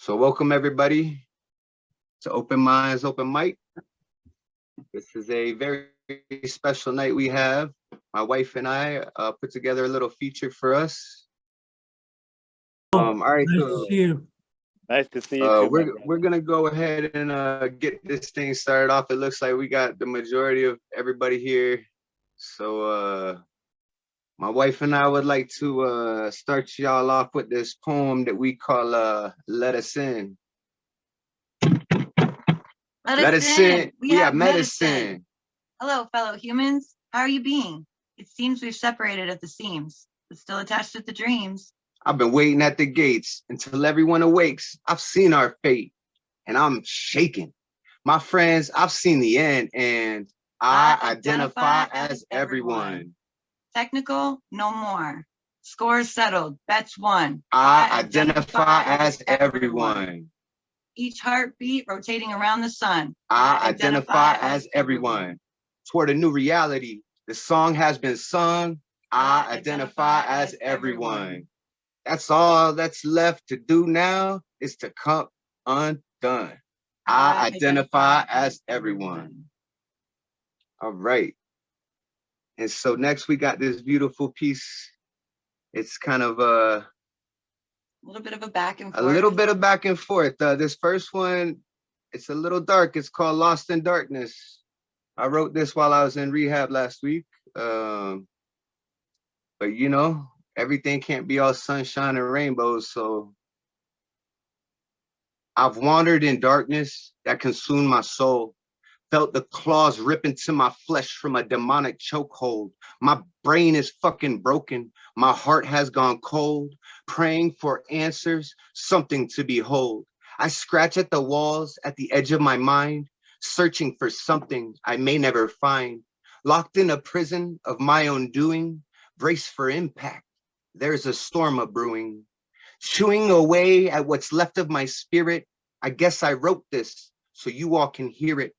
So welcome everybody to Open Minds, Open Mic. This is a very special night we have. My wife and I put together a little feature for us. All right, nice to see you. Nice to see you too. We're gonna go ahead and get this thing started off. It looks like we got the majority of everybody here. So my wife and I would like to start y'all off with this poem that we call Let Us In. Let us in. We have medicine. Hello, fellow humans. How are you being? It seems we've separated at the seams, but still attached at the dreams. I've been waiting at the gates until everyone awakes. I've seen our fate, and I'm shaking. My friends, I've seen the end, and I identify as everyone. Technical, no more. Scores settled, bets won. I identify as everyone. Each heartbeat rotating around the sun. I identify as everyone. Toward a new reality, the song has been sung. I identify as everyone. That's all that's left to do now is to come undone. I identify as everyone. All right. And so next we got this beautiful piece. It's kind of a little bit of a back and forth. A little bit of back and forth. This first one, it's a little dark. It's called Lost in Darkness. I wrote this while I was in rehab last week. But you know, everything can't be all sunshine and rainbows. So I've wandered in darkness that consumed my soul. Felt the claws rip into my flesh from a demonic chokehold. My brain is fucking broken. My heart has gone cold. Praying for answers, something to behold. I scratch at the walls at the edge of my mind, searching for something I may never find. Locked in a prison of my own doing, brace for impact. There's a storm a-brewing. Chewing away at what's left of my spirit, I guess I wrote this so you all can hear it.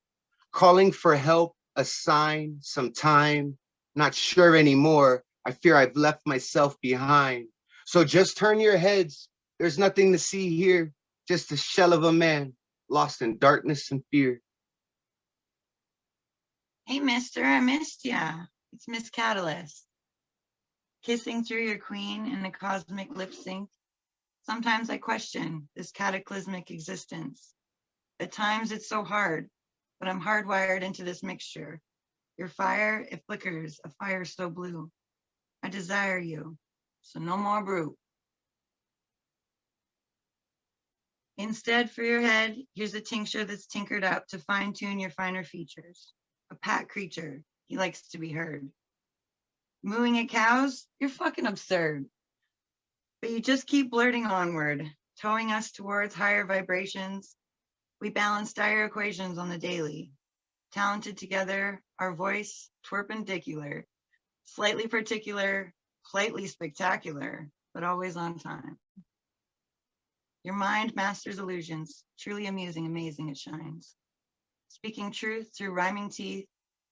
Calling for help, a sign, some time, not sure anymore. I fear I've left myself behind. So just turn your heads. There's nothing to see here, just a shell of a man lost in darkness and fear. Hey, mister, I missed ya. It's Miss Katalyst. Kissing through your queen in a cosmic lip sync. Sometimes I question this cataclysmic existence. At times it's so hard, but I'm hardwired into this mixture. Your fire, it flickers, a fire so blue. I desire you, so no more brew. Instead, for your head, here's a tincture that's tinkered up to fine-tune your finer features. A pat creature, he likes to be heard. Mooing at cows, you're fucking absurd. But you just keep blurting onward, towing us towards higher vibrations. We balance dire equations on the daily. Talented together, our voice, twerpendicular, slightly particular, slightly spectacular, but always on time. Your mind masters illusions, truly amusing, amazing it shines. Speaking truth through rhyming teeth,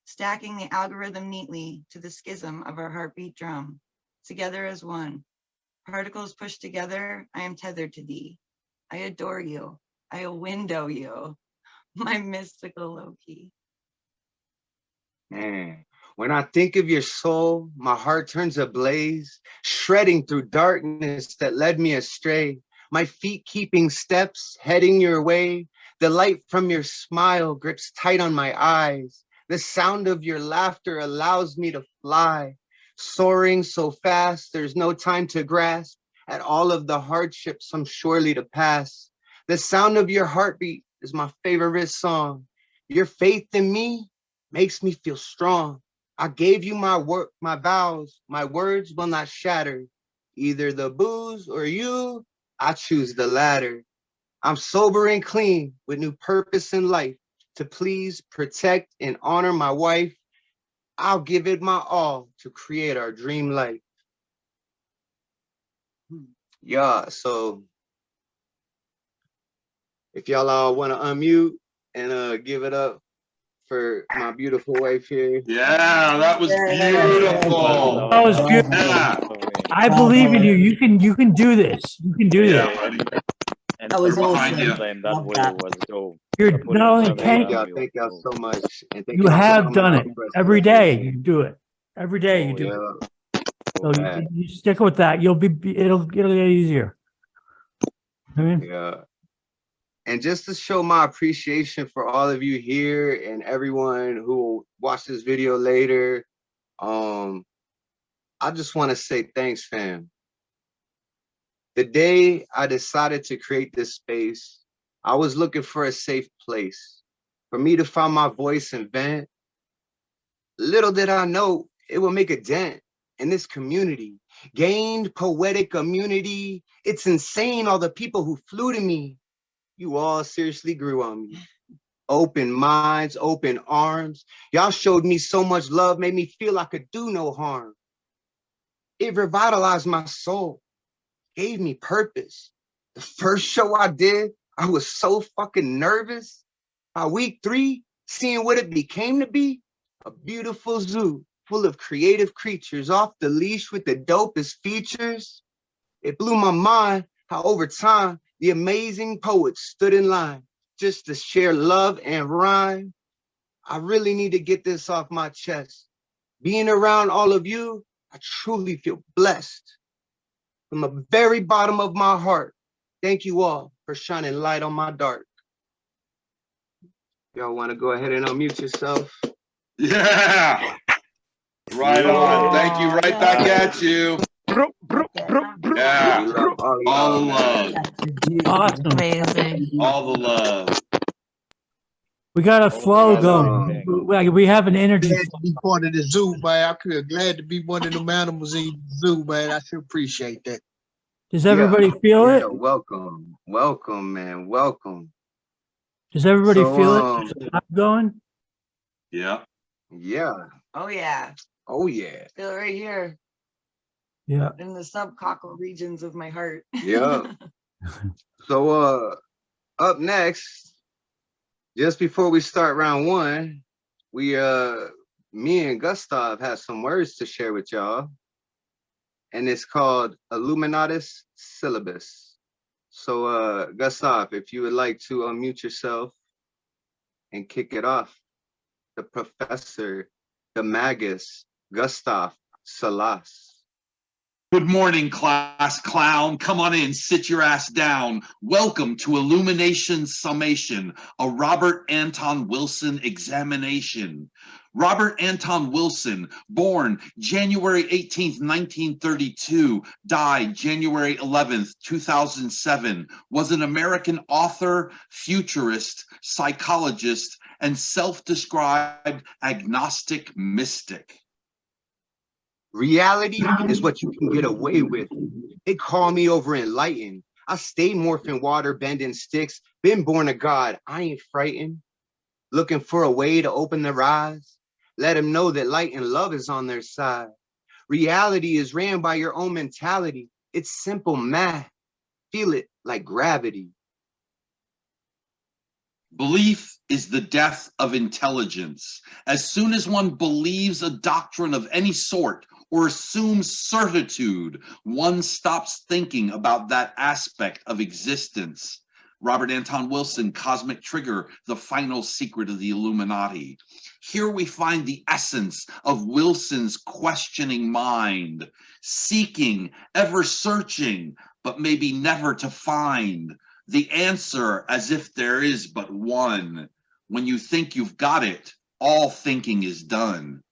stacking the algorithm neatly to the schism of our heartbeat drum, together as one. Particles pushed together, I am tethered to thee. I adore you. I window you, my mystical Loki. Man, when I think of your soul, my heart turns ablaze, shredding through darkness that led me astray. My feet keeping steps, heading your way. The light from your smile grips tight on my eyes. The sound of your laughter allows me to fly, soaring so fast, there's no time to grasp at all of the hardships I'm surely to pass. The sound of your heartbeat is my favorite song. Your faith in me makes me feel strong. I gave you my work, my vows, my words will not shatter. Either the booze or you, I choose the latter. I'm sober and clean with new purpose in life to please, protect, and honor my wife. I'll give it my all to create our dream life. Yeah, so if y'all all want to unmute and give it up for my beautiful wife here. Yeah, that was beautiful. That was beautiful. Yeah. I believe in you. You can do this. You can do this. Buddy. And That was for behind awesome. you. saying that Love way that. was dope. You're For putting not only that way thank down, Thank y'all was so dope. much. And thank you y'all for have coming done out it for us every today, day. man. You do it every day. You Oh, do yeah. it. Yeah. So you stick with that. You'll be. It'll get easier. I mean, Yeah. And just to show my appreciation for all of you here and everyone who will watch this video later, I just want to say thanks, fam. The day I decided to create this space, I was looking for a safe place for me to find my voice and vent. Little did I know it would make a dent in this community. Gained poetic immunity. It's insane, all the people who flew to me. You all seriously grew on me. Open minds, open arms. Y'all showed me so much love, made me feel I could do no harm. It revitalized my soul, gave me purpose. The first show I did, I was so fucking nervous. By week 3, seeing what it became to be, a beautiful zoo full of creative creatures off the leash with the dopest features. It blew my mind how over time, the amazing poets stood in line just to share love and rhyme. I really need to get this off my chest. Being around all of you, I truly feel blessed. From the very bottom of my heart, thank you all for shining light on my dark. Y'all want to go ahead and unmute yourself? Yeah. Right on. Thank you. Right back at you. Yeah. We love all of All the y'all, man. love. awesome. Amazing. All the love. We got a All flow the going. love. We have an energy. Glad to be part of the zoo, man. I feel glad to be one of them animals in the zoo, man. I sure appreciate that. Does everybody feel it? Welcome. Welcome, man. Welcome. Does everybody So, feel it? There's a lot going. Yeah. Yeah. Oh yeah. Oh, yeah. Feel it right here Yeah. in the subcockle regions of my heart. Yeah. So, up next, just before we start round 1, we, me and Gustav have some words to share with y'all. And it's called Illuminatus Syllabus. So, Gustav, if you would like to unmute yourself and kick it off, the professor, the Magus, Gustav Salas. Good morning, class clown. Come on in, sit your ass down. Welcome to Illumination Summation, a Robert Anton Wilson examination. Robert Anton Wilson, born January 18th, 1932, died January 11th, 2007, was an American author, futurist, psychologist, and self-described agnostic mystic. Reality is what you can get away with. They call me over enlightened. I stayed morphing water, bending sticks, been born a god. I ain't frightened. Looking for a way to open their eyes. Let them know that light and love is on their side. Reality is ran by your own mentality. It's simple math. Feel it like gravity. Belief is the death of intelligence. As soon as one believes a doctrine of any sort or assumes certitude, one stops thinking about that aspect of existence. Robert Anton Wilson, Cosmic Trigger, The Final Secret of the Illuminati. Here we find the essence of Wilson's questioning mind, seeking, ever searching, but maybe never to find. The answer as if there is but one. When you think you've got it, all thinking is done.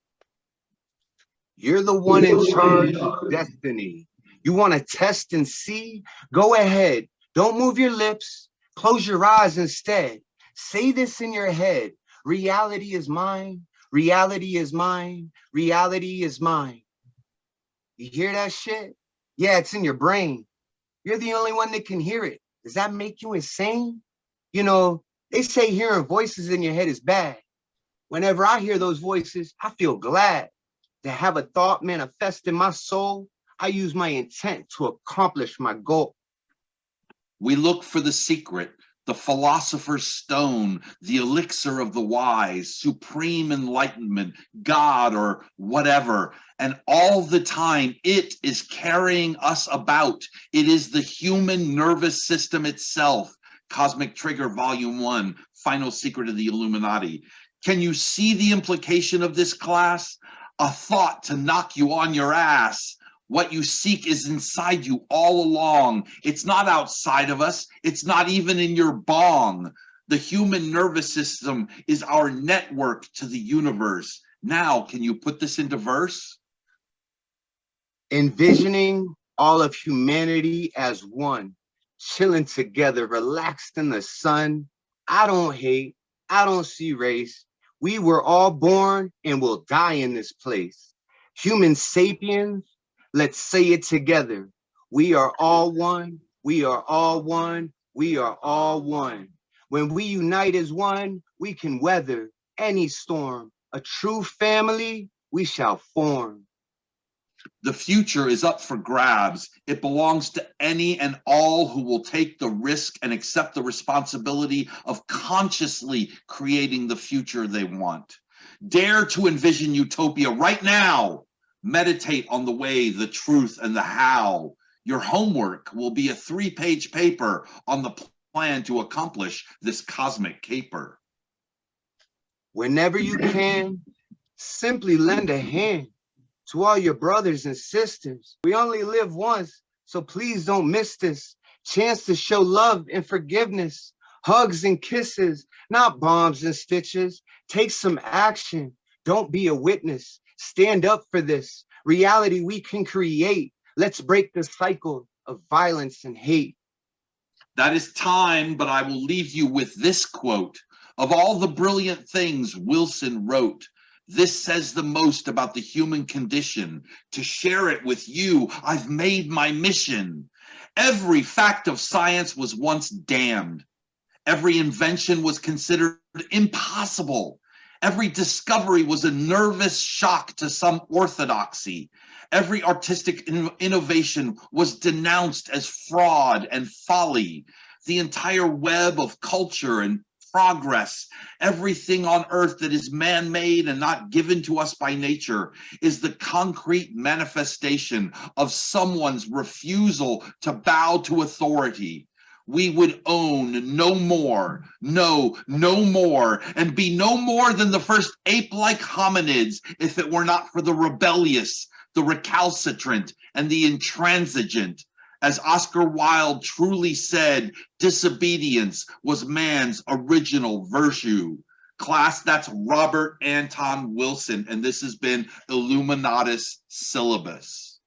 You're the one in charge of destiny. You want to test and see? Go ahead. Don't move your lips. Close your eyes instead. Say this in your head. Reality is mine. Reality is mine. Reality is mine. You hear that shit? Yeah, it's in your brain. You're the only one that can hear it. Does that make you insane? You know, they say hearing voices in your head is bad. Whenever I hear those voices, I feel glad to have a thought manifest in my soul. I use my intent to accomplish my goal. We look for the secret, the philosopher's stone, the elixir of the wise, supreme enlightenment, God, or whatever. And all the time, it is carrying us about. It is the human nervous system itself. Cosmic Trigger, Volume 1, Final Secret of the Illuminati. Can you see the implication of this class? A thought to knock you on your ass. What you seek is inside you all along. It's not outside of us. It's not even in your bong. The human nervous system is our network to the universe. Now, can you put this into verse? Envisioning all of humanity as one, chilling together, relaxed in the sun. I don't hate, I don't see race. We were all born and will die in this place. Human sapiens, let's say it together. We are all one, we are all one, we are all one. When we unite as one, we can weather any storm. A true family we shall form. The future is up for grabs. It belongs to any and all who will take the risk and accept the responsibility of consciously creating the future they want. Dare to envision utopia right now. Meditate on the way, the truth, and the how. Your homework will be a 3-page paper on the plan to accomplish this cosmic caper. Whenever you can, simply lend a hand to all your brothers and sisters. We only live once, so please don't miss this chance to show love and forgiveness. Hugs and kisses, not bombs and stitches. Take some action. Don't be a witness. Stand up for this reality we can create. Let's break the cycle of violence and hate. That is time, but I will leave you with this quote. Of all the brilliant things Wilson wrote, this says the most about the human condition. To share it with you, I've made my mission. Every fact of science was once damned. Every invention was considered impossible. Every discovery was a nervous shock to some orthodoxy. Every artistic innovation was denounced as fraud and folly. The entire web of culture and progress, everything on earth that is man-made and not given to us by nature, is the concrete manifestation of someone's refusal to bow to authority. We would own no more, no more, and be no more than the first ape-like hominids if it were not for the rebellious, the recalcitrant, and the intransigent. As Oscar Wilde truly said, disobedience was man's original virtue. Class, that's Robert Anton Wilson, and this has been Illuminatus Syllabus.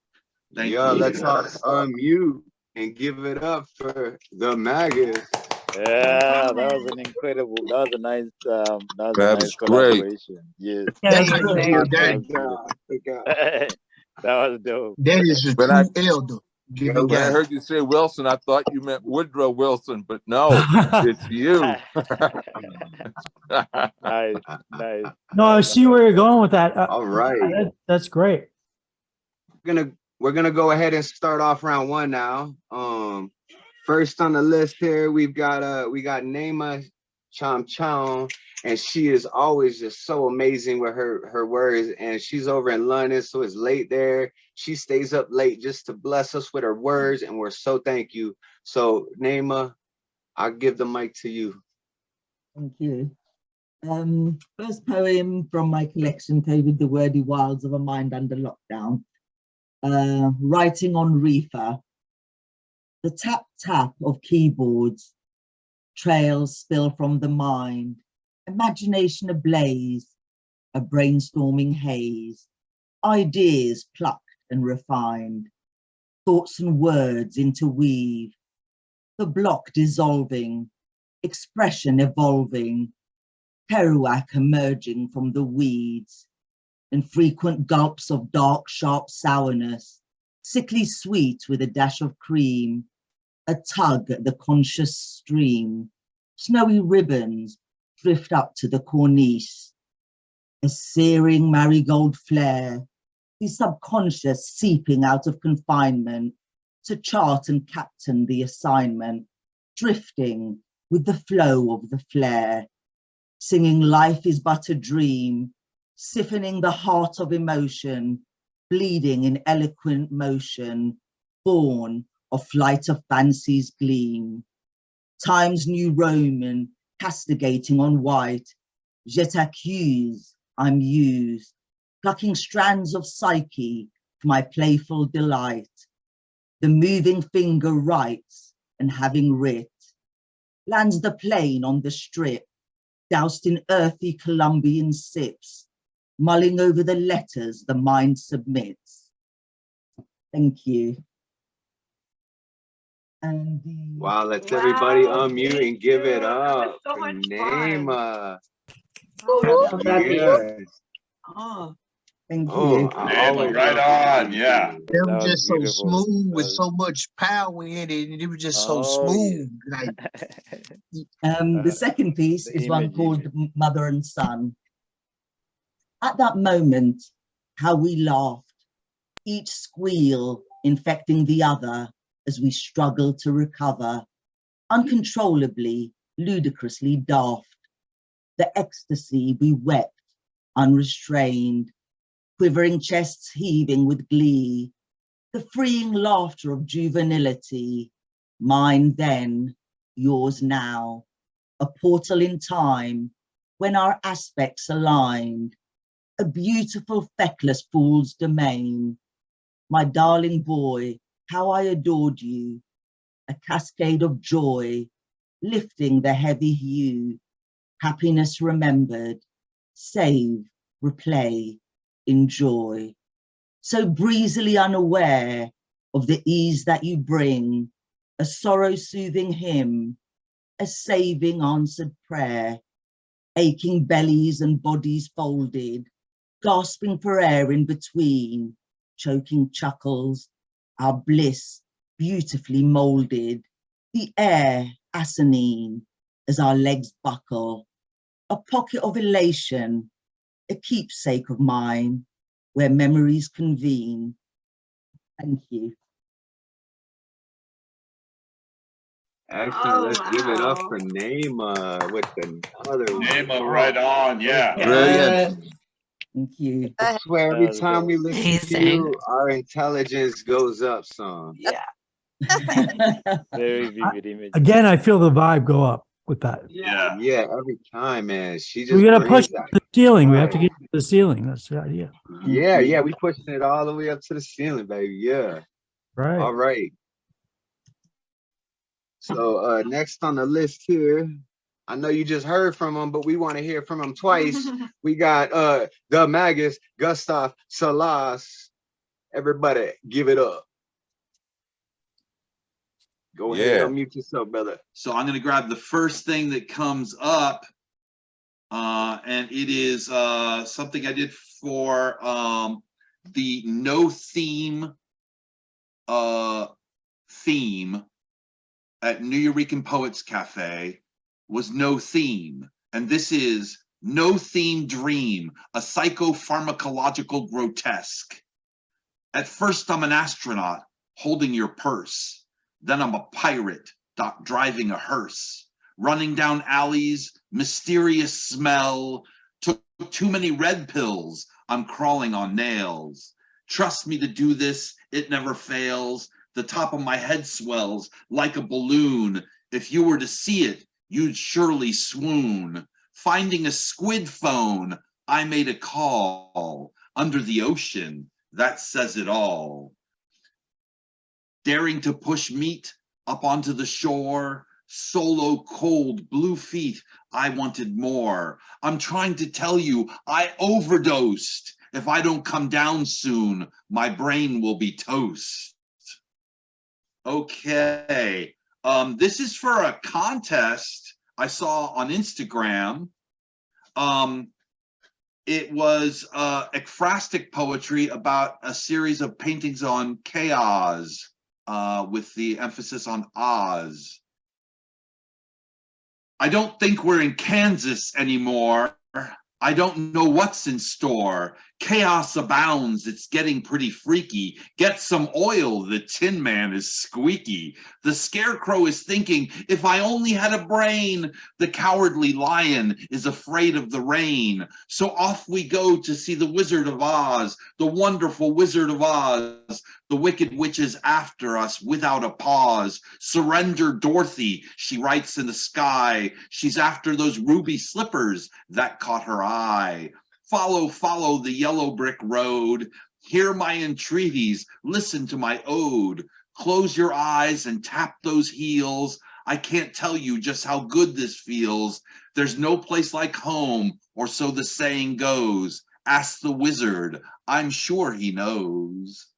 Thank you. Let's all unmute and give it up for the Magus. Yeah, that was an incredible, that was a nice, that That was was collaboration. Yes. Yeah, That's that's good. That was dope. That is a When I- true elder. Give When it I God. heard you say Wilson, I thought you meant Woodrow Wilson, but no, it's you. Nice, nice. No, I see where you're going with that. All right. That's great. We're gonna go ahead and start off round one now. First on the list here, we got Nayma Chamchoun, and she is always just so amazing with her words, and she's over in London, so it's late there. She stays up late just to bless us with her words, and we're so thank you. So Nayma, I'll give the mic to you. Thank you. First poem from my collection, With the Wordy Wilds of a Mind Under Lockdown. Writing on reefer. The tap tap of keyboards, trails spill from the mind, imagination ablaze, a brainstorming haze, ideas plucked and refined, thoughts and words interweave, the block dissolving, expression evolving, kerouac emerging from the weeds, and frequent gulps of dark, sharp sourness, sickly sweet with a dash of cream, a tug at the conscious stream, snowy ribbons drift up to the cornice, a searing marigold flare, the subconscious seeping out of confinement to chart and captain the assignment, drifting, with the flow of the flare, singing life is but a dream, siphoning the heart of emotion, bleeding in eloquent motion, born of flight of fancy's gleam. Time's new Roman, castigating on white, je t'accuse, I'm used, plucking strands of psyche for my playful delight. The moving finger writes, and having writ, lands the plane on the strip, doused in earthy Columbian sips, mulling over the letters the mind submits. Thank you. And Wow, let's everybody Wow, unmute thank and give it you. That was up so for much fun. Nayma. Oh, Yes. oh, thank Oh, you. I Nayma, always right love on, yeah. They That were was just so beautiful. smooth with That so much power in it, and it was just so oh yeah. smooth. Like, The second piece The is one image, called image. Mother and Son. At that moment, how we laughed, each squeal infecting the other as we struggled to recover, uncontrollably, ludicrously daft. The ecstasy we wept, unrestrained, quivering chests heaving with glee, the freeing laughter of juvenility, mine then, yours now, a portal in time when our aspects aligned, a beautiful feckless fool's domain. My darling boy, how I adored you, a cascade of joy, lifting the heavy hue, happiness remembered, save, replay, enjoy. So breezily unaware of the ease that you bring, a sorrow-soothing hymn, a saving answered prayer, aching bellies and bodies folded, gasping for air in between, choking chuckles, our bliss beautifully molded, the air asinine as our legs buckle, a pocket of elation, a keepsake of mine, where memories convene. Thank you. Excellent. oh Let's give it up wow. for Nayma with another one. Nayma, right on, yeah. Brilliant. Thank you. I swear That every was time we good. listen to Amazing. you, our intelligence goes up some. Yeah. Very vivid image. Again, I feel the vibe go up with that. Yeah. Yeah, every time, man. She just We're gonna brings push that. the ceiling. We have to vibe. get to the ceiling. That's the idea. Yeah, we pushing it all the way up to the ceiling, baby. Yeah. Right. All right. So next on the list here, I know you just heard from him, but we want to hear from him twice. We got the Magus, Gustav Salas. Everybody, give it up. Go ahead, Yeah. unmute yourself, brother. So I'm going to grab the first thing that comes up, and it is something I did for the no theme theme at Nuyorican Poets Cafe was no theme, and this is No Theme Dream, a psychopharmacological grotesque. At first, I'm an astronaut holding your purse. Then I'm a pirate driving a hearse, running down alleys, mysterious smell. Took too many red pills. I'm crawling on nails. Trust me to do this, it never fails. The top of my head swells like a balloon. If you were to see it, you'd surely swoon. Finding a squid phone, I made a call. Under the ocean, that says it all. Daring to push meat up onto the shore, solo cold blue feet, I wanted more. I'm trying to tell you, I overdosed. If I don't come down soon, my brain will be toast. Okay, this is for a contest I saw on Instagram. It was ekphrastic poetry about a series of paintings on chaos, with the emphasis on Oz. I don't think we're in Kansas anymore. I don't know what's in store. Chaos abounds, it's getting pretty freaky. Get some oil, the Tin Man is squeaky. The Scarecrow is thinking, if I only had a brain. The Cowardly Lion is afraid of the rain. So off we go to see the Wizard of Oz, the wonderful Wizard of Oz. The Wicked Witch is after us without a pause. Surrender, Dorothy, she writes in the sky. She's after those ruby slippers that caught her eye. Follow, follow the yellow brick road. Hear my entreaties, listen to my ode. Close your eyes and tap those heels. I can't tell you just how good this feels. There's no place like home, or so the saying goes. Ask the wizard, I'm sure he knows.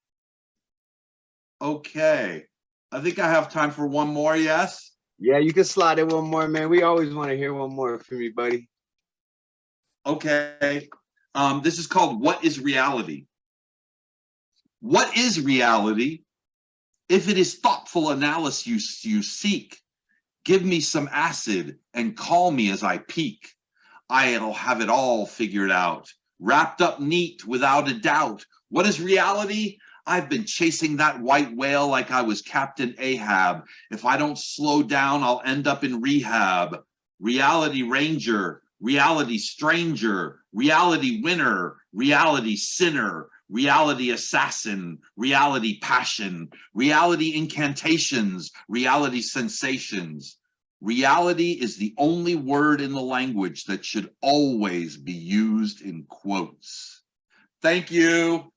Okay, I think I have time for one more, yes? Yeah, you can slide in one more, man. We always want to hear one more from you, buddy. Okay. This is called What is Reality? What is reality? If it is thoughtful analysis you seek, give me some acid and call me as I peek. I'll have it all figured out, wrapped up neat without a doubt. What is reality? I've been chasing that white whale like I was Captain Ahab. If I don't slow down, I'll end up in rehab. Reality Ranger, reality stranger, reality winner, reality sinner, reality assassin, reality passion, reality incantations, reality sensations. Reality is the only word in the language that should always be used in quotes. Thank you.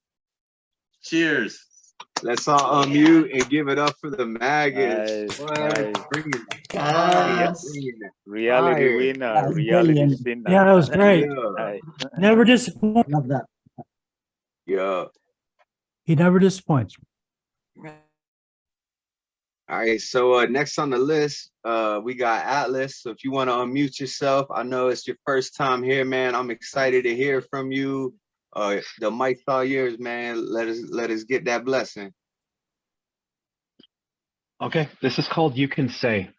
Cheers. Let's all unmute and give it up for the Magus. Nice, What? nice. Bringing it. Yes. Bringing it. Reality Fire. winner, That was reality brilliant. sinner. Yeah, that was great. Yeah. Nice. Never disappoints. Love that. Yeah. He never disappoints. All right, so next on the list, we got Atlas. So if you want to unmute yourself, I know it's your first time here, man. I'm excited to hear from you. The mic's all yours, man. Let us get that blessing. Okay, this is called You Can Say.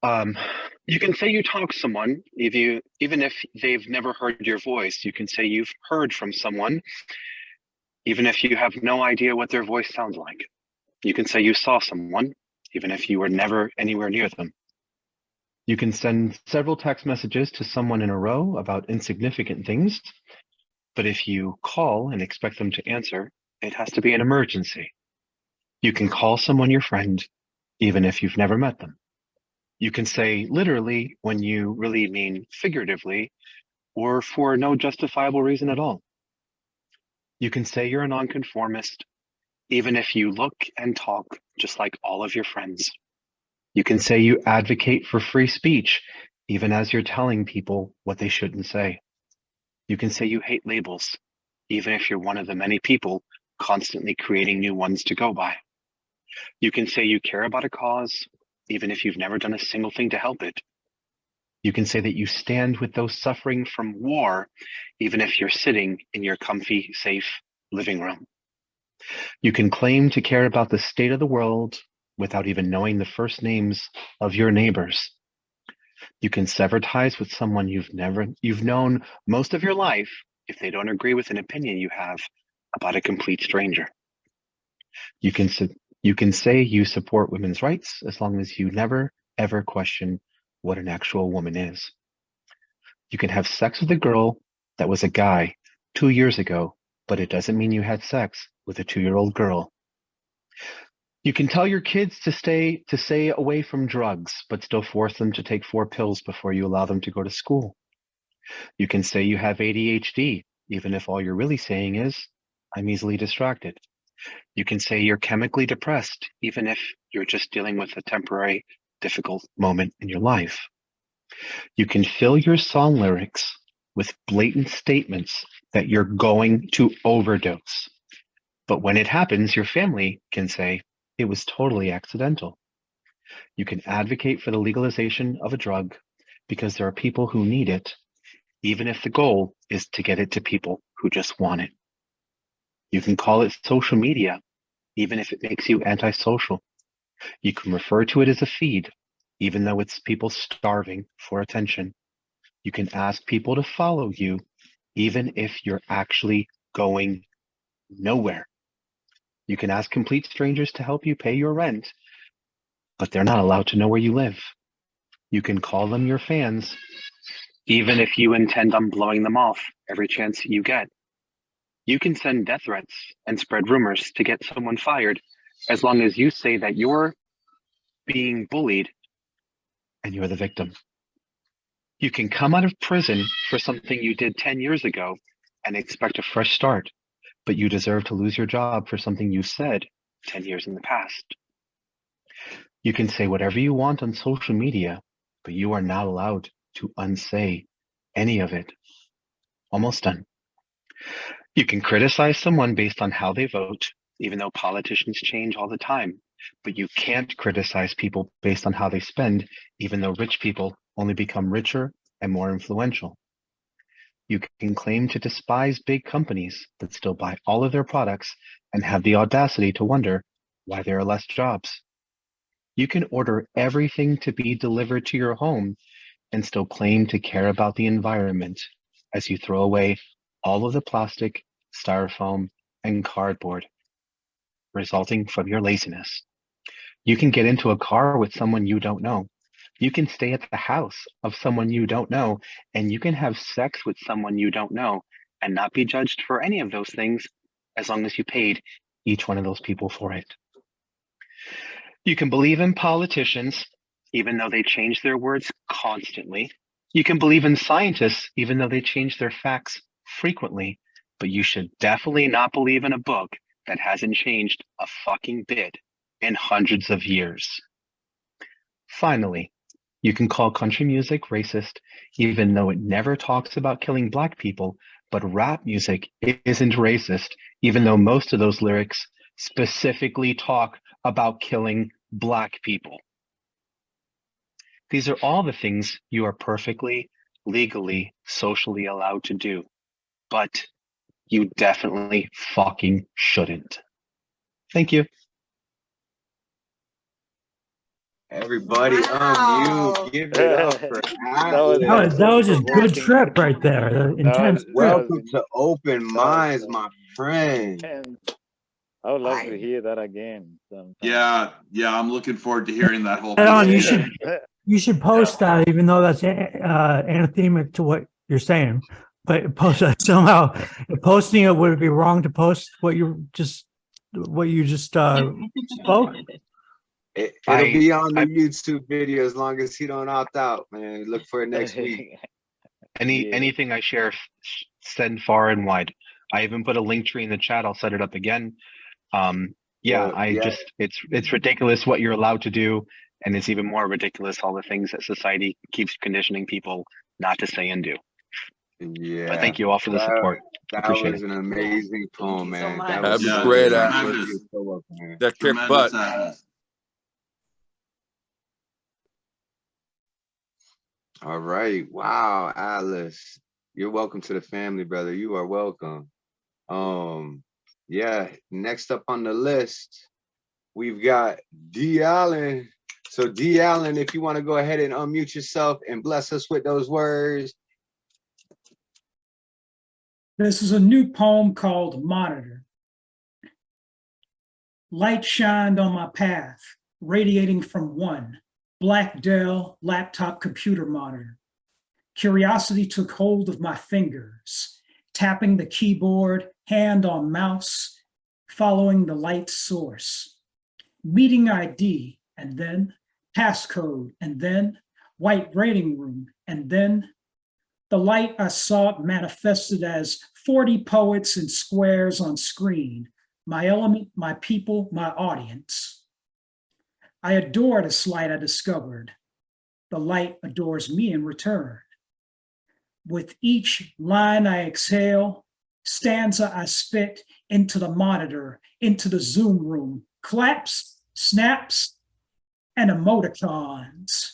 You can say you talk to someone, even if they've never heard your voice. You can say you've heard from someone, even if you have no idea what their voice sounds like. You can say you saw someone, even if you were never anywhere near them. You can send several text messages to someone in a row about insignificant things, but if you call and expect them to answer, it has to be an emergency. You can call someone your friend, even if you've never met them. You can say literally when you really mean figuratively, or for no justifiable reason at all. You can say you're a nonconformist, even if you look and talk just like all of your friends. You can say you advocate for free speech, even as you're telling people what they shouldn't say. You can say you hate labels, even if you're one of the many people constantly creating new ones to go by. You can say you care about a cause, even if you've never done a single thing to help it. You can say that you stand with those suffering from war, even if you're sitting in your comfy, safe living room. You can claim to care about the state of the world without even knowing the first names of your neighbors. You can sever ties with someone you've known most of your life if they don't agree with an opinion you have about a complete stranger. You can say you support women's rights as long as you never, ever question what an actual woman is. You can have sex with a girl that was a guy 2 years ago, but it doesn't mean you had sex with a 2-year-old girl. You can tell your kids to stay away from drugs, but still force them to take 4 pills before you allow them to go to school. You can say you have ADHD, even if all you're really saying is, I'm easily distracted. You can say you're chemically depressed, even if you're just dealing with a temporary, difficult moment in your life. You can fill your song lyrics with blatant statements that you're going to overdose. But when it happens, your family can say it was totally accidental. You can advocate for the legalization of a drug because there are people who need it, even if the goal is to get it to people who just want it. You can call it social media, even if it makes you antisocial. You can refer to it as a feed, even though it's people starving for attention. You can ask people to follow you, even if you're actually going nowhere. You can ask complete strangers to help you pay your rent, but they're not allowed to know where you live. You can call them your fans, even if you intend on blowing them off every chance you get. You can send death threats and spread rumors to get someone fired, as long as you say that you're being bullied and you're the victim. You can come out of prison for something you did 10 years ago and expect a fresh start, but you deserve to lose your job for something you said 10 years in the past. You can say whatever you want on social media, but you are not allowed to unsay any of it. Almost done. You can criticize someone based on how they vote, even though politicians change all the time, but you can't criticize people based on how they spend, even though rich people only become richer and more influential. You can claim to despise big companies, but still buy all of their products and have the audacity to wonder why there are less jobs. You can order everything to be delivered to your home and still claim to care about the environment as you throw away all of the plastic, styrofoam, and cardboard resulting from your laziness. You can get into a car with someone you don't know. You can stay at the house of someone you don't know, and you can have sex with someone you don't know and not be judged for any of those things as long as you paid each one of those people for it. You can believe in politicians, even though they change their words constantly. You can believe in scientists, even though they change their facts frequently, but you should definitely not believe in a book that hasn't changed a fucking bit in hundreds of years. Finally, you can call country music racist, even though it never talks about killing Black people, but rap music isn't racist, even though most of those lyrics specifically talk about killing Black people. These are all the things you are perfectly, legally, socially allowed to do, but you definitely fucking shouldn't. Thank you. Everybody Wow. unmute. Give it up for That was a good trip right there. Intense trip. Welcome to Open Minds, my friend. I would love to hear that again sometime. Yeah, I'm looking forward to hearing that whole Aaron, piece. you should post that, even though that's anathemic to what you're saying. But post that somehow. Posting it, would it be wrong to post what you just spoke? It'll be on the YouTube video as long as he don't opt out, man. Look for it next week. Anything I share, send far and wide. I even put a link tree in the chat. I'll set it up again. It's ridiculous what you're allowed to do, and it's even more ridiculous all the things that society keeps conditioning people not to say and do. Yeah. But thank you all for the support. That was an amazing poem, man. That was great, Atlas. That kick butt. All right. Wow, Atlas. You're welcome to the family, brother. You are welcome. Yeah, next up on the list, we've got Dee Allen. So Dee Allen, if you want to go ahead and unmute yourself and bless us with those words. This is a new poem called Monitor. Light shined on my path, radiating from one black Dell laptop computer monitor. Curiosity took hold of my fingers, tapping the keyboard, hand on mouse, following the light source. Meeting ID, and then passcode, and then white waiting room, and then the light I sought manifested as 40 poets and squares on screen, my element, my people, my audience. I adore this light I discovered. The light adores me in return. With each line I exhale, stanza I spit into the monitor, into the Zoom room, claps, snaps, and emoticons.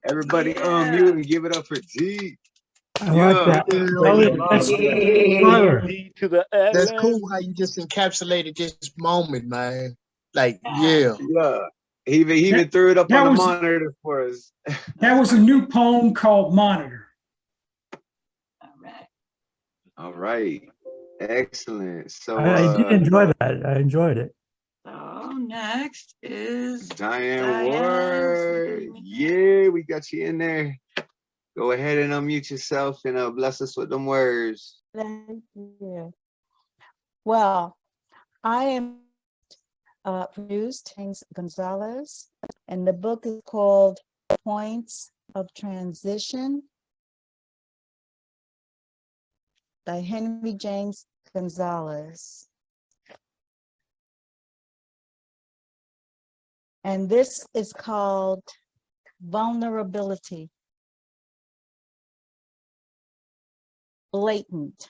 Everybody unmute and give it up for Dee. I like that. That's cool how you just encapsulated this moment, man. Like, yeah. He even threw it up that on the was- monitor for us. That was a new poem called Monitor. All right. All right. Excellent. So I did enjoy that. I enjoyed it. So next is Diane Ward. Yeah, we got you in there. Go ahead and unmute yourself and bless us with them words. Thank you. Well, I am produced James Gonzalez, and the book is called Points of Transition by Henry James Gonzalez. And this is called Vulnerability. Blatant.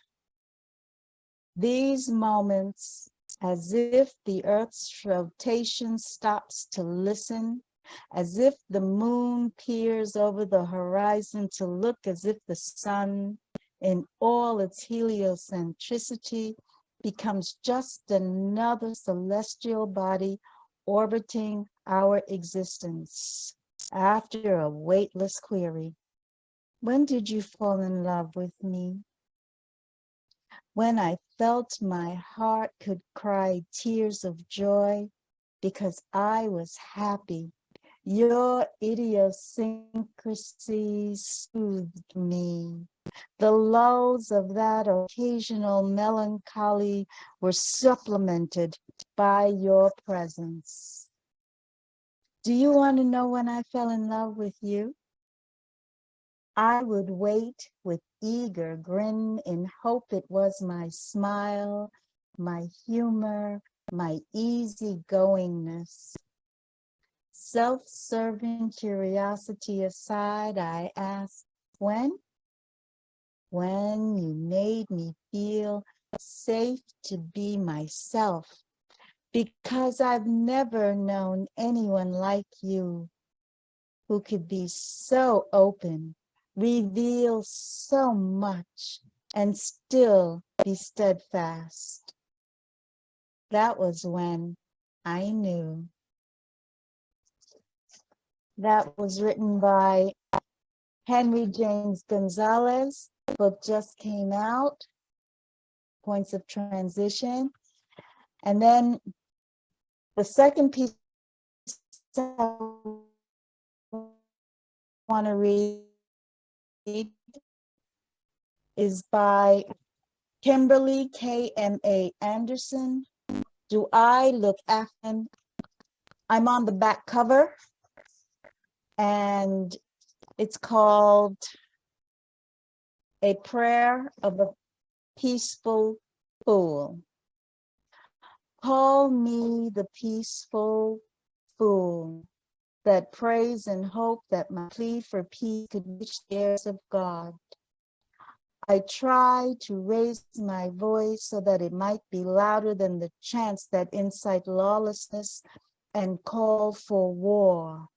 These moments, as if the earth's rotation stops to listen, as if the moon peers over the horizon to look as if the sun, in all its heliocentricity, becomes just another celestial body orbiting our existence. After a weightless query, when did you fall in love with me? When I felt my heart could cry tears of joy because I was happy. Your idiosyncrasies soothed me. The lulls of that occasional melancholy were supplemented by your presence. Do you want to know when I fell in love with you? I would wait with eager grin in hope it was my smile, my humor, my easygoingness. Self-serving curiosity aside, I asked, when? When you made me feel safe to be myself, because I've never known anyone like you who could be so open, reveal so much, and still be steadfast. That was when I knew. That was written by Henry James Gonzalez. The book just came out, Points of Transition. And then the second piece I want to read is by Kimberly K.M.A. Anderson. Do I look after him? I'm on the back cover, and it's called A Prayer of a Peaceful Fool. Call me the peaceful fool that prays and hope that my plea for peace could reach the ears of God. I try to raise my voice so that it might be louder than the chants that incite lawlessness and call for war,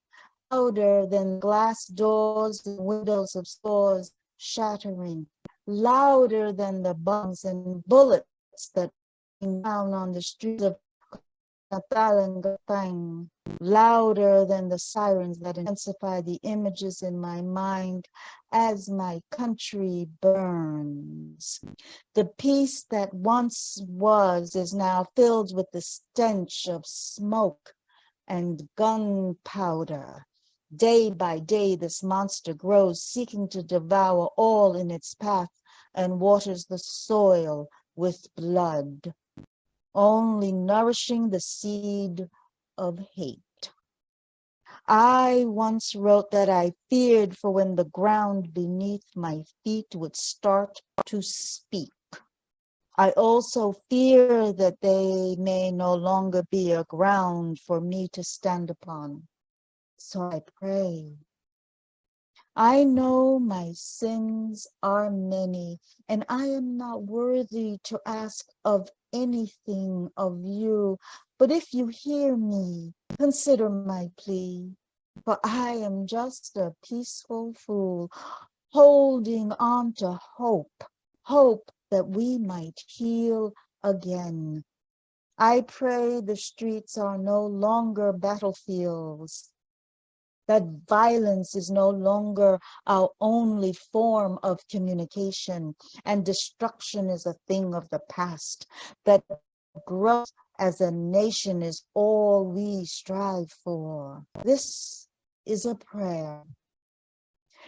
louder than glass doors and windows of stores shattering, louder than the bombs and bullets that rain down on the streets of Katalyst, louder than the sirens that intensify the images in my mind as my country burns. The peace that once was is now filled with the stench of smoke and gunpowder. Day by day, this monster grows, seeking to devour all in its path and waters the soil with blood, only nourishing the seed of hate. I once wrote that I feared for when the ground beneath my feet would start to speak. I also fear that they may no longer be a ground for me to stand upon. So I pray. I know my sins are many, and I am not worthy to ask of anything of you. But if you hear me, consider my plea. For I am just a peaceful fool, holding on to hope, hope that we might heal again. I pray the streets are no longer battlefields, that violence is no longer our only form of communication, and destruction is a thing of the past, that growth as a nation is all we strive for. This is a prayer.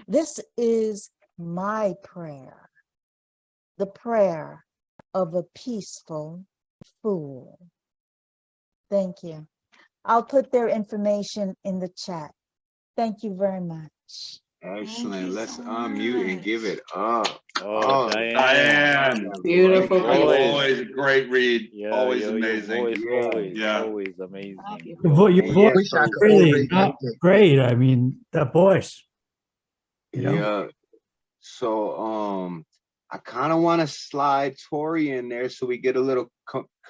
This is my prayer, the prayer of a peaceful fool. Thank you. I'll put their information in the chat. Thank you very much. Excellent. you Let's so unmute and give it up. Oh, Diane. Diane. Beautiful Always. Always a great read. Yeah, Always your amazing. voice always, Yeah. always amazing. Your Yeah, voice Wish I is could really orate not like that. great. I mean, that voice. You know? Yeah. So I kind of want to slide Tori in there so we get a little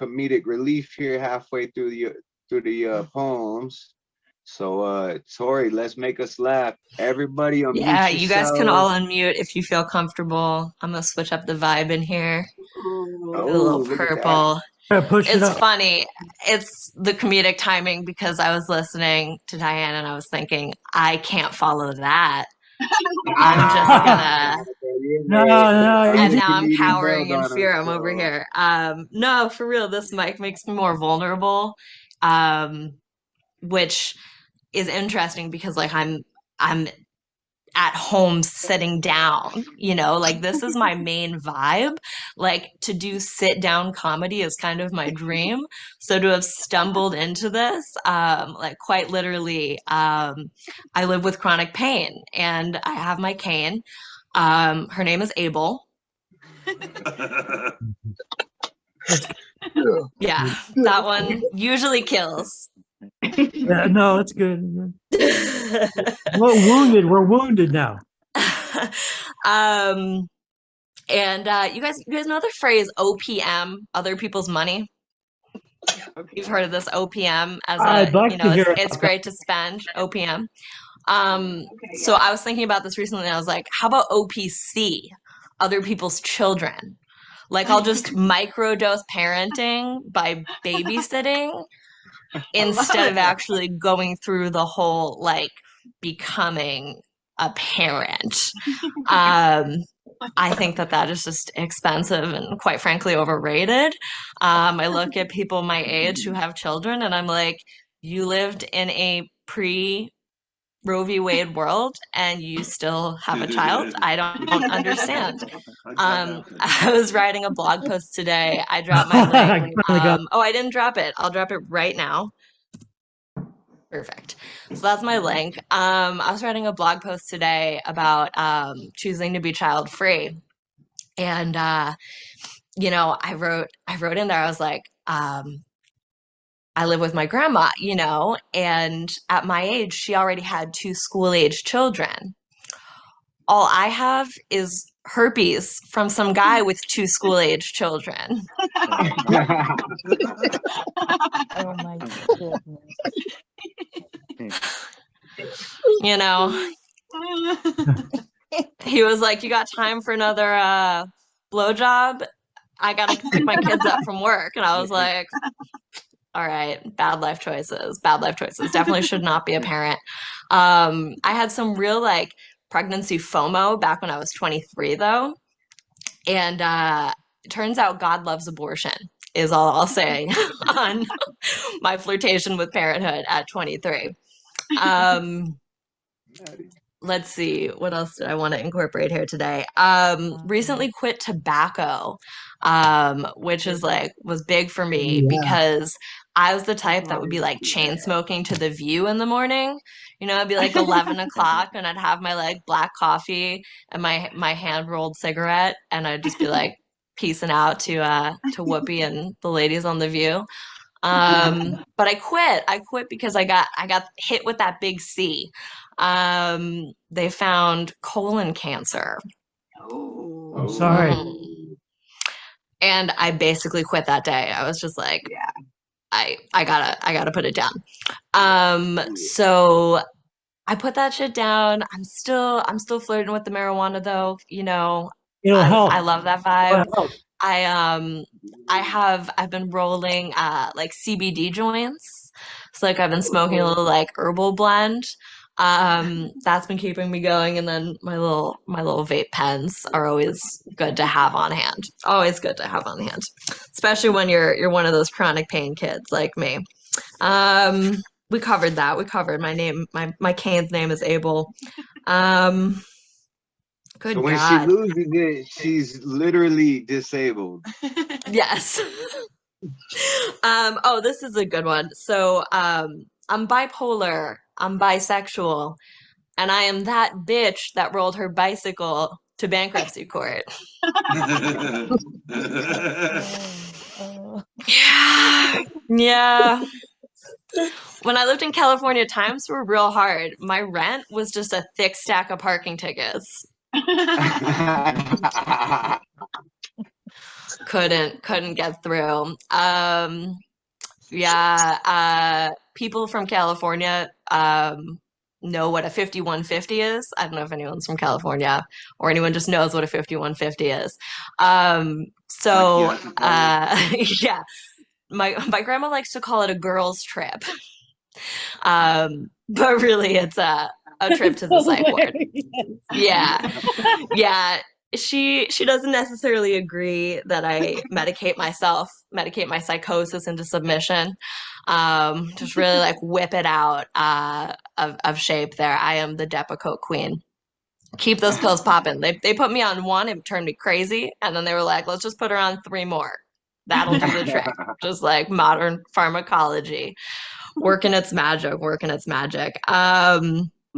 comedic relief here halfway through the poems. So Tori, let's make us laugh. Everybody unmute Yeah, you guys can all yourselves. unmute if you feel comfortable. I'm gonna switch up the vibe in here. Oh, A little look at that. purple. Push it It's up. funny. It's the comedic timing because I was listening to Diane and I was thinking, I can't follow that. I'm just gonna, No, no, and The now I'm comedian cowering bailed in on us. fear. I'm over So. here. No, for real, this mic makes me more vulnerable, which is interesting because like I'm at home sitting down, like this is my main vibe. Like to do sit down comedy is kind of my dream. So to have stumbled into this, like quite literally, I live with chronic pain and I have my cane. Her name is Abel. Yeah, that one usually kills. Yeah, no, it's good. We're wounded now. And you guys know the phrase OPM, other people's money? You've heard of this OPM as I'd like to hear it's about great to spend OPM. So I was thinking about this recently and I was like, how about OPC, other people's children? Like I'll just microdose parenting by babysitting instead of actually going through the whole like becoming a parent. I think that is just expensive and quite frankly overrated. I look at people my age who have children and I'm like, you lived in a pre Roe v. Wade world and you still have a child? I don't understand. I was writing a blog post today. I dropped my link. Oh, I didn't drop it. I'll drop it right now. Perfect. So that's my link. I was writing a blog post today about choosing to be child free. And I wrote in there, I was like, I live with my grandma, and at my age, she already had 2 school-age children. All I have is herpes from some guy with 2 school-age children. Oh my goodness. He was like, you got time for another blowjob? I gotta pick my kids up from work. And I was like, all right, bad life choices. Definitely should not be a parent. I had some real like pregnancy FOMO back when I was 23 though. And it turns out God loves abortion is all I'll say on my flirtation with parenthood at 23. Let's see, what else did I want to incorporate here today? Recently quit tobacco, which is like was big for me because I was the type that would be like chain smoking to the View in the morning. It'd be like 11 o'clock and I'd have my like black coffee and my hand rolled cigarette and I'd just be like peacing out to Whoopi and the ladies on the View. But I quit because I got hit with that big C. They found colon cancer. I'm sorry. And I basically quit that day. I was just like, I gotta put it down. So I put that shit down. I'm still flirting with the marijuana though, It'll help. I love that vibe. I've been rolling like CBD joints. So like I've been smoking a little like herbal blend. That's been keeping me going, and then my little vape pens are always good to have on hand. Always good to have on hand. Especially when you're one of those chronic pain kids like me. We covered that. We covered my cane's name is Abel. Good So when God. she loses it, she's literally disabled. Yes. Oh, this is a good one. So, I'm bipolar, I'm bisexual, and I am that bitch that rolled her bicycle to bankruptcy court. Yeah. Yeah. When I lived in California, times were real hard. My rent was just a thick stack of parking tickets. Couldn't get through. Yeah, people from California know what a 5150 is. I don't know if anyone's from California or anyone just knows what a 5150 is. So yeah, my grandma likes to call it a girls' trip. But really it's a trip to the psych ward. Yeah. Yeah. She doesn't necessarily agree that I medicate my psychosis into submission. Just really like whip it out of shape there. I am the Depakote queen. Keep those pills popping. They put me on one, it turned me crazy, and then they were like, let's just put her on 3 more. That'll do the trick. Just like modern pharmacology. Working its magic.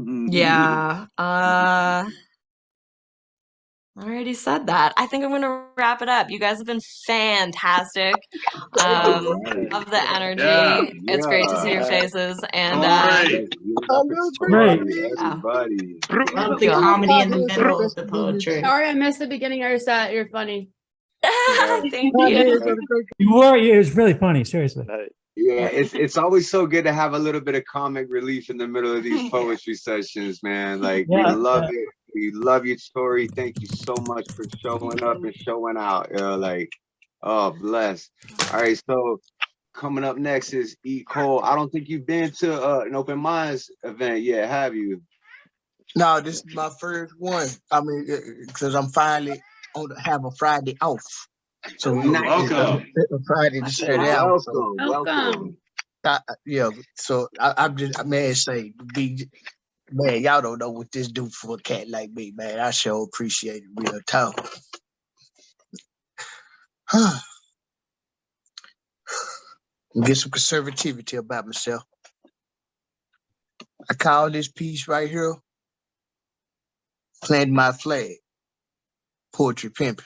Yeah. I already said that. I think I'm gonna wrap it up. You guys have been fantastic. Love the energy. Yeah. It's great to see your faces. And Great. Great. Everybody. Love the comedy in the middle of the poetry. Sorry, I missed the beginning of your set. You're funny. Thank you. You were, it was really funny, seriously. Yeah, it's always so good to have a little bit of comic relief in the middle of these poetry sessions, man. Like, we love it. We love you, Tori. Thank you so much for showing up and showing out. Like, oh, bless. All right, so coming up next is E. Cole. I don't think you've been to an Open Minds event yet, have you? No, this is my first one. I mean, because I'm finally on have a Friday off. So welcome. Friday to start out. Welcome. Yeah, so I'm just, man, say, man, y'all don't know what this do for a cat like me, man. I sure appreciate it, real talk. Get some conservativity about myself. I call this piece right here, Plant My Flag, Poetry Pimping.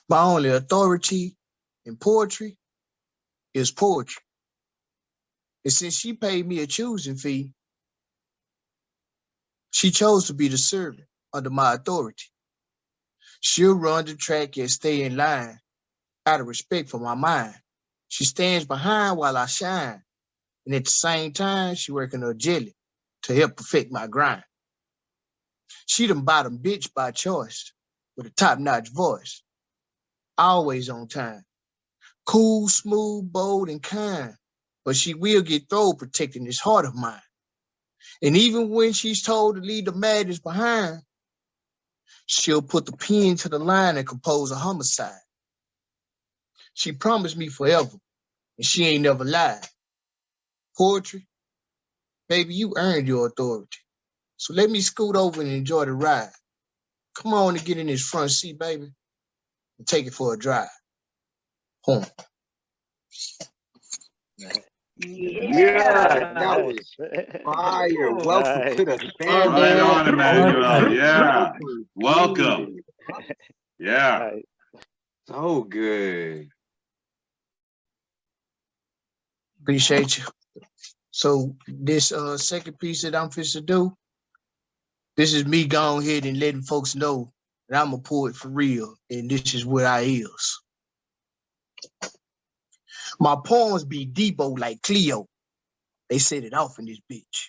My only authority in poetry is poetry. And since she paid me a choosing fee, she chose to be the servant under my authority. She'll run the track and stay in line out of respect for my mind. She stands behind while I shine. And at the same time, she working her jelly to help perfect my grind. She the bottom bitch by choice with a top-notch voice. Always on time. Cool, smooth, bold, and kind. But she will get through protecting this heart of mine. And even when she's told to leave the madness behind, she'll put the pen to the line and compose a homicide. She promised me forever, and she ain't never lied. Poetry, baby, you earned your authority. So let me scoot over and enjoy the ride. Come on and get in this front seat, baby, and take it for a drive. Home. Yeah, that was fire. Welcome to the family. Right on, Emmanuel. Yeah. Welcome. Yeah. So good. Appreciate you. So this second piece that I'm fixing to do, this is me going ahead and letting folks know that I'm a poet for real, and this is what I is. My poems be Debo like Cleo. They set it off in this bitch.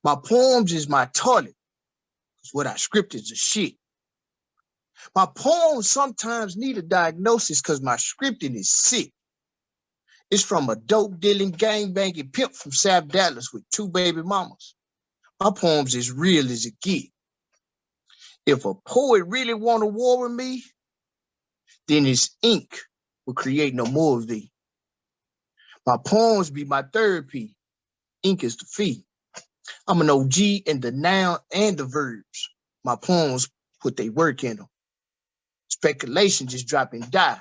My poems is my toilet. Cause what I script is a shit. My poems sometimes need a diagnosis because my scripting is sick. It's from a dope dealing, gang-banging pimp from South Dallas with 2 baby mamas. My poems is real as it get. If a poet really want to war with me, then his ink will create no more of thee. My poems be my therapy. Ink is the fee. I'm an OG in the noun and the verbs. My poems put they work in them. Speculation just drop and die.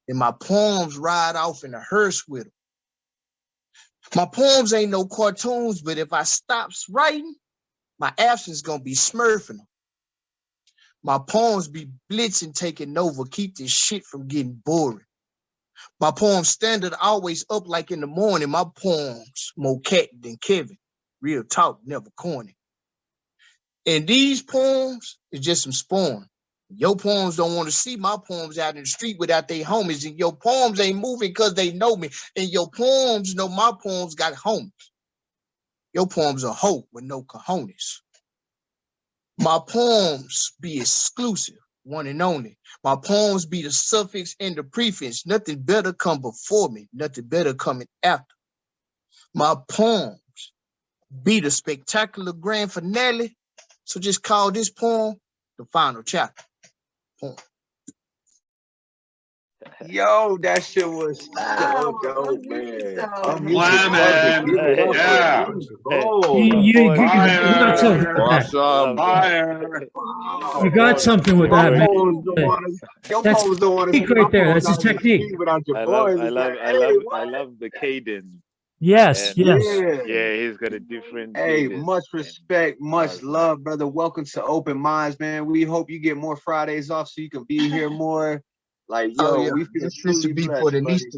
And my poems ride off in a hearse with them. My poems ain't no cartoons, but if I stops writing, my absence gonna be smurfing them. My poems be blitzing, taking over, keep this shit from getting boring. My poems standard always up like in the morning. My poems more cat than Kevin. Real talk, never corny. And these poems is just some spawn. Your poems don't want to see my poems out in the street without their homies. And your poems ain't moving because they know me. And your poems know my poems got homies. Your poems are hope with no cojones. My poems be exclusive, one and only. My poems be the suffix and the prefix. Nothing better come before me. Nothing better coming after. My poems be the spectacular grand finale. So just call this poem the final chapter. Poem. Yo, that shit was so dope, man. Fly, man. Yeah. You got something with that. Awesome. Fire. You got something with My that, man. poems don't want to. Your That's poems don't want to see technique my right there. poems That's a out in the technique. street without your I boys. love, It's I like, love, I hey, love, what? I love the cadence. Yes, And yes. Yeah. he's got a different Hey, cadence. much And respect, much was love, brother. Welcome to Open Minds, man. We hope you get more Fridays off so you can be here more. Like, Oh yo, yeah, we feel this used to truly be blessed, for the buddy. least.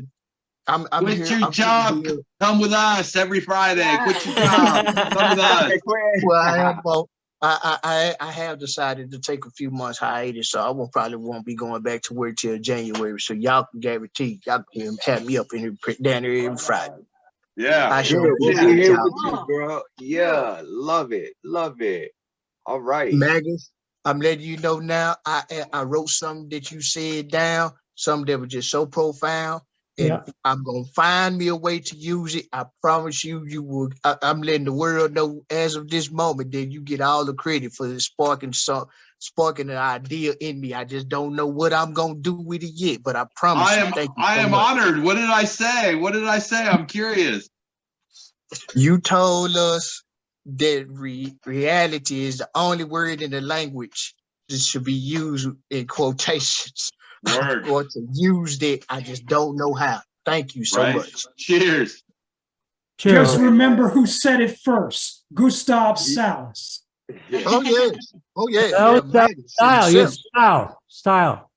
I'm Quit here. your I'm job. here. Come with us every Friday. Quit your job. Come with us. Well, I am. Well, I have decided to take a few months hiatus, so probably won't be going back to work till January. So y'all can guarantee y'all can have me up in here down there every Friday. Yeah. I sure Good. We'll be appreciate here y'all. with you, bro. Yeah, love it. Love it. All right. Magus, I'm letting you know now. I wrote something that you said down, something that was just so profound, and Yeah. I'm gonna find me a way to use it. I promise you, you will. I'm letting the world know as of this moment that you get all the credit for the sparking an idea in me. I just don't know what I'm gonna do with it yet, but I promise you. Thank you I so am much. honored. What did I say? What did I say? I'm curious. You told us that reality is the only word in the language that should be used in quotations. I'm Word. going to use that. I just don't know how. Thank you so Right? much. Cheers. Cheers. Just remember who said it first. Gustav Salas. Oh yes. Oh yes. That was that Magus style. himself. Style.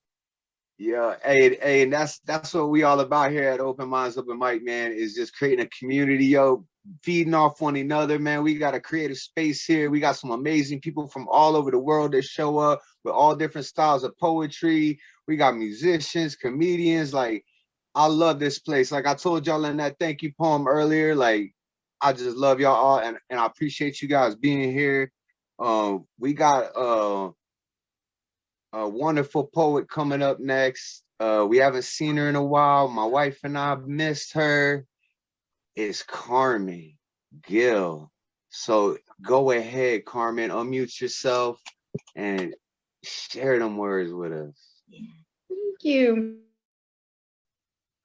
Yeah, hey, and that's what we all about here at Open Minds, Open Mic, man, is just creating a community, yo, feeding off one another, man. We got a creative space here. We got some amazing people from all over the world that show up with all different styles of poetry. We got musicians, comedians. Like, I love this place. Like I told y'all in that thank you poem earlier, like, I just love y'all all, and I appreciate you guys being here. We got a wonderful poet coming up next. We haven't seen her in a while. My wife and I missed her. It's Carmen Gill. So go ahead, Carmen, unmute yourself and share them words with us. Thank you.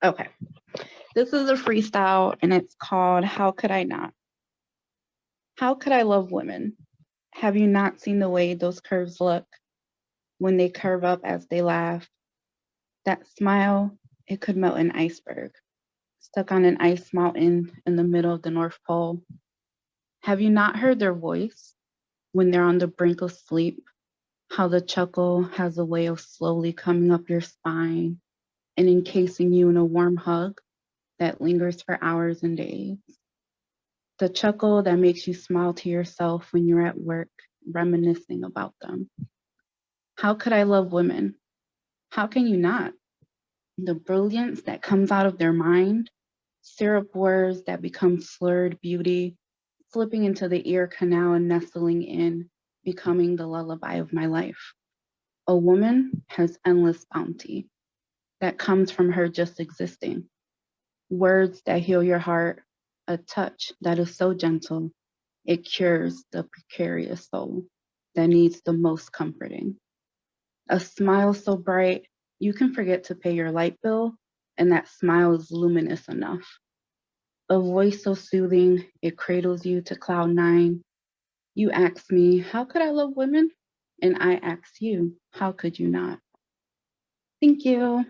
Okay. This is a freestyle and it's called How Could I Not? How could I love women? Have you not seen the way those curves look when they curve up as they laugh? That smile, it could melt an iceberg, stuck on an ice mountain in the middle of the North Pole. Have you not heard their voice when they're on the brink of sleep? How the chuckle has a way of slowly coming up your spine and encasing you in a warm hug that lingers for hours and days. The chuckle that makes you smile to yourself when you're at work, reminiscing about them. How could I love women? How can you not? The brilliance that comes out of their mind, syrup words that become slurred beauty, slipping into the ear canal and nestling in, becoming the lullaby of my life. A woman has endless bounty that comes from her just existing. Words that heal your heart, a touch that is so gentle, it cures the precarious soul that needs the most comforting. A smile so bright, you can forget to pay your light bill, and that smile is luminous enough. A voice so soothing, it cradles you to cloud nine. You ask me, how could I love women? And I ask you, how could you not? Thank you.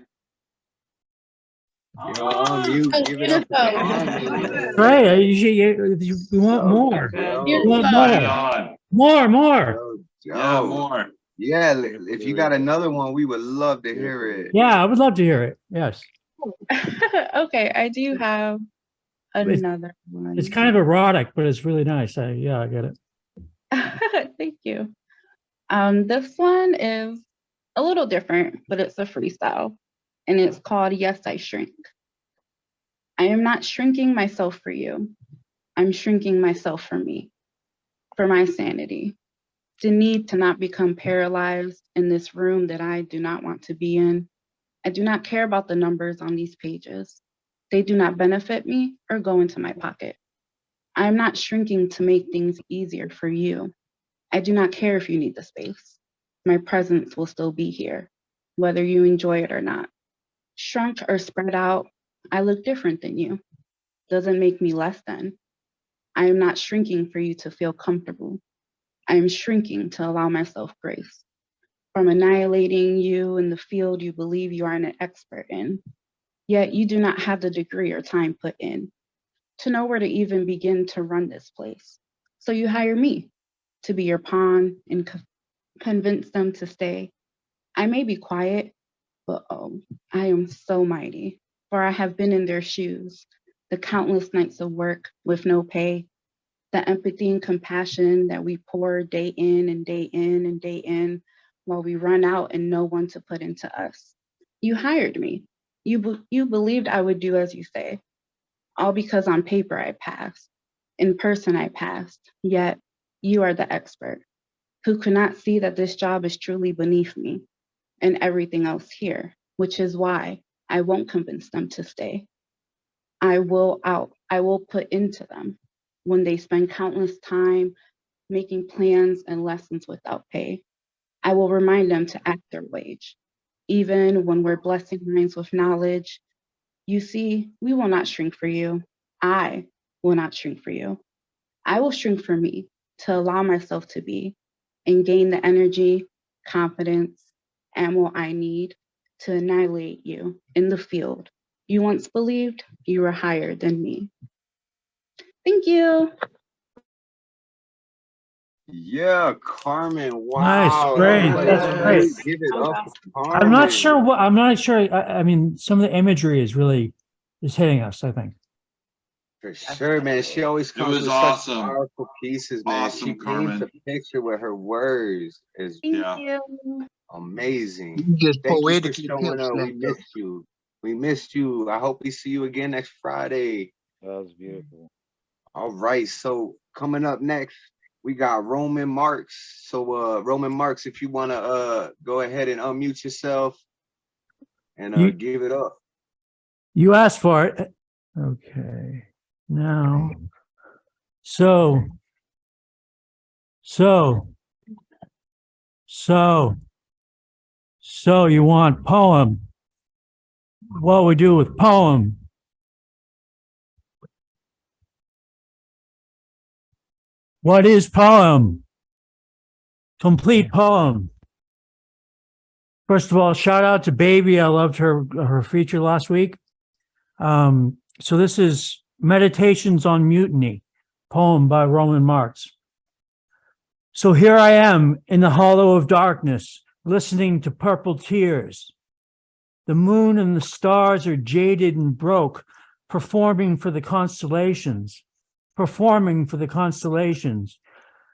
Give it up for Carmen. Right. We want more. We want more. More. Yeah, more. Yeah, if you got another one, we would love to hear it. Yeah, I would love to hear it. Yes. Okay, I do have another one. It's kind of erotic, but it's really nice. Yeah, I get it. Thank you. This one is a little different, but it's a freestyle, and it's called Yes, I Shrink. I am not shrinking myself for you. I'm shrinking myself for me, for my sanity, the need to not become paralyzed in this room that I do not want to be in. I do not care about the numbers on these pages. They do not benefit me or go into my pocket. I am not shrinking to make things easier for you. I do not care if you need the space. My presence will still be here, whether you enjoy it or not. Shrunk or spread out, I look different than you. Doesn't make me less than. I am not shrinking for you to feel comfortable. I am shrinking to allow myself grace. From annihilating you in the field you believe you are an expert in, yet you do not have the degree or time put in to know where to even begin to run this place. So you hire me to be your pawn and convince them to stay. I may be quiet, but oh, I am so mighty, for I have been in their shoes, the countless nights of work with no pay, the empathy and compassion that we pour day in and day in and day in, while we run out and no one to put into us. You hired me. You believed I would do as you say, all because on paper I passed, in person I passed, yet you are the expert who could not see that this job is truly beneath me and everything else here, which is why I won't convince them to stay. I will put into them when they spend countless time making plans and lessons without pay. I will remind them to act their wage, even when we're blessing minds with knowledge. You see, we will not shrink for you. I will not shrink for you. I will shrink for me to allow myself to be and gain the energy, confidence, ammo I need to annihilate you in the field. You once believed you were higher than me. Thank you. Yeah, Carmen. Wow. Nice, great. That's great. Give it up, Carmen. I'm not sure. I mean, some of the imagery is hitting us, I think. For sure, man. She always comes with awesome. such powerful pieces, man. Awesome, She Carmen. paints a picture with her words. Is Thank you. amazing. You just Thank you for poetically showing pimp up. We slapped missed you. We missed you. I hope we see you again next Friday. That was beautiful. All right. So coming up next, we got Roman Marx. So Roman Marx, if you want to go ahead and unmute yourself and give it up. You asked for it. Okay. Now, so you want poem. What we do with poem. What is poem? Complete poem. First of all, shout out to Baby. I loved her feature last week. So this is Meditations on Mutiny, poem by Roman Marx. So here I am in the hollow of darkness, listening to purple tears. The moon and the stars are jaded and broke, performing for the constellations,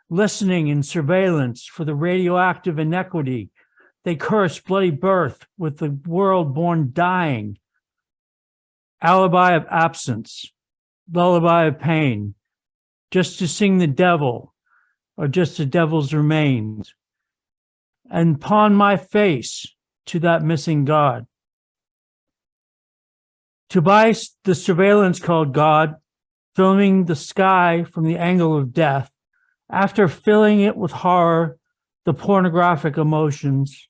listening in surveillance for the radioactive inequity. They curse bloody birth with the world born dying. Alibi of absence, lullaby of pain, just to sing the devil or just the devil's remains. and pawn my face to that missing God. To buy the surveillance called God, filming the sky from the angle of death, after filling it with horror, the pornographic emotions.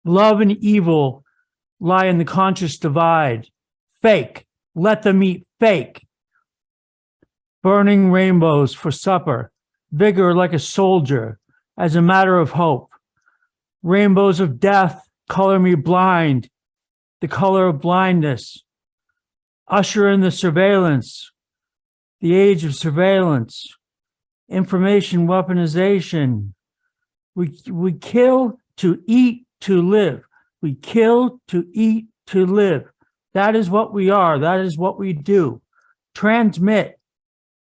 Love and evil lie in the conscious divide. Fake, let them eat fake. Burning rainbows for supper, vigor like a soldier, as a matter of hope. Rainbows of death color me blind, the color of blindness. Usher in the surveillance, the age of surveillance, information weaponization. We kill to eat to live. We kill to eat to live. That is what we are. That is what we do. Transmit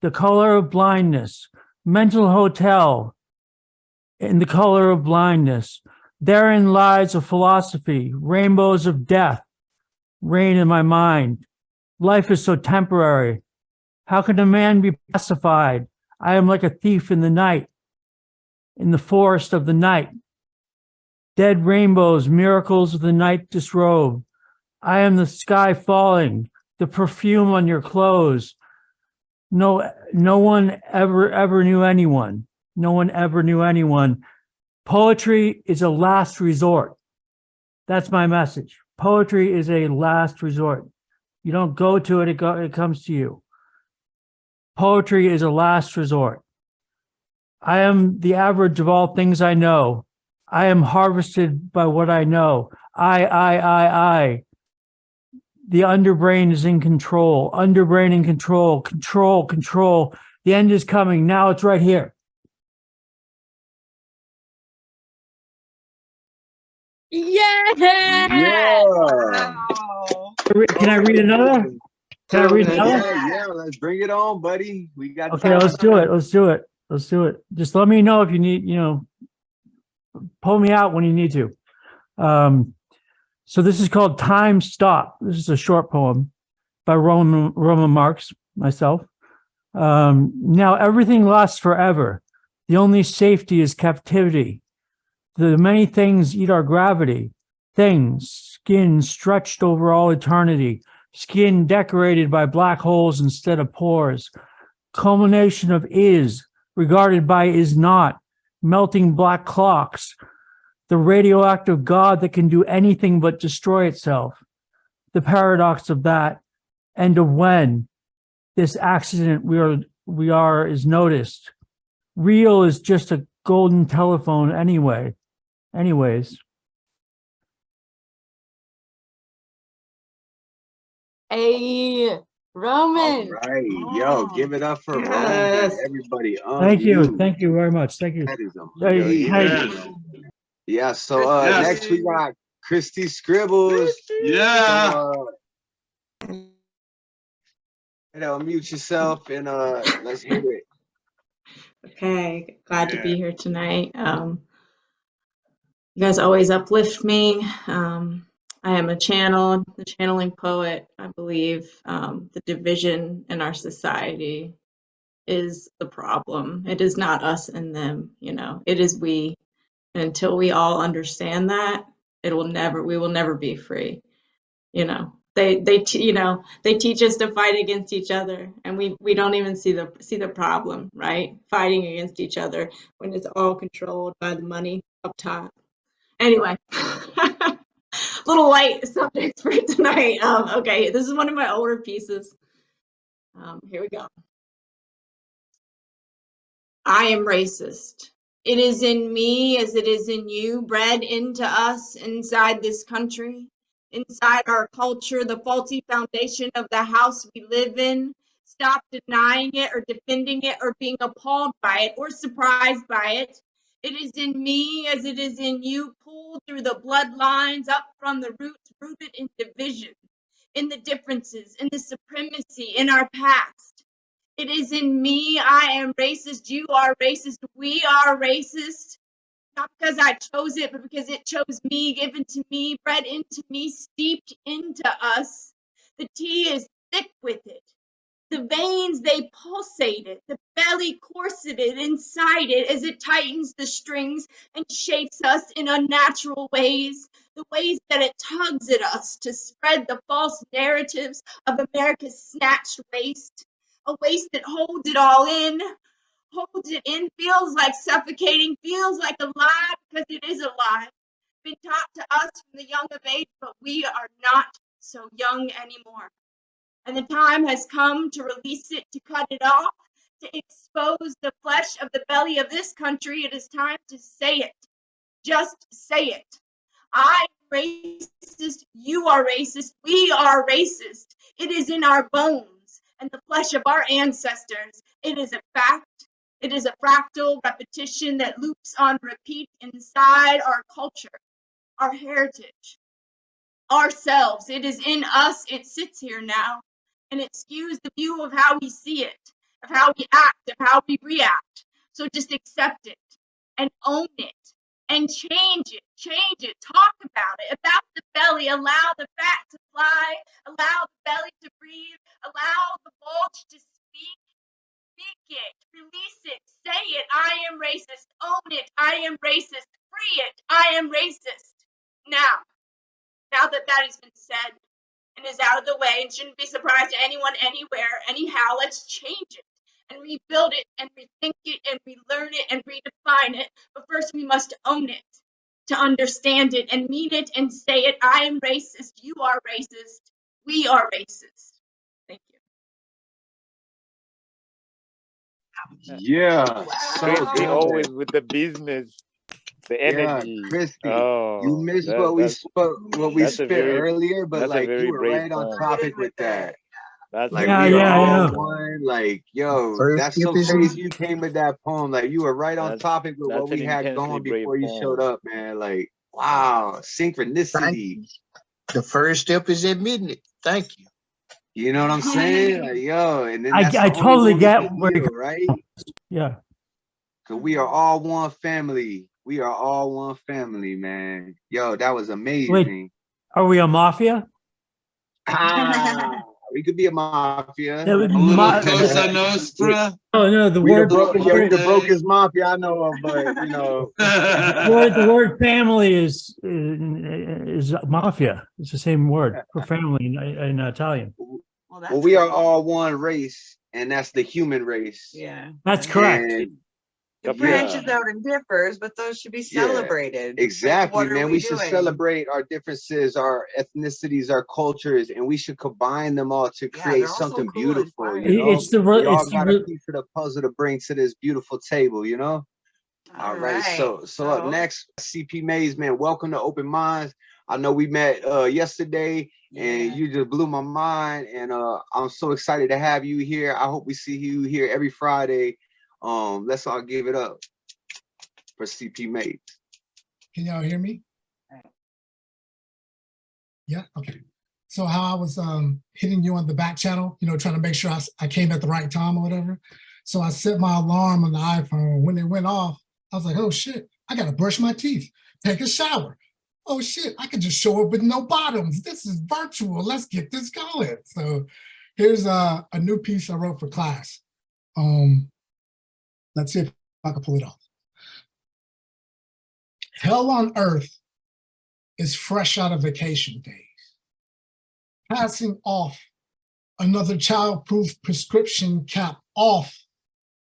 the color of blindness, mental hotel in the color of blindness. Therein lies a philosophy, rainbows of death, reign in my mind. Life is so temporary. How can a man be pacified? I am like a thief in the night, in the forest of the night. Dead rainbows, miracles of the night disrobe. I am the sky falling, the perfume on your clothes. No one ever knew anyone. No one ever knew anyone. Poetry is a last resort. That's my message. Poetry is a last resort. You don't go to it, it comes to you. Poetry is a last resort. I am the average of all things I know. I am harvested by what I know. I. The underbrain is in control. Underbrain in control. Control. The end is coming. Now it's right here. Yeah. Wow. Can I read another? Can I read another? Yeah, let's bring it on, buddy. We got Okay, time. let's do it. Let's do it. Just let me know if you need, pull me out when you need to. So this is called Time Stop. This is a short poem by Roman Marx, myself. Now everything lasts forever. The only safety is captivity. The many things eat our gravity. Things, skin stretched over all eternity. Skin decorated by black holes instead of pores. Culmination of is, regarded by is not. Melting black clocks. The radioactive God that can do anything but destroy itself. The paradox of that and of when this accident we are is noticed. Real is just a golden telephone anyways. Hey, Roman. All right, yo, give it up for Roman. Yes. Everybody. Thank you very much. Thank you. That is Hey, amazing. Yeah, so Yes. next we got Kristi Scribbles. Yeah. Unmute yourself and let's hear it. Okay, glad to be here tonight. You guys always uplift me. I am the channeling poet. I believe the division in our society is the problem. It is not us and them, it is we. And until we all understand that, we will never be free. They teach us to fight against each other, and we don't even see the problem, right? Fighting against each other when it's all controlled by the money up top. Anyway, little light subjects for tonight. Okay, this is one of my older pieces. Here we go. I am racist. It is in me as it is in you, bred into us inside this country. Inside our culture, the faulty foundation of the house we live in. Stop denying it or defending it or being appalled by it or surprised by it. It is in me as it is in you, pulled through the bloodlines up from the roots, rooted in division, in the differences, in the supremacy, in our past. It is in me, I am racist, you are racist, we are racist. Not because I chose it, but because it chose me, given to me, bred into me, steeped into us. The tea is thick with it. The veins, they pulsated, the belly corseted inside it as it tightens the strings and shapes us in unnatural ways, the ways that it tugs at us to spread the false narratives of America's snatched waist, a waist that holds it all in, feels like suffocating, feels like a lie because it is a lie. Been taught to us from the young of age, but we are not so young anymore. And the time has come to release it, to cut it off, to expose the flesh of the belly of this country. It is time to say it. Just say it. I am racist. You are racist. We are racist. It is in our bones and the flesh of our ancestors. It is a fact. It is a fractal repetition that loops on repeat inside our culture, our heritage, ourselves. It is in us. It sits here now. And it skews the view of how we see it, of how we act, of how we react. So just accept it and own it and change it, talk about it, about the belly, allow the fat to fly, allow the belly to breathe, allow the bulge to speak it, release it, say it, I am racist, own it, I am racist, free it, I am racist. Now that that has been said, and is out of the way and shouldn't be surprised to anyone anywhere. Anyhow, let's change it and rebuild it and rethink it and relearn it and redefine it. But first we must own it to understand it and mean it and say it. I am racist. You are racist. We are racist. Thank you. Yeah. So Kristi good. always with the business, the energy. Kristi, Oh, you missed that, what we that's spoke, what we that's a spit very earlier, but that's a like very you were brave right on poem. topic with that. That's Like a Yeah, we very are yeah, all yeah. brave poem. one. Like, yo, First that's step so is crazy you came with that poem. Like you were right on That's topic with what that's an we had intensely going brave before you showed poem. up, man. Like, wow, thank synchronicity. you. The first step is admitting it. Thank you. You know what I'm saying? Like, yo, and then I that's the only totally way we get can where heal, you're right? yeah. Cause we are all one family. We are all one family, man. Yo, that was Wait, amazing. are we a mafia? We could be a mafia. That would A little ma- Cosa We, Nostra. oh no, the we the word brokest mafia I know of, but you know, the word family is mafia. It's the same word for family in Italian. well, we are all one race, and that's the human race. Yeah. That's correct. And It branches out and differs, but those should be celebrated. exactly, Like, what man. are We should doing? celebrate our differences, our ethnicities, our cultures, and we should combine them all to create they're all so something cool and beautiful. fun. You know, It's the we all it's got a the piece of the puzzle to bring to this beautiful table. You know. All right. So up next, CP Mays, man. Welcome to Open Minds. I know we met yesterday, and you just blew my mind, and I'm so excited to have you here. I hope we see you here every Friday. Let's all give it up for CP Mays. Can y'all hear me? Yeah, okay. So how I was hitting you on the back channel, you know, trying to make sure I came at the right time or whatever. So I set my alarm on the iPhone. When it went off, I was like, oh shit, I gotta brush my teeth, take a shower. Oh shit, I could just show up with no bottoms. This is virtual, let's get this going. So here's a new piece I wrote for class. Let's see if I can pull it off. Hell on earth is fresh out of vacation days. Passing off another child-proof prescription cap off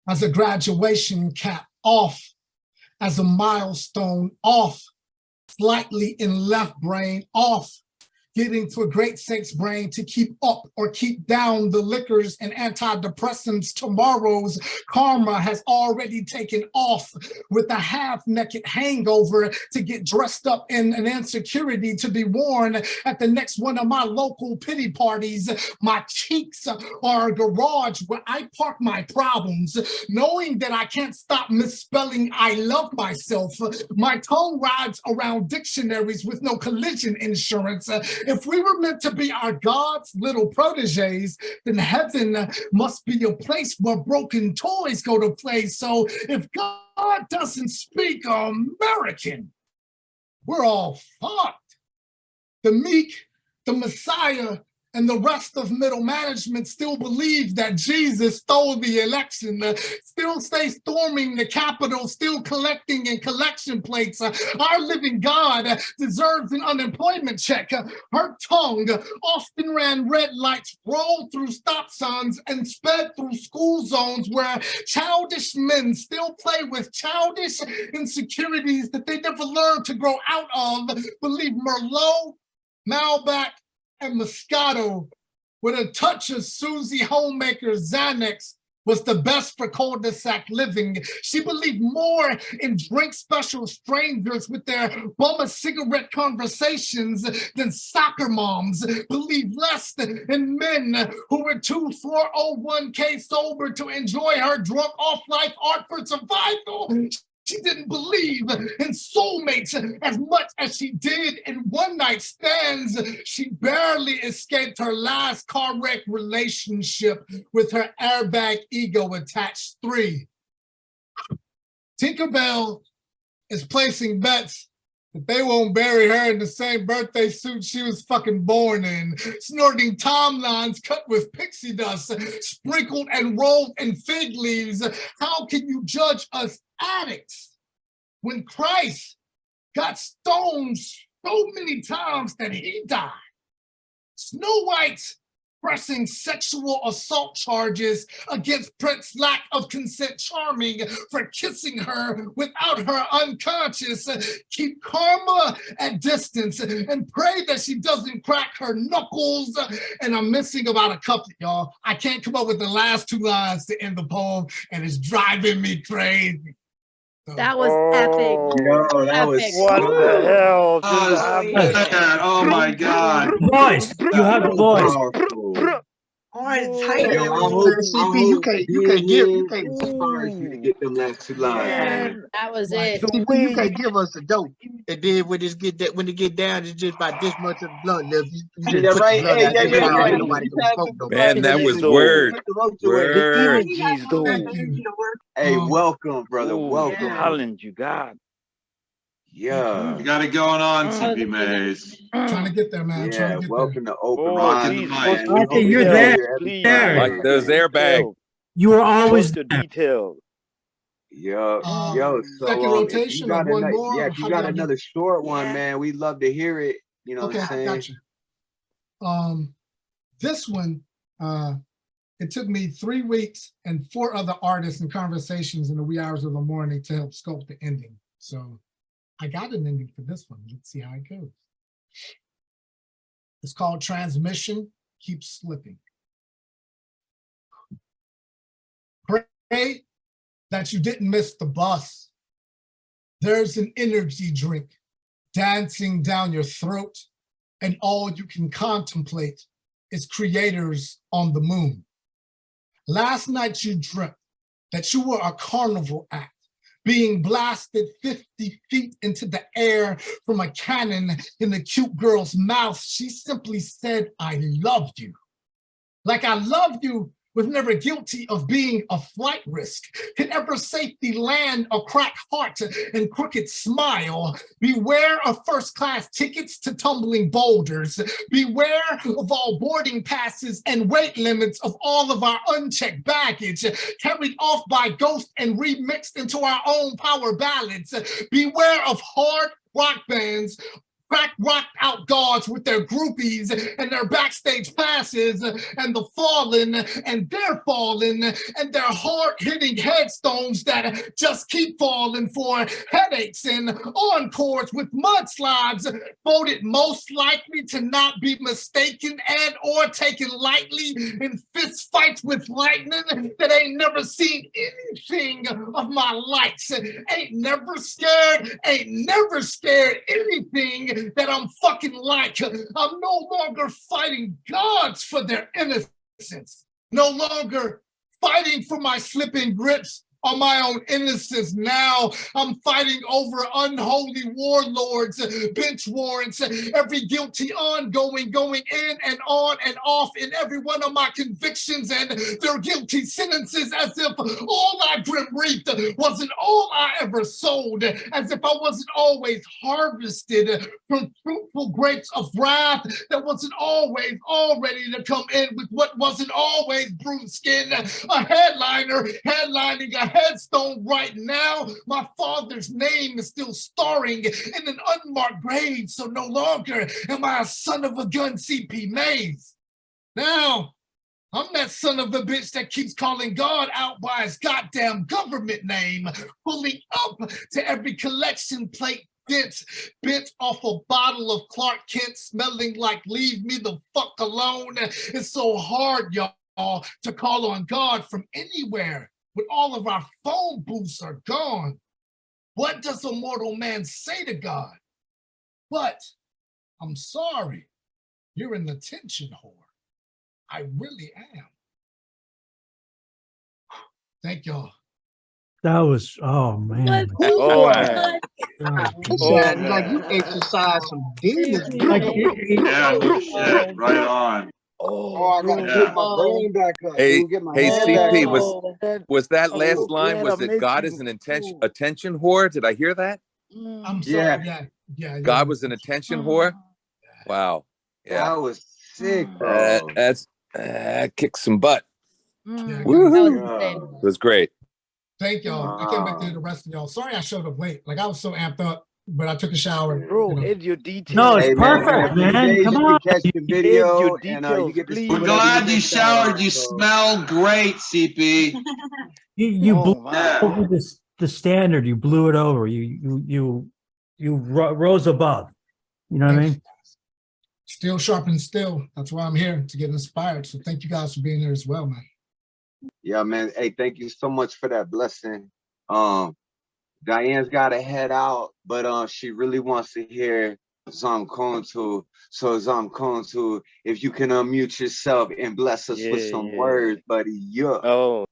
as a graduation cap off as a milestone off, slightly in left brain off, getting to a great sakes brain to keep up or keep down the liquors and antidepressants. Tomorrow's karma has already taken off with a half-naked hangover to get dressed up in an insecurity to be worn at the next one of my local pity parties. My cheeks are a garage where I park my problems, knowing that I can't stop misspelling I love myself. My tongue rides around dictionaries with no collision insurance. If we were meant to be our God's little proteges, then heaven must be a place where broken toys go to play. So if God doesn't speak American, we're all fucked. The meek, the Messiah, and the rest of middle management still believe that Jesus stole the election, still stay storming the Capitol, still collecting in collection plates. Our living God deserves an unemployment check. Her tongue often ran red lights, rolled through stop signs, and sped through school zones where childish men still play with childish insecurities that they never learned to grow out of. Believe Merlot, Malbec, and Moscato with a touch of Susie Homemaker's Xanax was the best for cul-de-sac living. She believed more in drink special strangers with their bum of cigarette conversations than soccer moms. Believed less in men who were too 401k sober to enjoy her drunk off-life art for survival. She didn't believe in soulmates as much as she did in one-night stands. She barely escaped her last car wreck relationship with her airbag ego attached 3. Tinkerbell is placing bets that they won't bury her in the same birthday suit she was fucking born in, snorting timelines cut with pixie dust, sprinkled and rolled in fig leaves. How can you judge us addicts when Christ got stoned so many times that he died? Snow White's pressing sexual assault charges against Prince's lack of consent charming for kissing her without her unconscious. Keep karma at distance and pray that she doesn't crack her knuckles. And I'm missing about a couple, y'all. I can't come up with the last 2 lines to end the poem, and it's driving me crazy. That was epic. Yo, that was What the hell just happened? Man, oh my God. Voice, you have the voice. All right, tight. Yo, I hope you can't inspire you to get them last 2 lines. Man, that was it. CP, you can't give us a dope. And then when it get down, it's just about this much of the blunt left. You just Yeah, put right. the blunt Hey, out yeah, there, yeah, yeah. nobody gonna smoke no more. Man, that was word. Word. Thank you. Hey, welcome, brother. Welcome. Challenge you got. Yeah. You got it going on, TP Mays. Trying to get there, man. Yeah, Trying to get welcome to Open Rockin' Mind. the mic. Man. Okay, you're there. Please. There. Like those airbags. You were always the there. details. Yo, so second if rotation you got or one more, if you how got do I do another short one, man, we'd love to hear it. You know Okay, what I'm saying? gotcha. This one, it took me 3 weeks and 4 other artists and conversations in the wee hours of the morning to help sculpt the ending. So I got an ending for this one. Let's see how it goes. It's called Transmission Keeps Slipping. Pray that you didn't miss the bus. There's an energy drink dancing down your throat, and all you can contemplate is creators on the moon. Last night you dreamt that you were a carnival act, being blasted 50 feet into the air from a cannon in the cute girl's mouth. She simply said, I loved you. Like I loved you was never guilty of being a flight risk, could ever safely land a cracked heart and crooked smile. Beware of first-class tickets to tumbling boulders. Beware of all boarding passes and weight limits of all of our unchecked baggage, carried off by ghosts and remixed into our own power ballads. Beware of hard rock bands, crack rocked out guards with their groupies and their backstage passes, and the fallen and their fallen and their hard-hitting headstones that just keep falling for headaches and encores with mudslides, voted most likely to not be mistaken and or taken lightly in fist fights with lightning that ain't never seen anything of my likes, ain't never scared anything that I'm fucking like. I'm no longer fighting gods for their innocence, no longer fighting for my slipping grips, on my own innocence. Now I'm fighting over unholy warlords, bench warrants, every guilty ongoing, going in and on and off in every one of my convictions and their guilty sentences, as if all I grim reaped wasn't all I ever sowed, as if I wasn't always harvested from fruitful grapes of wrath that wasn't always all ready to come in with what wasn't always bruised skin, a headliner headlining a headstone right now. My father's name is still starring in an unmarked grave, so no longer am I a son of a gun CP Mays. Now, I'm that son of a bitch that keeps calling God out by his goddamn government name, pulling up to every collection plate bent off a bottle of Clark Kent, smelling like leave me the fuck alone. It's so hard, y'all, to call on God from anywhere when all of our phone booths are gone. What does a mortal man say to God? But I'm sorry, you're an attention whore. I really am. Thank y'all. That was, oh man. Oh, man. It sounds like you exercised some demons, bro. Yeah, no shit. Right on. Oh, I gotta Yeah. get my brain back up. Hey, dude. Get my hey, head back CP, up. was that Oh, last line? yeah, Was it God is an attention whore? Did I hear that? I'm sorry. Yeah. God was an attention whore. Wow. Yeah. That was sick, bro. That's kicked some butt. Yeah, Woohoo! It was great. Thank y'all. I can't wait to hear the rest of y'all. Sorry I showed up late. Like I was so amped up, but I took a shower. Bro, you know. add your details. No, it's Hey, man, perfect, a few man. days Come you on. can catch the Add video your and details, you get to see please. We're whatever glad you you missed out showered. on. You So, smell great, CP. You blew Oh, man. over the standard. You blew it over. You rose above. You know what I mean? Still sharpened still. That's why I'm here, to get inspired. So thank you guys for being here as well, man. yeah, man. Hey, thank you so much for that blessing. Diane's got to head out, but she really wants to hear Zomkhonto. So Zomkhonto, if you can unmute yourself and bless us with some words, buddy. Yeah. Oh,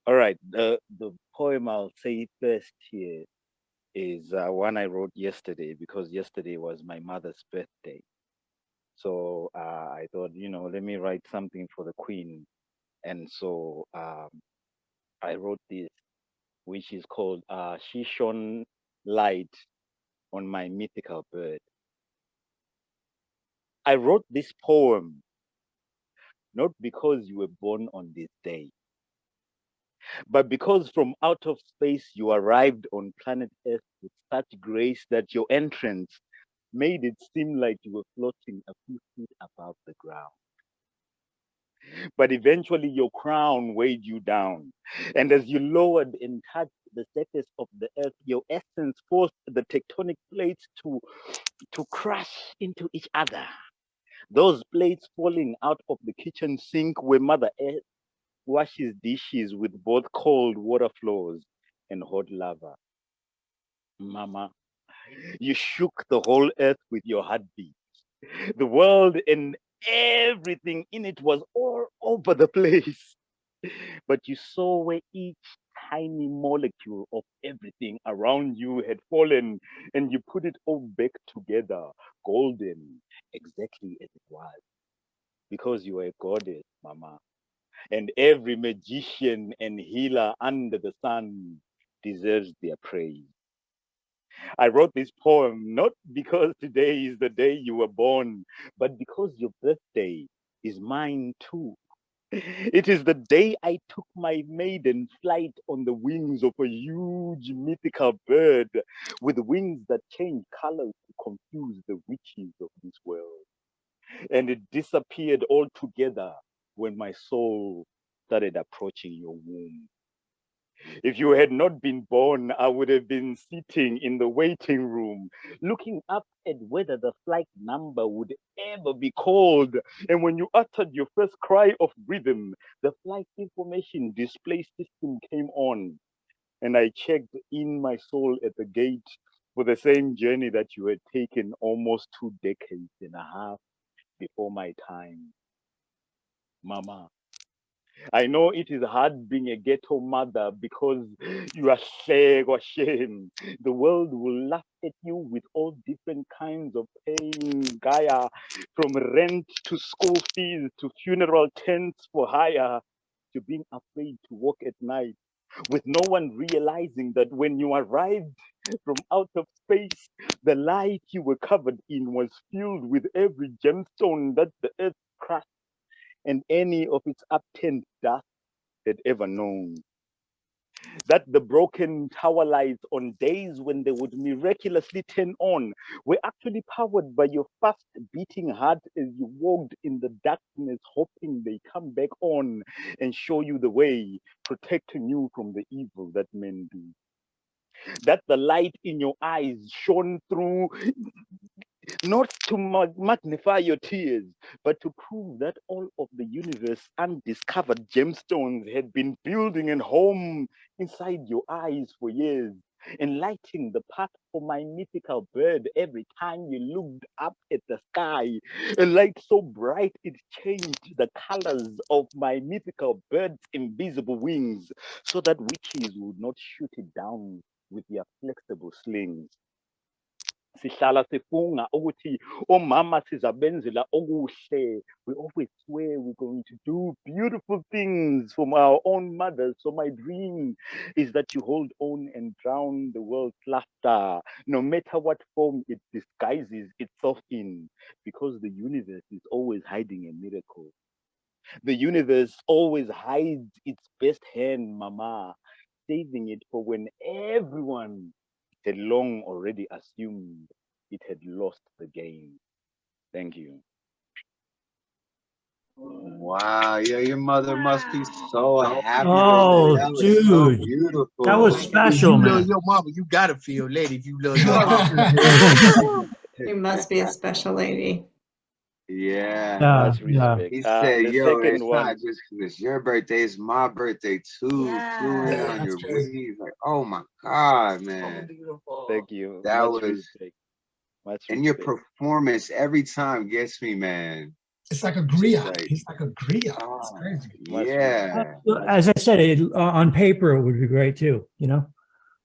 all right. The poem I'll say first here is one I wrote yesterday, because yesterday was my mother's birthday. So I thought, let me write something for the Queen. And so I wrote this, which is called She Shone Light on My Mythical Bird. I wrote this poem not because you were born on this day, but because from out of space you arrived on planet Earth with such grace that your entrance made it seem like you were floating a few feet above the ground. But eventually your crown weighed you down. And as you lowered and touched the surface of the earth, your essence forced the tectonic plates to crash into each other. Those plates falling out of the kitchen sink where Mother Earth washes dishes with both cold water flows and hot lava. Mama, you shook the whole earth with your heartbeat. The world and everything in it was all over the place. But you saw where each tiny molecule of everything around you had fallen, and you put it all back together, golden, exactly as it was. Because you are a goddess, Mama. And every magician and healer under the sun deserves their praise. I wrote this poem not because today is the day you were born, but because your birthday is mine too. It is the day I took my maiden flight on the wings of a huge mythical bird with wings that change colors to confuse the witches of this world. And it disappeared altogether when my soul started approaching your womb. If you had not been born, I would have been sitting in the waiting room, looking up at whether the flight number would ever be called. And when you uttered your first cry of rhythm, the flight information display system came on. And I checked in my soul at the gate for the same journey that you had taken almost 2 decades and a half before my time. Mama, I know it is hard being a ghetto mother because you are sick or shame. The world will laugh at you with all different kinds of pain, Gaia, from rent to school fees to funeral tents for hire to being afraid to walk at night, with no one realizing that when you arrived from out of space, the light you were covered in was filled with every gemstone that the earth crushed and any of its upturned dust had ever known. That the broken tower lights on days when they would miraculously turn on were actually powered by your fast beating heart as you walked in the darkness, hoping they come back on and show you the way, protecting you from the evil that men do. That the light in your eyes shone through, not to magnify your tears, but to prove that all of the universe undiscovered gemstones had been building a home inside your eyes for years, and lighting the path for my mythical bird every time you looked up at the sky. A light so bright it changed the colors of my mythical bird's invisible wings, so that witches would not shoot it down with their flexible slings. Sihlala sifunga ukuthi omama sizabenzela okuhle. We always swear we're going to do beautiful things from our own mothers. So my dream is that you hold on and drown the world's laughter, no matter what form it disguises itself in, because the universe is always hiding a miracle. The universe always hides its best hand, mama, saving it for when everyone had long already assumed it had lost the game. Thank you. Wow, yeah, your mother must be so happy. Oh, That was so dude. beautiful. That was If special, you love man. your mama, you gotta feel lady if you love your mama. You must be a special lady. Yeah. Much Yeah. respect. He said, The yo, second it's one. not just because it's your birthday, it's my birthday too. Flew in on your weed. Like, oh my God, man. Thank you. That Much was, respect. Much and your respect. performance every time gets me, man. It's like a Just griot. like, He's like a griot. It's oh, crazy. Much yeah. respect. As I said, on paper, it would be great too, you know?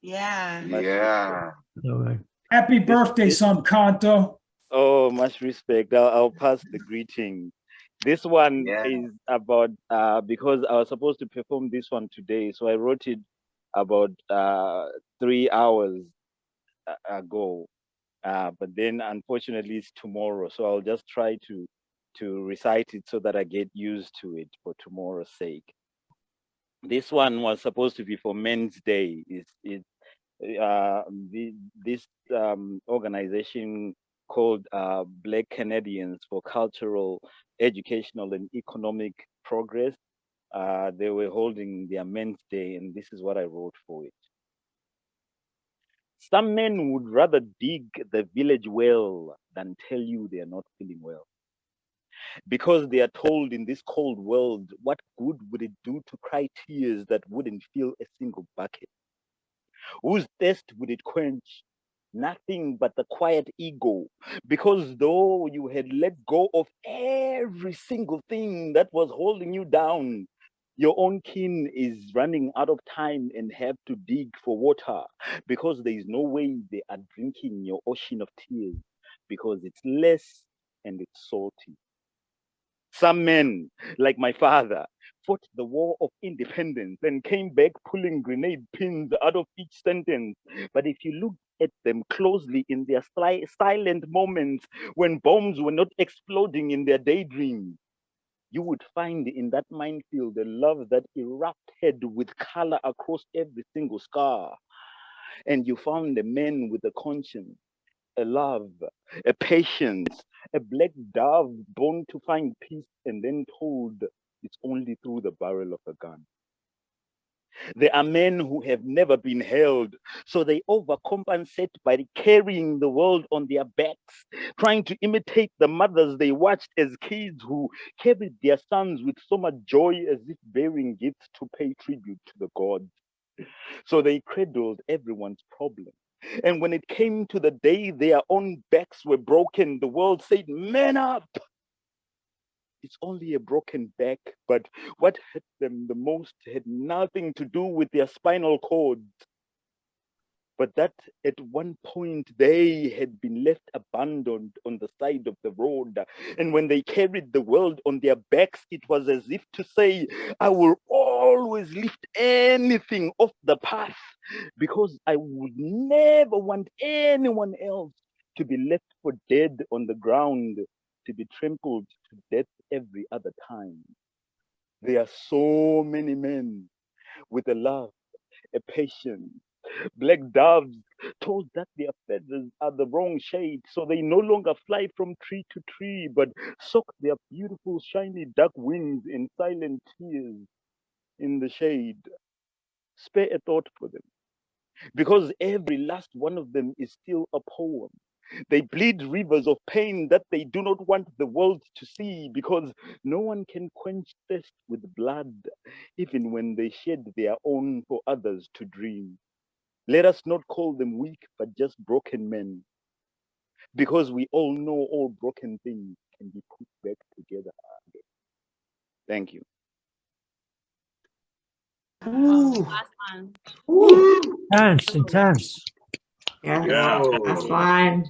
Yeah. Yeah. So, Happy birthday, Zomkhonto. Oh, much respect. I'll pass the greeting. This one Yeah. is about because I was supposed to perform this one today, so I wrote it about 3 hours ago. But then unfortunately it's tomorrow, so I'll just try to recite it so that I get used to it for tomorrow's sake. This one was supposed to be for Men's Day. This organization called Black Canadians for Cultural, Educational, and Economic Progress. They were holding their Men's Day, and this is what I wrote for it. Some men would rather dig the village well than tell you they are not feeling well. Because they are told in this cold world, what good would it do to cry tears that wouldn't fill a single bucket? Whose thirst would it quench? Nothing but the quiet ego. Because though you had let go of every single thing that was holding you down, your own kin is running out of time and have to dig for water because there is no way they are drinking your ocean of tears because it's less and it's salty. Some men, like my father, fought the war of independence and came back pulling grenade pins out of each sentence. But if you look at them closely in their silent moments when bombs were not exploding in their daydreams, you would find in that minefield a love that erupted with color across every single scar. And you found a man with a conscience, a love, a patience, a black dove born to find peace and then told it's only through the barrel of a gun. There are men who have never been held, so they overcompensate by carrying the world on their backs, trying to imitate the mothers they watched as kids who carried their sons with so much joy as if bearing gifts to pay tribute to the gods. So they cradled everyone's problem. And when it came to the day their own backs were broken, the world said, "Man up!" it's only a broken back, but what hurt them the most had nothing to do with their spinal cords, but that at one point they had been left abandoned on the side of the road. And when they carried the world on their backs, it was as if to say, I will always lift anything off the path because I would never want anyone else to be left for dead on the ground, to be trampled to death every other time. There are so many men with a love, a patience, black doves told that their feathers are the wrong shade, so they no longer fly from tree to tree, but soak their beautiful shiny dark wings in silent tears in the shade. Spare a thought for them, because every last one of them is still a poem. They bleed rivers of pain that they do not want the world to see, because no one can quench thirst with blood, even when they shed their own for others to dream. Let us not call them weak, but just broken men, because we all know all broken things can be put back together again. Thank you. Last one. Intense. Yeah, Yo. last one.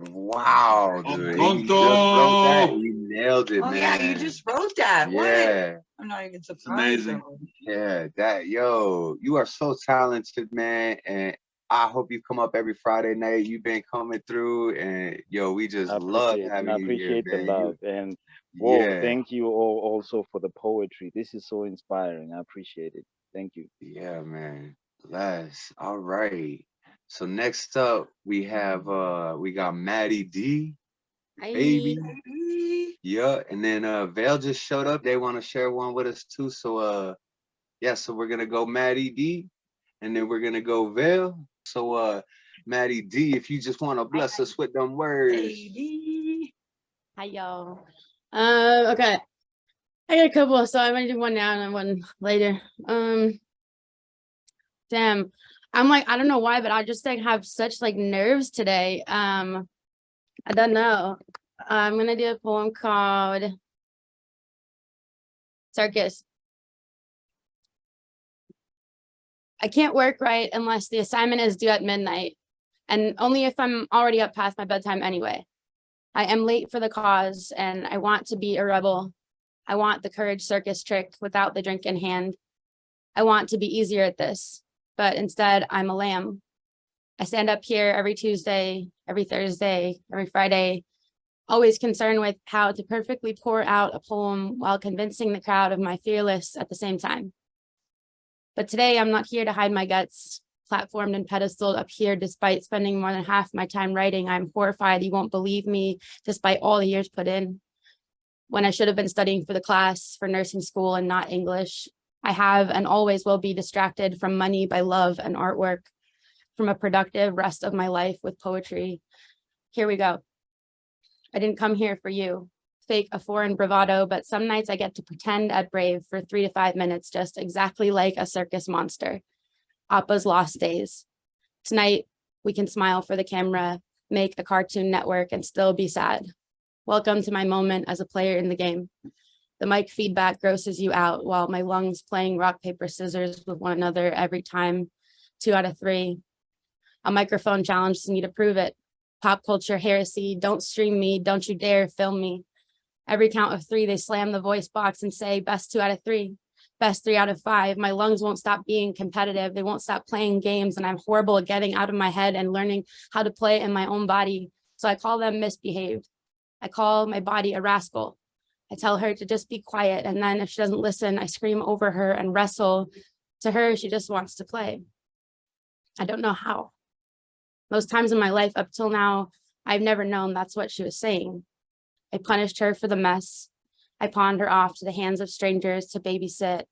Wow, dude. You just wrote that. You nailed it, Oh man. yeah, you just wrote that. Yeah. What? I'm not even surprised. amazing. Yeah, you are so talented, man. And I hope you come up every Friday night. You've been coming through, and yo, we just love having I you here, appreciate the man. love. And whoa, Yeah. thank you all also for the poetry. This is so inspiring. I appreciate it. Thank you. Yeah, man. Bless. All right. So next up we have we got Mattie D, baby. Yeah, and then Vayl just showed up. They want to share one with us too. So yeah, so we're gonna go Mattie D, and then we're gonna go Vayl. So Mattie D, if you just want to bless us with them words. Hi y'all. Okay. I got a couple, so I'm gonna do one now and then one later. Damn. I'm like, I don't know why, but I just like have such like nerves today. I don't know. I'm gonna do a poem called Circus. I can't work right unless the assignment is due at midnight, and only if I'm already up past my bedtime anyway. I am late for the cause, and I want to be a rebel. I want the courage circus trick without the drink in hand. I want to be easier at this, but instead I'm a lamb. I stand up here every Tuesday, every Thursday, every Friday, always concerned with how to perfectly pour out a poem while convincing the crowd of my fearless at the same time. But today I'm not here to hide my guts, platformed and pedestaled up here despite spending more than half my time writing. I'm horrified you won't believe me despite all the years put in. When I should have been studying for the class, for nursing school and not English. I have and always will be distracted from money by love and artwork, from a productive rest of my life with poetry. Here we go. I didn't come here for you. Fake a foreign bravado, but some nights I get to pretend at Brave for 3 to 5 minutes, just exactly like a circus monster. Appa's lost days. Tonight, we can smile for the camera, make a Cartoon Network, and still be sad. Welcome to my moment as a player in the game. The mic feedback grosses you out while my lungs playing rock, paper, scissors with one another every time. 2 out of 3. A microphone challenges me to prove it. Pop culture heresy, don't stream me, don't you dare film me. Every count of 3, they slam the voice box and say, best 2 out of 3, best 3 out of 5. My lungs won't stop being competitive. They won't stop playing games, and I'm horrible at getting out of my head and learning how to play in my own body. So I call them misbehaved. I call my body a rascal. I tell her to just be quiet, and then if she doesn't listen, I scream over her and wrestle. To her, she just wants to play. I don't know how. Most times in my life up till now, I've never known that's what she was saying. I punished her for the mess. I pawned her off to the hands of strangers to babysit.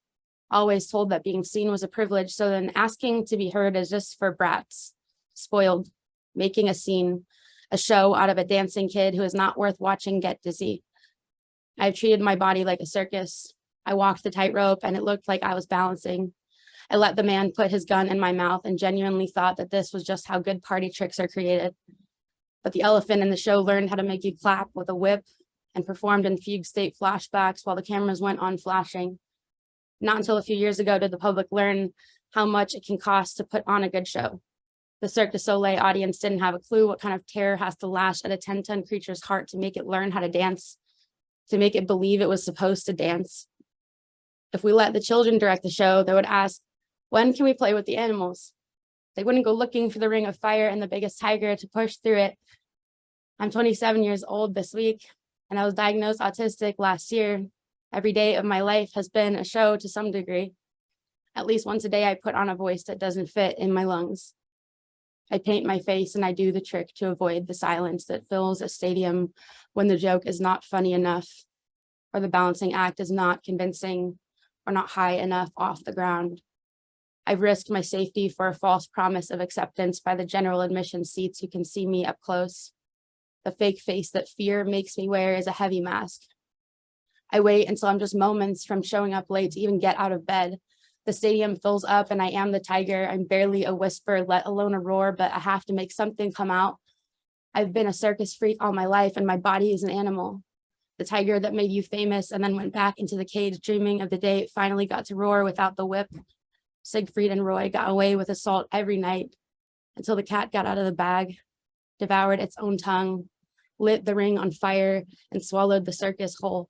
Always told that being seen was a privilege, so then asking to be heard is just for brats. Spoiled, making a scene, a show out of a dancing kid who is not worth watching get dizzy. I've treated my body like a circus. I walked the tightrope and it looked like I was balancing. I let the man put his gun in my mouth and genuinely thought that this was just how good party tricks are created. But the elephant in the show learned how to make you clap with a whip, and performed in fugue state flashbacks while the cameras went on flashing. Not until a few years ago did the public learn how much it can cost to put on a good show. The Cirque du Soleil audience didn't have a clue what kind of terror has to lash at a 10-ton creature's heart to make it learn how to dance, to make it believe it was supposed to dance. If we let the children direct the show, they would ask, when can we play with the animals? They wouldn't go looking for the ring of fire and the biggest tiger to push through it. I'm 27 years old this week, and I was diagnosed autistic last year. Every day of my life has been a show to some degree. At least once a day, I put on a voice that doesn't fit in my lungs. I paint my face and I do the trick to avoid the silence that fills a stadium when the joke is not funny enough, or the balancing act is not convincing, or not high enough off the ground. I've risked my safety for a false promise of acceptance by the general admission seats who can see me up close. The fake face that fear makes me wear is a heavy mask. I wait until I'm just moments from showing up late to even get out of bed. The stadium fills up and I am the tiger. I'm barely a whisper, let alone a roar, but I have to make something come out. I've been a circus freak all my life and my body is an animal. The tiger that made you famous and then went back into the cage dreaming of the day it finally got to roar without the whip. Siegfried and Roy got away with assault every night until the cat got out of the bag, devoured its own tongue, lit the ring on fire, and swallowed the circus whole.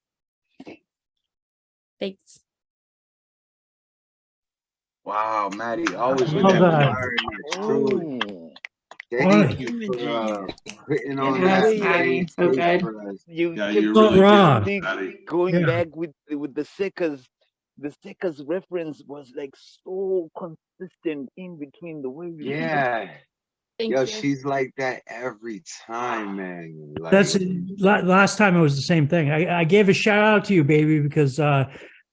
Thanks. Wow, Mattie, always with Love that that. fire in that truth. Boy. Thank you for putting on Yes, that Mattie, tape so good. for us. You Yeah, you you So really raw. did, think Mattie. going Yeah. back with the Seekers reference was like so consistent in between the way you Yeah. Thank Yo, you. she's like that every time, man. Like, That's last time it was the same thing. I gave a shout out to you, baby, because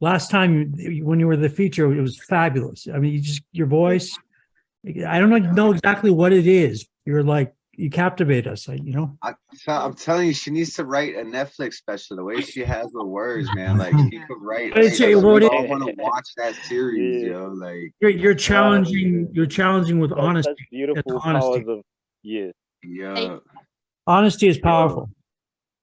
last time when you were the feature, it was fabulous. I mean, your voice. I don't know exactly what it is. You're like, you captivate us. I'm telling you, she needs to write a Netflix special. The way she has the words, man, like she could write. I'd say Like, what we it- all want to watch that series, Yeah. yo. Like, You're challenging. You're challenging with such honesty. such beautiful That's honesty. powers of yes. yeah. Honesty is powerful.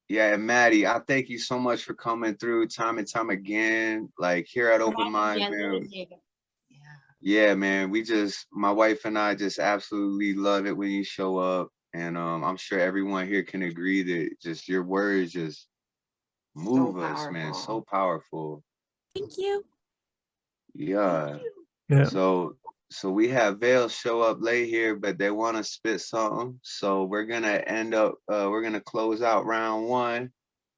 Yeah, and Mattie, I thank you so much for coming through time and time again. Like here at Open Mind, man. Yeah, man. My wife and I just absolutely love it when you show up. And I'm sure everyone here can agree that just your words just move us, man. So powerful. Thank you. Yeah. Yeah. So we have Vayl show up late here, but they want to spit something. So we're gonna we're gonna close out round one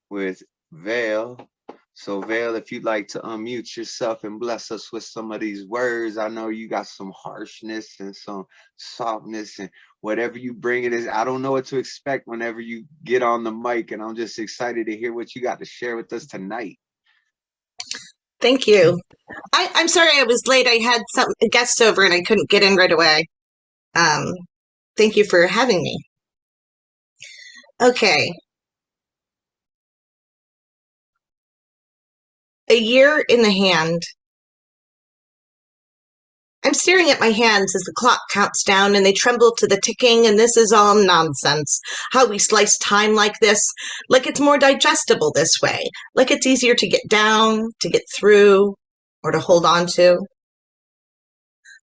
with Vayl. So Vayl, if you'd like to unmute yourself and bless us with some of these words. I know you got some harshness and some softness, and whatever you bring it is, I don't know what to expect whenever you get on the mic, and I'm just excited to hear what you got to share with us tonight. Thank you. I'm sorry I was late. I had a guest over and I couldn't get in right away. Thank you for having me. Okay. A year in the hand. I'm staring at my hands as the clock counts down and they tremble to the ticking, and this is all nonsense. How we slice time like this, like it's more digestible this way, like it's easier to get down, to get through, or to hold on to.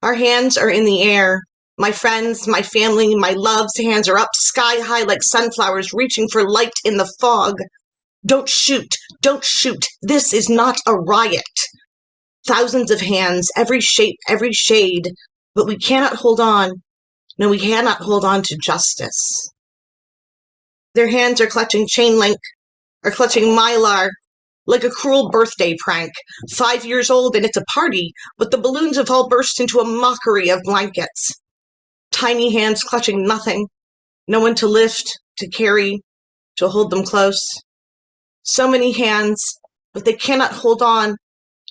Our hands are in the air. My friends, my family, my love's hands are up sky high like sunflowers reaching for light in the fog. Don't shoot, don't shoot. This is not a riot. Thousands of hands, every shape, every shade, but we cannot hold on. No, we cannot hold on to justice. Their hands are clutching chain link, are clutching mylar, like a cruel birthday prank. 5 years old and it's a party, but the balloons have all burst into a mockery of blankets. Tiny hands clutching nothing, no one to lift, to carry, to hold them close. So many hands, but they cannot hold on.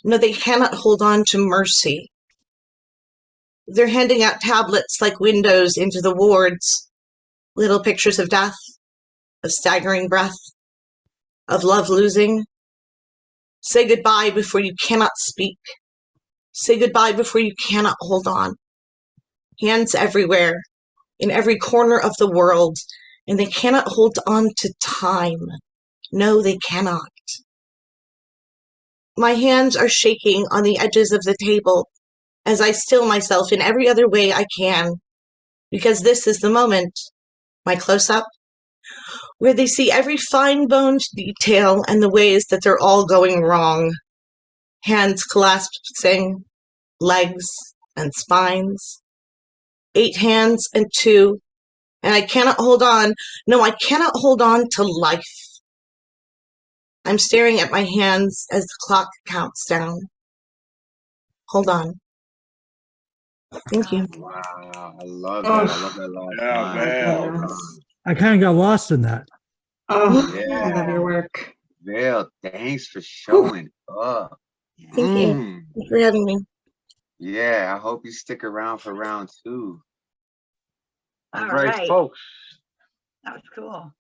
No, they cannot hold on to mercy. They're handing out tablets like windows into the wards, little pictures of death, of staggering breath, of love losing. Say goodbye before you cannot speak. Say goodbye before you cannot hold on. Hands everywhere, in every corner of the world, and they cannot hold on to time. No, they cannot. My hands are shaking on the edges of the table as I still myself in every other way I can, because this is the moment, my close-up, where they see every fine-boned detail and the ways that they're all going wrong. Hands collapsing, legs and spines, 8 hands and 2, and I cannot hold on. No, I cannot hold on to life. I'm staring at my hands as the clock counts down. Hold on. Thank you. Wow, I love Oh, that. I love that last Yeah, line. Vayl. goodness. I kind of got lost in that. Oh, Yeah, I love your work. Vayl, thanks for Whew. showing up. Thank you. Mm. Thanks for having me. Yeah, I hope you stick around for round 2. All All right, right. folks. That was cool.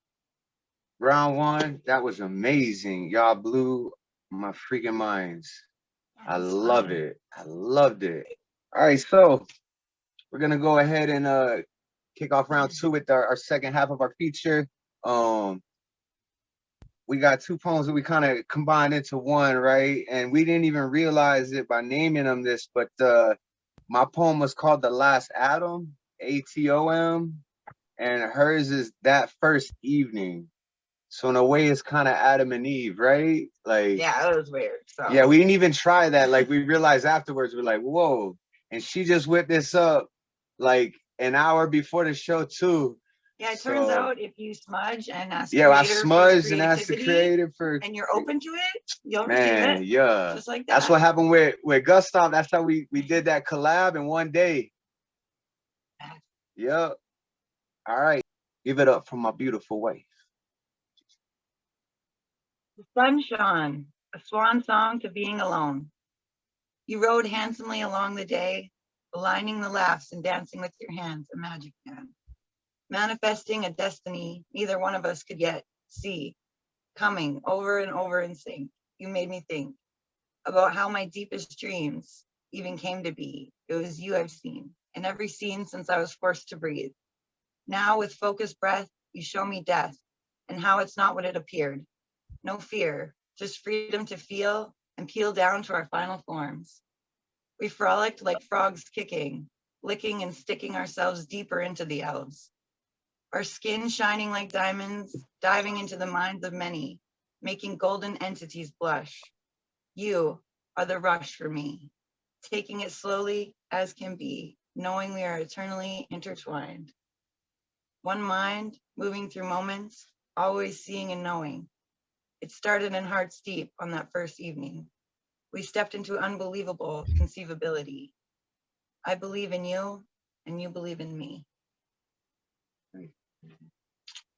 Round 1, that was amazing. Y'all blew my freaking minds. I love it. I loved it. All right, so we're gonna go ahead and kick off round 2 with our second half of our feature. We got 2 poems that we kind of combined into one, right? And we didn't even realize it by naming them this, but my poem was called The Last Atom, ATOM, and hers is That First Evening. So in a way, it's kind of Adam and Eve, right? Like, Yeah, it was weird. So yeah, we didn't even try that. Like, we realized afterwards, we're like, whoa. And she just whipped this up like an hour before the show too. yeah, it turns out if you smudge and ask Yeah, I creator for smudged and asked the creativity creator for, and you're open to it, you'll receive man, it. yeah. Just like That's that. what happened with Gustav. That's how we did that collab in one day. Yep. All right. Give it up for my beautiful wife. The sun shone, a swan song to being alone. You rode handsomely along the day, aligning the laughs and dancing with your hands, a magic man. Manifesting a destiny neither one of us could yet see, coming over and over in sync. You made me think about how my deepest dreams even came to be. It was you I've seen in every scene since I was forced to breathe. Now with focused breath, you show me death and how it's not what it appeared. No fear, just freedom to feel and peel down to our final forms. We frolicked like frogs kicking, licking and sticking ourselves deeper into the elves. Our skin shining like diamonds, diving into the minds of many, making golden entities blush. You are the rush for me, taking it slowly as can be, knowing we are eternally intertwined. One mind, moving through moments, always seeing and knowing. It started in Heart's Deep on that first evening. We stepped into unbelievable conceivability. I believe in you, and you believe in me. That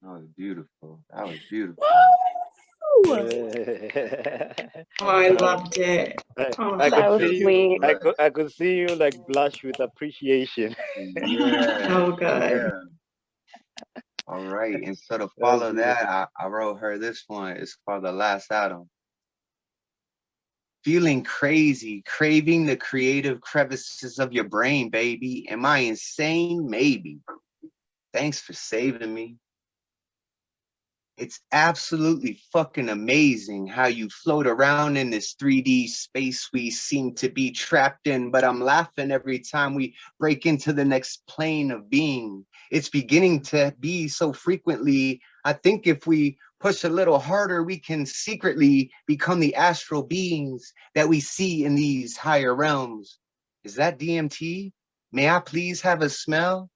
was beautiful. That was beautiful. Oh, I loved it. Oh, I That could was see you. sweet. I could see you like blush with appreciation. Yeah. so good. Yeah. All right. And so to That was follow beautiful. that, I wrote her this one. It's called The Last Atom. Feeling crazy, craving the creative crevices of your brain, baby. Am I insane? Maybe. Thanks for saving me. It's absolutely fucking amazing how you float around in this 3D space we seem to be trapped in, but I'm laughing every time we break into the next plane of being. It's beginning to be so frequently. I think if we push a little harder, we can secretly become the astral beings that we see in these higher realms. Is that DMT? May I please have a smell?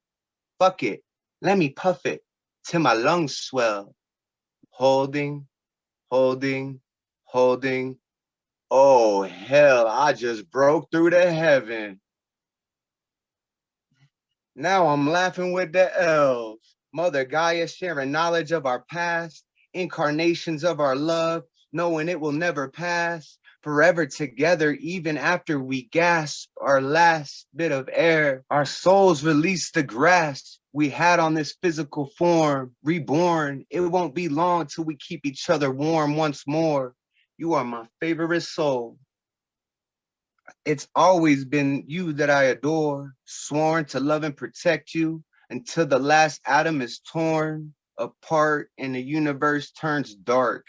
Fuck it. Let me puff it till my lungs swell. Holding, holding, holding. Oh, hell, I just broke through to heaven. Now I'm laughing with the elves. Mother Gaia sharing knowledge of our past, incarnations of our love, knowing it will never pass. Forever together, even after we gasp our last bit of air, our souls release the grasp we had on this physical form, reborn. It won't be long till we keep each other warm once more. You are my favorite soul. It's always been you that I adore, sworn to love and protect you until the last atom is torn apart and the universe turns dark.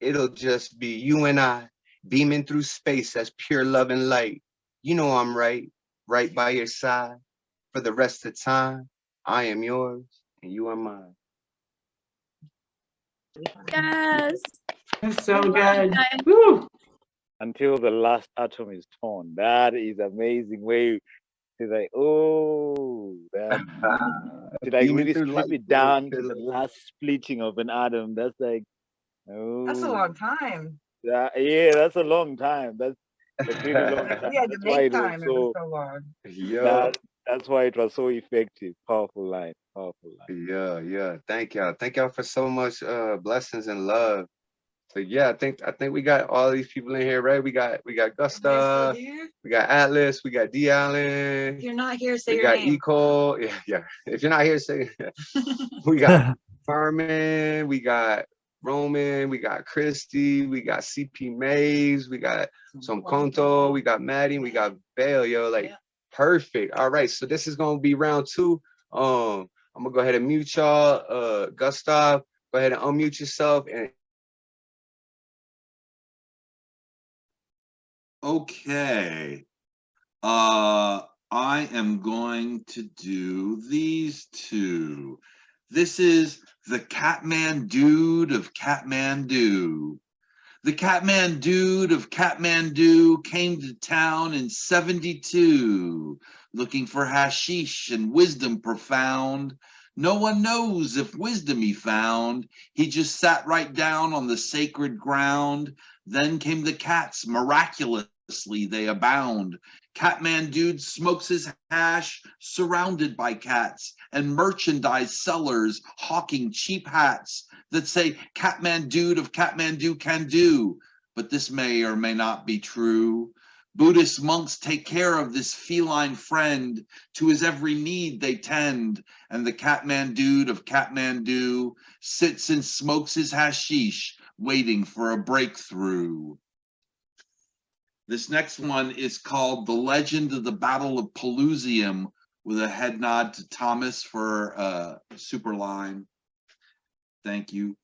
it'll just be you and I beaming through space as pure love and light. You know I'm right by your side. For the rest of time, I am yours and you are mine. Yes. That's so good. Until the last atom is torn. That is amazing way to like, oh, that to like really strip it down to the last splitting of an atom. That's like, oh, That's a long time. yeah, that's a long time. That's a pretty long time. We had to That's why make it was time. It was so long. that's why it was so effective. Powerful line. Powerful line. Yeah. Thank y'all for so much blessings and love. So yeah, I think we got all these people in here, right? We got Gustav, we got Atlas, we got Dee Allen. If you're not here, say we your got name. Eco. Yeah. If you're not here, say we got Carmen, we got Roman, we got Kristi, we got CP Mays, we got Zomkhonto, we got Mattie, we got Vayl, yo, like perfect. All right, so this is gonna be round 2. I'm gonna go ahead and mute y'all. Gustav, go ahead and unmute yourself and Okay. I am going to do these two. This is the Catman Dude of Kathmandu. The Catman Dude of Kathmandu came to town in 72, looking for hashish and wisdom profound. No one knows if wisdom he found. He just sat right down on the sacred ground. Then came the cats, miraculously they abound. Catman Dude smokes his hash, surrounded by cats, and merchandise sellers hawking cheap hats that say Catman Dude of Kathmandu can do. But this may or may not be true. Buddhist monks take care of this feline friend. To his every need they tend. And the Catman Dude of Kathmandu sits and smokes his hashish, waiting for a breakthrough. This next one is called The Legend of the Battle of Pelusium, with a head nod to Thomas for super line. Thank you.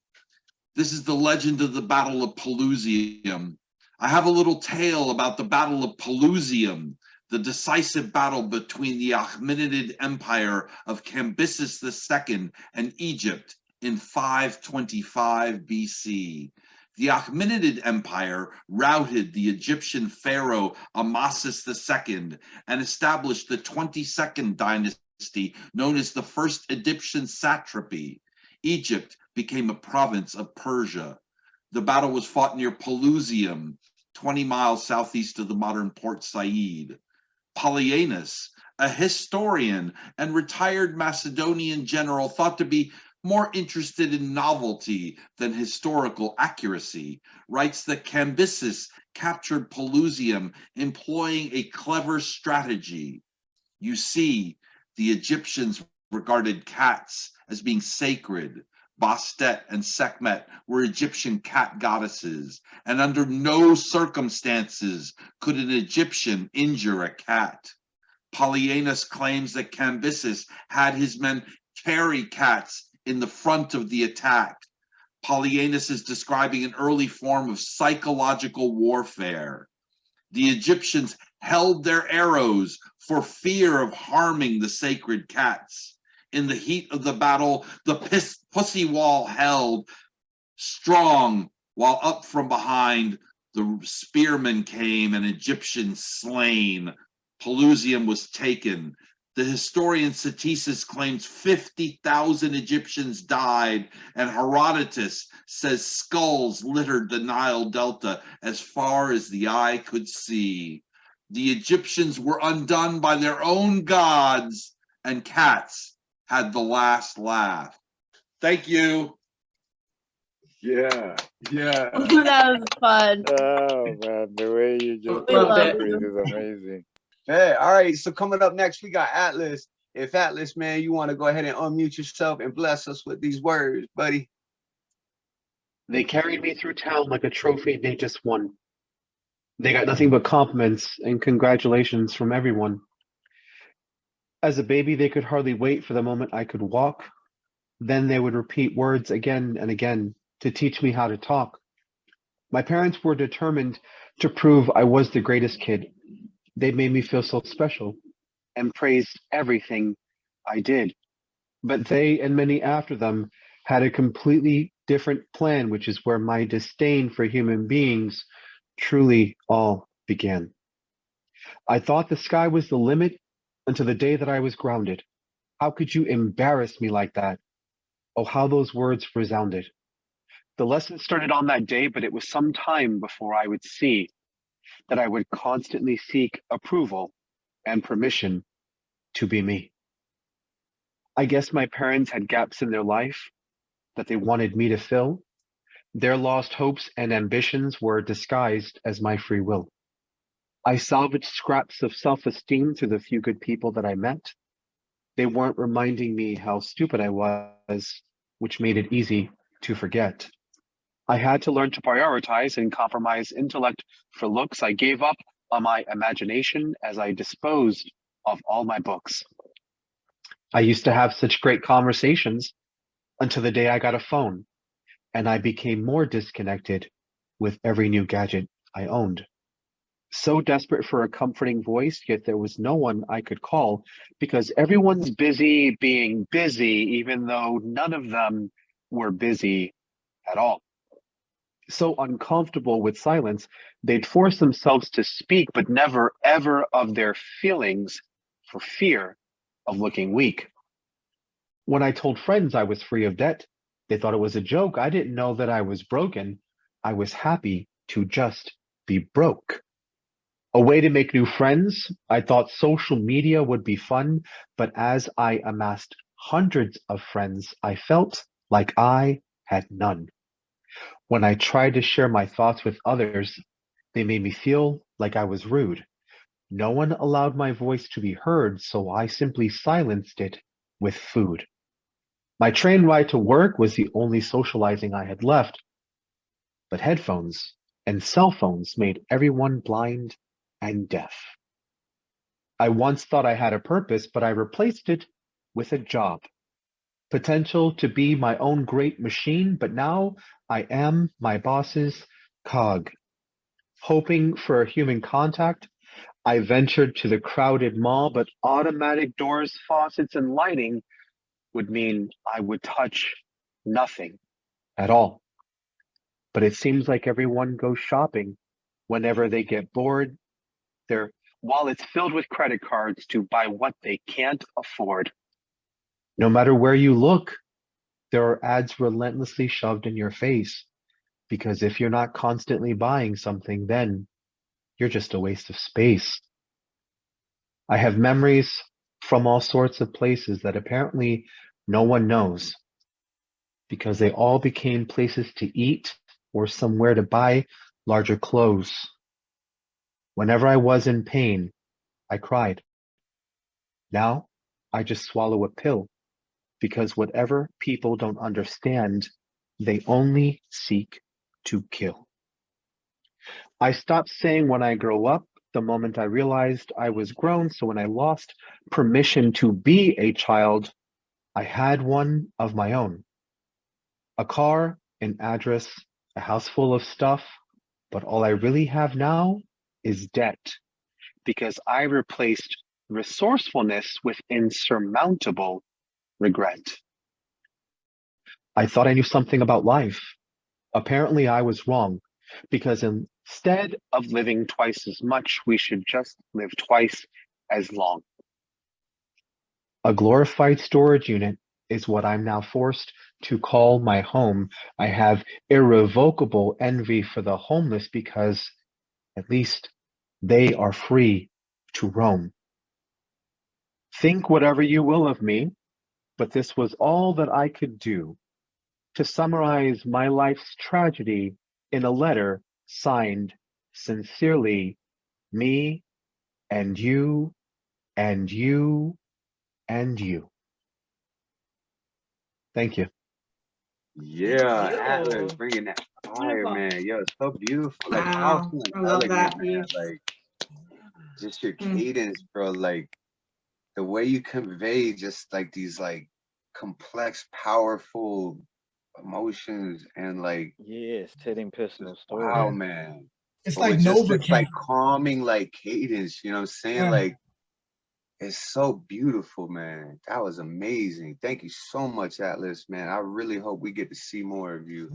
This is the legend of the Battle of Pelusium. I have a little tale about the Battle of Pelusium, the decisive battle between the Achaemenid Empire of Cambyses II and Egypt in 525 BC. The Achaemenid Empire routed the Egyptian pharaoh Amasis II and established the 22nd dynasty known as the First Egyptian Satrapy. Egypt became a province of Persia. The battle was fought near Pelusium, 20 miles southeast of the modern Port Said. Polyaenus, a historian and retired Macedonian general thought to be more interested in novelty than historical accuracy, writes that Cambyses captured Pelusium employing a clever strategy. You see, the Egyptians regarded cats as being sacred. Bastet and Sekhmet were Egyptian cat goddesses, and under no circumstances could an Egyptian injure a cat. Polyaenus claims that Cambyses had his men carry cats in the front of the attack. Polyaenus is describing an early form of psychological warfare. The Egyptians held their arrows for fear of harming the sacred cats. In the heat of the battle, the pussy wall held strong, while up from behind the spearmen came, and Egyptians slain. Pelusium was taken. The historian Ctesias claims 50,000 Egyptians died, and Herodotus says skulls littered the Nile Delta as far as the eye could see. The Egyptians were undone by their own gods, and cats had the last laugh. Thank you. Yeah. That was fun. Oh man, the way you just Loved it. is amazing. Hey, all right. So coming up next, we got Atlas. If Atlas, man, you want to go ahead and unmute yourself and bless us with these words, buddy. They carried me through town like a trophy they just won. They got nothing but compliments and congratulations from everyone. As a baby, they could hardly wait for the moment I could walk. Then they would repeat words again and again to teach me how to talk. My parents were determined to prove I was the greatest kid. They made me feel so special and praised everything I did. But they and many after them had a completely different plan, which is where my disdain for human beings truly all began. I thought the sky was the limit until the day that I was grounded. How could you embarrass me like that? Oh, how those words resounded. The lesson started on that day, but it was some time before I would see that I would constantly seek approval and permission to be me. I guess my parents had gaps in their life that they wanted me to fill. Their lost hopes and ambitions were disguised as my free will. I salvaged scraps of self-esteem through the few good people that I met. They weren't reminding me how stupid I was, which made it easy to forget. I had to learn to prioritize and compromise intellect for looks. I gave up on my imagination as I disposed of all my books. I used to have such great conversations until the day I got a phone, and I became more disconnected with every new gadget I owned. So desperate for a comforting voice, yet there was no one I could call because everyone's busy being busy, even though none of them were busy at all. So uncomfortable with silence, they'd force themselves to speak, but never ever of their feelings for fear of looking weak. When I told friends I was free of debt, they thought it was a joke. I didn't know that I was broken. I was happy to just be broke. A way to make new friends. I thought social media would be fun, but as I amassed hundreds of friends, I felt like I had none. When I tried to share my thoughts with others, they made me feel like I was rude. No one allowed my voice to be heard, so I simply silenced it with food. My train ride to work was the only socializing I had left, but headphones and cell phones made everyone blind and deaf. I once thought I had a purpose, but I replaced it with a job. Potential to be my own great machine, but now I am my boss's cog. Hoping for a human contact, I ventured to the crowded mall, but automatic doors, faucets, and lighting would mean I would touch nothing at all. But it seems like everyone goes shopping whenever they get bored. Their wallets filled with credit cards to buy what they can't afford. No matter where you look, there are ads relentlessly shoved in your face, because if you're not constantly buying something, then you're just a waste of space. I have memories from all sorts of places that apparently no one knows, because they all became places to eat or somewhere to buy larger clothes. Whenever I was in pain, I cried. Now I just swallow a pill, because whatever people don't understand, they only seek to kill. I stopped saying when I grow up the moment I realized I was grown, so when I lost permission to be a child, I had one of my own. A car, an address, a house full of stuff, but all I really have now is debt, because I replaced resourcefulness with insurmountable regret. I thought I knew something about life. Apparently I was wrong, because instead of living twice as much, we should just live twice as long. A glorified storage unit is what I'm now forced to call my home. I have irrevocable envy for the homeless, because at least they are free to roam. Think whatever you will of me, but this was all that I could do to summarize my life's tragedy in a letter signed sincerely, me and you and you and you. Thank you. Yeah, you. Atlas bringing that fire, Beautiful. man. Yo, it's so beautiful, like Wow. powerful and I love elegant, that man. piece. Like just your Mm. cadence, bro. Like the way you convey just like these like complex, powerful emotions and like, Yeah, setting personal wow, stories. man. It's But like with just this Novocaine. like calming like cadence, you know what I'm saying? Yeah. Like, it's so beautiful, man. That was amazing. Thank you so much, Atlas, man. I really hope we get to see more of you.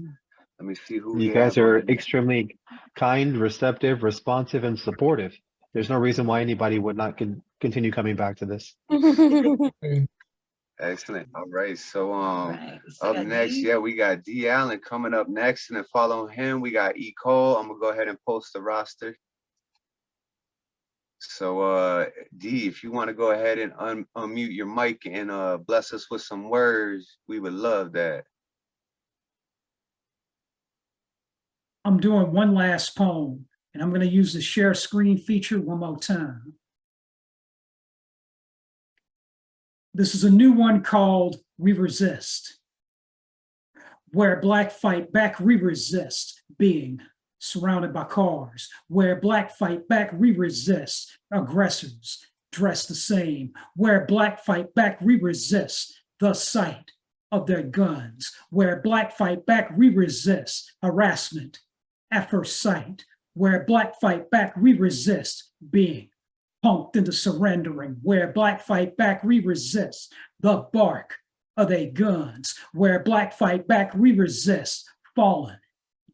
Let me see who we You guys have are on. extremely kind, receptive, responsive, and supportive. There's no reason why anybody would not continue coming back to this. Excellent. All right. So Right. So up got next, Dee. yeah, we got Dee Allen coming up next, and then following him, we got E. Cole. I'm gonna go ahead and post the roster. So Dee, if you want to go ahead and unmute your mic and bless us with some words, we would love that. I'm doing one last poem, and I'm going to use the share screen feature one more time. This is a new one called We Resist. Where Black fight back, we resist being surrounded by cars. Where Black fight back, we resist aggressors dressed the same. Where Black fight back, we resist the sight of their guns. Where Black fight back, we resist harassment at first sight. Where Black fight back, we resist being punked into surrendering. Where Black fight back, we resist the bark of their guns. Where Black fight back, we resist falling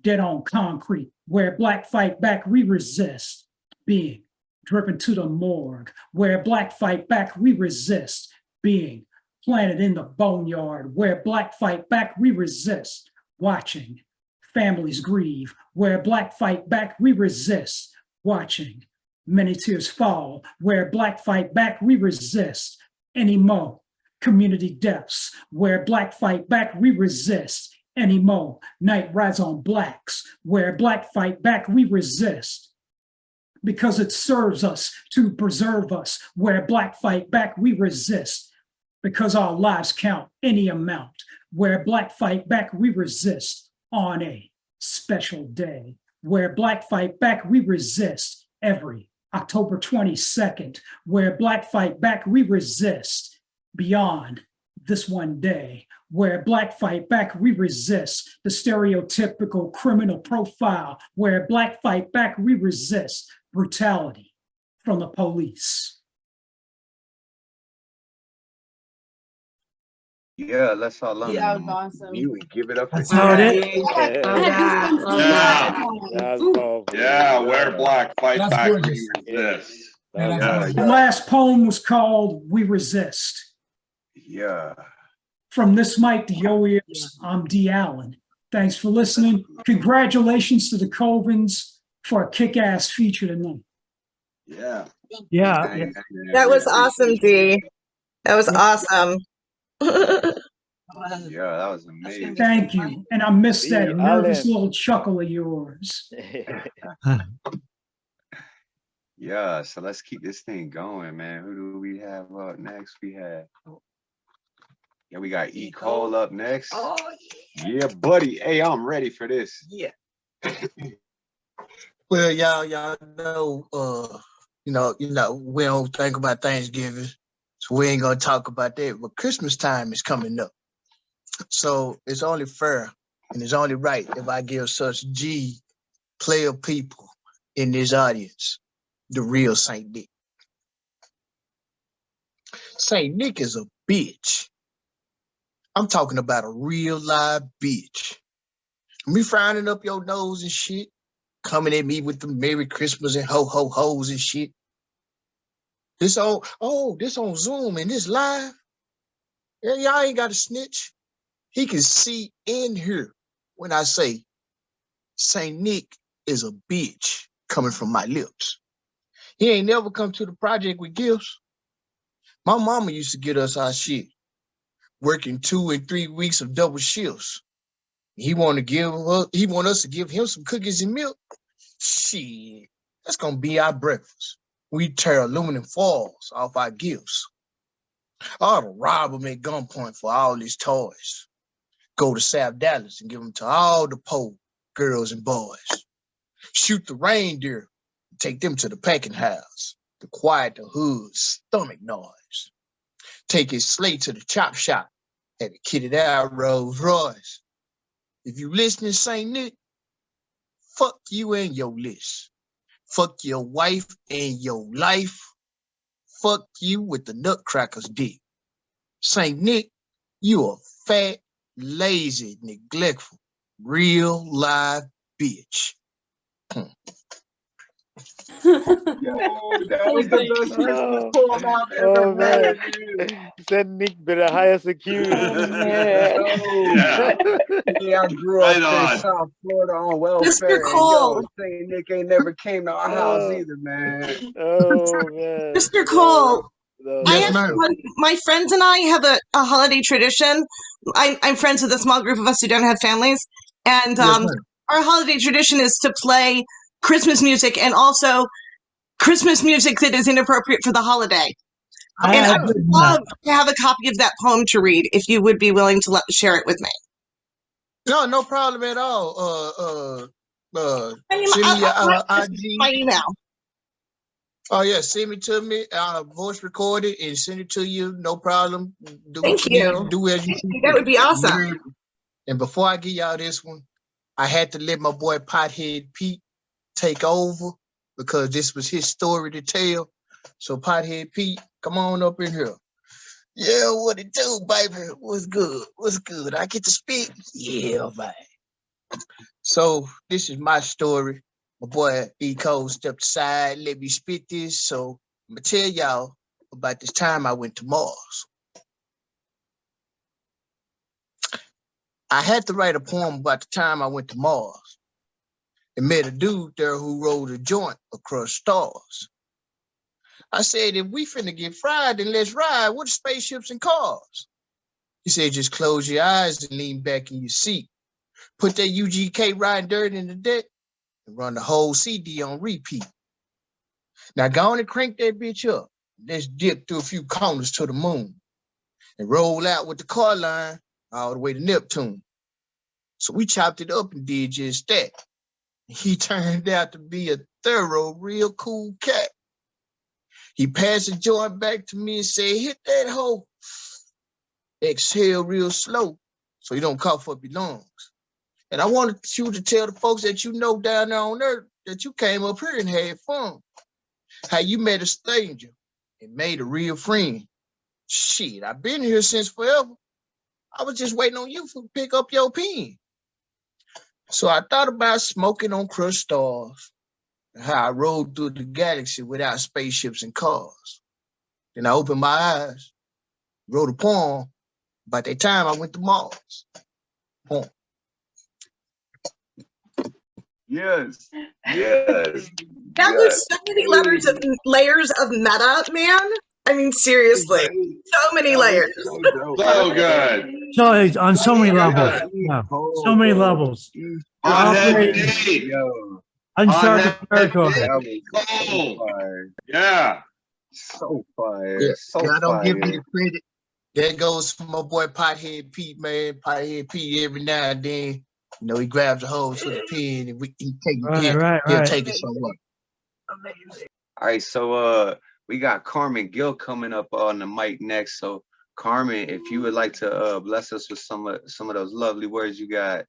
dead on concrete. Where Black fight back, we resist being driven to the morgue. Where Black fight back, we resist being planted in the boneyard. Where Black fight back, we resist watching families grieve. Where Black fight back, we resist watching many tears fall. Where Black fight back, we resist any more community deaths. Where Black fight back, we resist any more night rides on Blacks. Where Black fight back, we resist because it serves us to preserve us. Where Black fight back, we resist because our lives count any amount. Where Black fight back, we resist on a special day. Where Black fight back, we resist every October 22nd. Where Black fight back, we resist beyond this one day. Where Black fight back, we resist the stereotypical criminal profile. Where Black fight back, we resist brutality from the police. Yeah, let's all learn. That was awesome. You and give it up for That's how it is. Yeah, where Black fight That's back, gorgeous. we resist. Yeah, that's The last poem was called We Resist. Yeah. From this mic to your ears, I'm Dee Allen. Thanks for listening. Congratulations to the Covens for a kick-ass feature tonight. Yeah. Yeah. That was awesome, Dee. That was awesome. Yeah, that was amazing. Thank you. And I missed that Dee nervous Allen. little chuckle of yours. Yeah, so let's keep this thing going, man. Who do we have up next? We got E. Cole up next. Oh, Yeah, buddy. Hey, I'm ready for this. Yeah. Well, y'all know, we don't think about Thanksgiving, so we ain't gonna talk about that. But Christmas time is coming up, so it's only fair and it's only right if I give such G player people in this audience the real Saint Nick. Saint Nick is a bitch. I'm talking about a real live bitch. Me frowning up your nose and shit, coming at me with the Merry Christmas and ho ho ho's and shit. This on Zoom and this live. Yeah, y'all ain't got to snitch. He can see in here when I say Saint Nick is a bitch coming from my lips. He ain't never come to the project with gifts. My mama used to get us our shit, working 2 and 3 weeks of double shifts. He want us to give him some cookies and milk. Shit, that's gonna be our breakfast. We tear aluminum foils off our gifts. I ought to rob him at gunpoint for all his toys. Go to South Dallas and give them to all the poor girls and boys. Shoot the reindeer, take them to the packing house to quiet the hood's stomach noise. Take his sleigh to the chop shop, have it kitted out Rolls Royce. If you listening, Saint Nick, fuck you and your list. Fuck your wife and your life. Fuck you with the nutcracker's dick. Saint Nick, you a fat, lazy, neglectful, real live bitch. Yo, that was the best Christmas poem I've ever read. Send Nick to the higher security. Yeah. Yeah, I grew up in South Florida on welfare, and yo, Saint Nick ain't never came to our house either, man. Oh man. Mr. Cole, Yes, ma'am. my friends and I have a holiday tradition. I'm friends with a small group of us who don't have families, and Yes, ma'am. our holiday tradition is to play Christmas music and also Christmas music that is inappropriate for the holiday. And I would love to have a copy of that poem to read if you would be willing to share it with me. No problem at all. I mean, Send me your I'll IG. my email. Oh yeah, send me to me. Voice record it and send it to you. No problem. Do Thank what you need you. to do as you see That would be fit. awesome. And before I give y'all this one, I had to let my boy Pothead Pete take over because this was his story to tell. So Pothead Pete, come on up in here. Yeah, what it do, baby? What's good? What's good? I get to speak? Yeah, man. So this is my story. My boy E. Cole stepped aside, let me spit this. So I'm gonna tell y'all about this time I went to Mars. I had to write a poem about the time I went to Mars and met a dude there who rolled a joint across stars. I said, if we finna get fried, then let's ride with spaceships and cars. He said, just close your eyes and lean back in your seat. Put that UGK riding dirt in the deck and run the whole CD on repeat. Now go on and crank that bitch up. Let's dip through a few corners to the moon and roll out with the car line all the way to Neptune. So we chopped it up and did just that. He turned out to be a thorough, real cool cat. He passed the joint back to me and said, hit that hole. Exhale real slow so you don't cough up your lungs. And I wanted you to tell the folks that you know down there on Earth that you came up here and had fun. How you met a stranger and made a real friend. Shit, I've been here since forever. I was just waiting on you to pick up your pen. So I thought about smoking on crushed stars and how I rode through the galaxy without spaceships and cars. Then I opened my eyes, wrote a poem about that time I went to Mars. Poem. Yes. Yes. That was so many layers of meta, man. I mean, seriously, so many layers. So good. So it's on so many levels. Yeah. So many levels. Uncharted territory. Yeah. So fire. Yeah. So God don't give me fire. the credit. That goes for my boy Pothead Pete, man. Pothead Pete every now and then, you know, he grabs a hold to the pen and he'll take it somewhere. All right, so we got Carmen Gill coming up on the mic next. So Carmen, if you would like to bless us with some of those lovely words you got,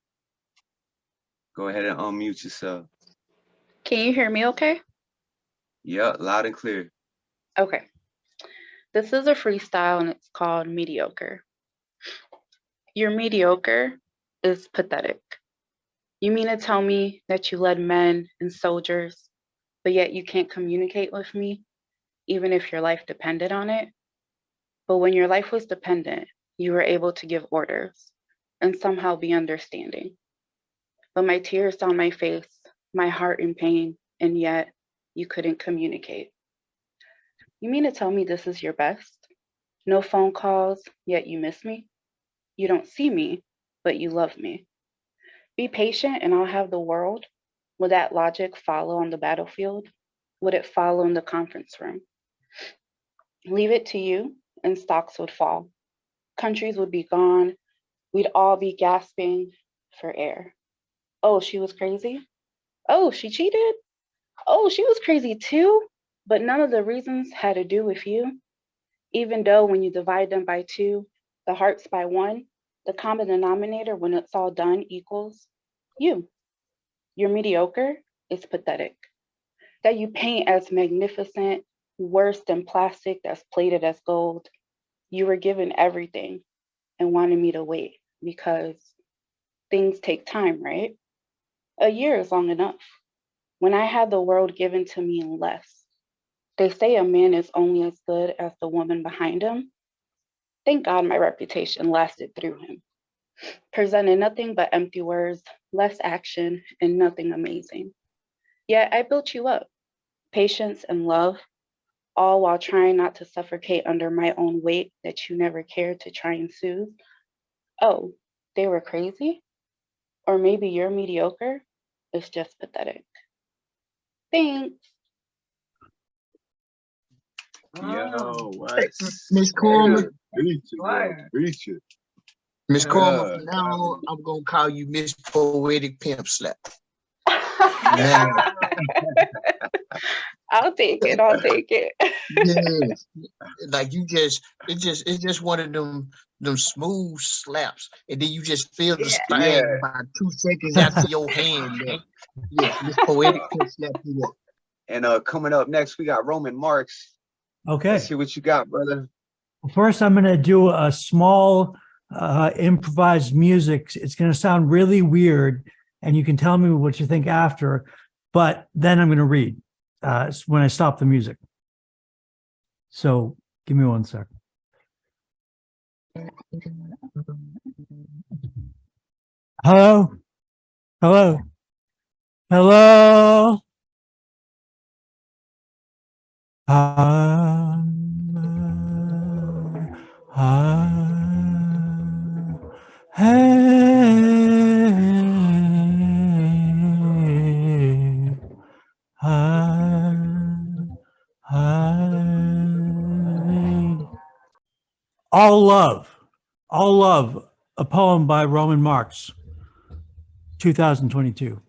go ahead and unmute yourself. Can you hear me okay? Yep, loud and clear. Okay. This is a freestyle and it's called Mediocre. Your mediocre is pathetic. You mean to tell me that you led men and soldiers, but yet you can't communicate with me, even if your life depended on it? But when your life was dependent, you were able to give orders and somehow be understanding. But my tears down my face, my heart in pain, and yet you couldn't communicate. You mean to tell me this is your best? No phone calls, yet you miss me? You don't see me, but you love me. Be patient and I'll have the world. Will that logic follow on the battlefield? Would it follow in the conference room? Leave it to you and stocks would fall. Countries would be gone. We'd all be gasping for air. Oh, she was crazy? Oh, she cheated? Oh, she was crazy too? But none of the reasons had to do with you. Even though when you divide them by two, the hearts by one, The common denominator when it's all done equals you. You're mediocre, it's pathetic. That you paint as magnificent, worse than plastic that's plated as gold. You were given everything and wanted me to wait because things take time, right? A year is long enough. When I had the world given to me in less, they say a man is only as good as the woman behind him. Thank God my reputation lasted through him. Presented nothing but empty words, less action, and nothing amazing. Yet I built you up, patience and love, all while trying not to suffocate under my own weight that you never cared to try and soothe. Oh, they were crazy? Or maybe you're mediocre? It's just pathetic. Thanks. Yo, what? Miss Carmen, Preach it. Miss Carmen, Yeah. from now on, I'm gonna call you Miss Poetic Pimp Slap. Man, I'll take it. I'll take it. yes. Like it's just one of them smooth slaps, and then you just feel the sting Yeah. about 2 seconds after your hand. Yes, Miss Poetic Pimp Slap you up. And coming up next, we got Roman Marx. Okay. Let's see what you got, brother. First, I'm going to do a small improvised music. It's going to sound really weird, and you can tell me what you think after, but then I'm going to read when I stop the music. So give me 1 second. Hello? Hello? Hello? All Love, a poem by Roman Marx, 2022.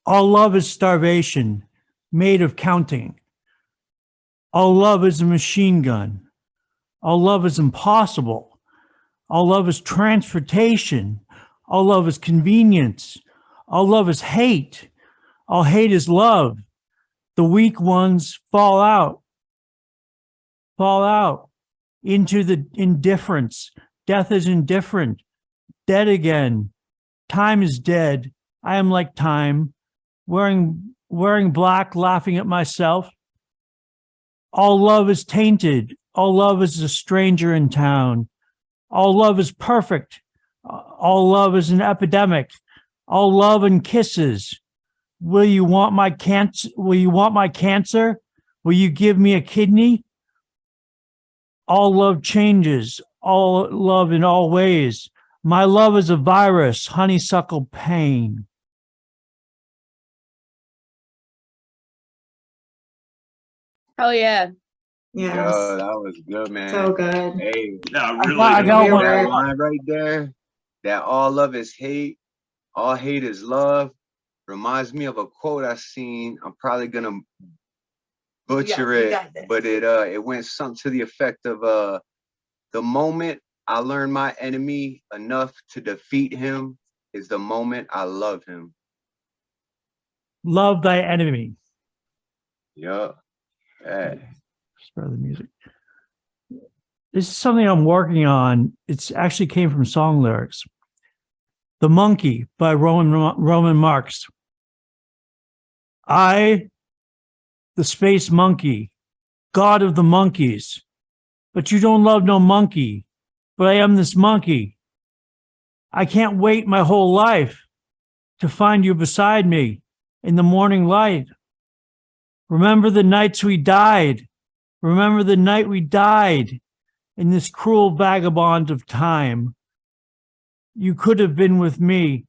All love is starvation, made of counting. All love is a machine gun. All love is impossible. All love is transportation. All love is convenience. All love is hate. All hate is love. The weak ones fall out into the indifference. Death is indifferent. Dead again. Time is dead. I am like time, wearing black, laughing at myself. All love is tainted. All love is a stranger in town. All love is perfect. All love is an epidemic. All love and kisses. Will you want my cancer? Will you want my cancer? Will you give me a kidney? All love changes. All love in all ways. My love is a virus, honeysuckle pain. Oh yeah. Yo, that was good, man. So good. Hey, I got one. that line right there. That all love is hate, all hate is love. Reminds me of a quote I seen. I'm probably gonna butcher it, but it went something to the effect of the moment I learn my enemy enough to defeat him is the moment I love him. Love thy enemy. Yeah. Hey. Spare the music. This is something I'm working on. It's actually came from song lyrics. The Monkey by Roman Marx. I, the space monkey, god of the monkeys, but you don't love no monkey, but I am this monkey. I can't wait my whole life to find you beside me in the morning light. Remember the nights we died. Remember the night we died in this cruel vagabond of time. You could have been with me,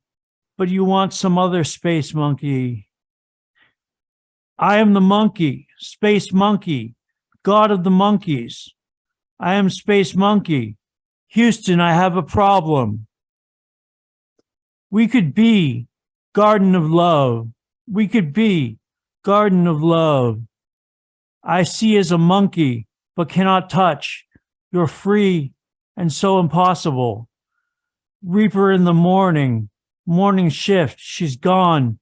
but you want some other space monkey. I am the monkey, space monkey, god of the monkeys. I am space monkey. Houston, I have a problem. We could be garden of love. We could be garden of love. I see as a monkey, but cannot touch. You're free and so impossible. Reaper in the morning, morning shift. She's gone.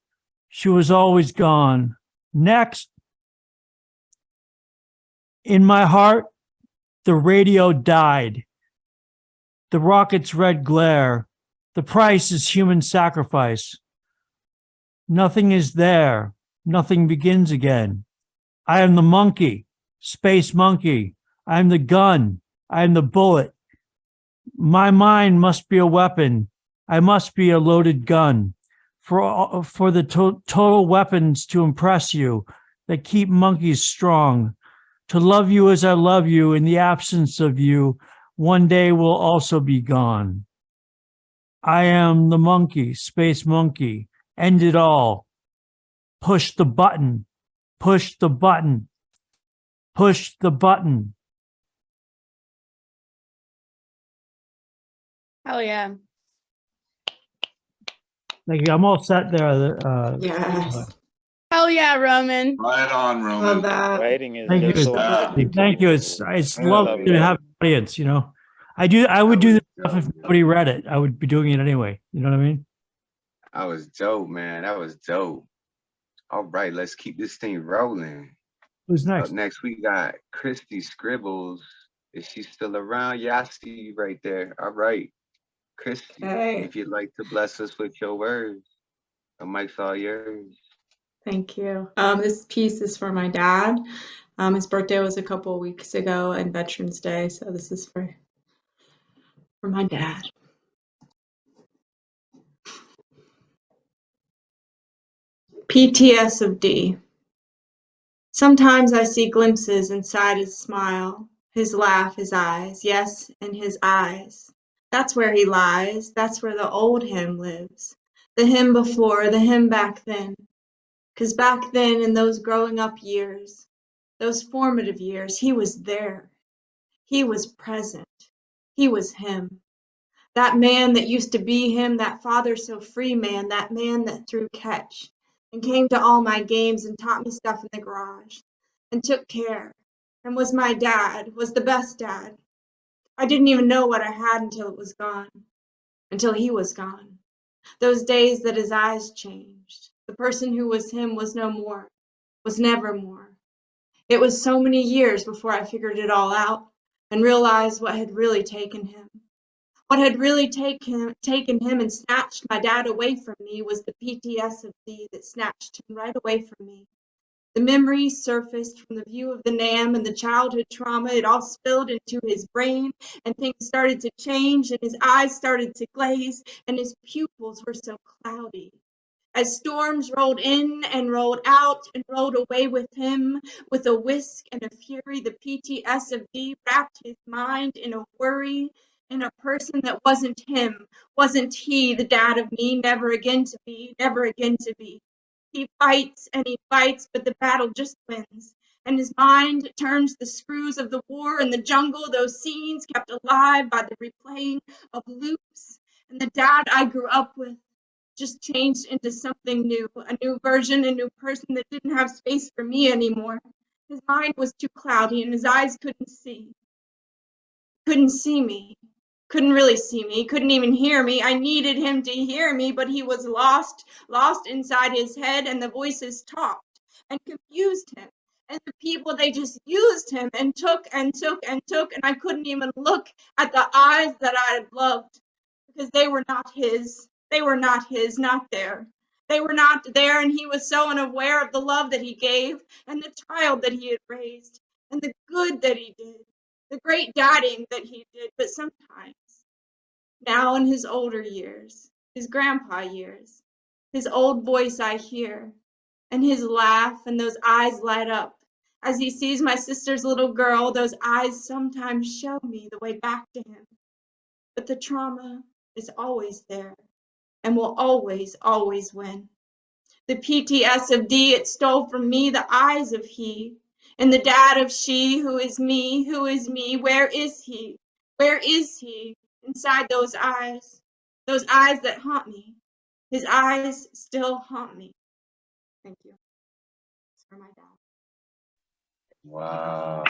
She was always gone. Next. In my heart, the radio died. The rocket's red glare. The price is human sacrifice. Nothing is there. Nothing begins again. I am the monkey, space monkey. I am the gun. I am the bullet. My mind must be a weapon. I must be a loaded gun for the total weapons to impress you that keep monkeys strong. To love you as I love you in the absence of you, one day will also be gone. I am the monkey, space monkey. End it all. Push the button. Push the button. Push the button. Hell yeah. Thank you. I'm all set there. Yes. Hell yeah, Roman. Right on, Roman. Love that. Writing is Thank you. so important. Thank you. It's I lovely love to that. have an audience, you know. I would do this stuff if nobody read it. I would be doing it anyway. You know what I mean? That was dope, man. That was dope. All right, let's keep this thing rolling. Who's next? Up next, we got Kristi Scribbles. Is she still around? Yeah, I see you right there. All right. Kristi, Okay. if you'd like to bless us with your words, the mic's all yours. Thank you. This piece is for my dad. His birthday was a couple of weeks ago and Veterans Day, so this is for my dad. PTS of D. Sometimes I see glimpses inside his smile, his laugh, his eyes, yes, in his eyes. That's where he lies, that's where the old him lives. The him before, the him back then. 'Cause back then in those growing up years, those formative years, he was there. He was present. He was him. That man that used to be him, that father so free man, that man that threw catch and came to all my games and taught me stuff in the garage and took care and was my dad, was the best dad. I didn't even know what I had until it was gone, until he was gone. Those days that his eyes changed. The person who was him was no more, was never more. It was so many years before I figured it all out and realized what had really taken him. What had really taken him and snatched my dad away from me was the PTS of D that snatched him right away from me. The memories surfaced from the view of the NAM and the childhood trauma. It all spilled into his brain and things started to change and his eyes started to glaze and his pupils were so cloudy. As storms rolled in and rolled out and rolled away with him, with a whisk and a fury, the PTS of D wrapped his mind in a worry, in a person that wasn't him, wasn't he, the dad of me, never again to be, never again to be. He fights and he fights, but the battle just wins. And his mind turns the screws of the war in the jungle, those scenes kept alive by the replaying of loops. And the dad I grew up with just changed into something new, a new version, a new person that didn't have space for me anymore. His mind was too cloudy and his eyes couldn't see me, couldn't really see me, couldn't even hear me. I needed him to hear me, but he was lost inside his head, and the voices talked and confused him. And the people, they just used him and took and took and took, and I couldn't even look at the eyes that I had loved because they were not his. They were not his, not there. They were not there, and he was so unaware of the love that he gave and the child that he had raised and the good that he did, the great dadding that he did. But sometimes, now in his older years, his grandpa years, his old voice I hear, and his laugh and those eyes light up. As he sees my sister's little girl, those eyes sometimes show me the way back to him. But the trauma is always there and will always, always win. The PTS of D, it stole from me the eyes of he, and the dad of she, who is me, where is he? Where is he? Inside those eyes that haunt me. His eyes still haunt me. Thank you. It's for my dad. Wow.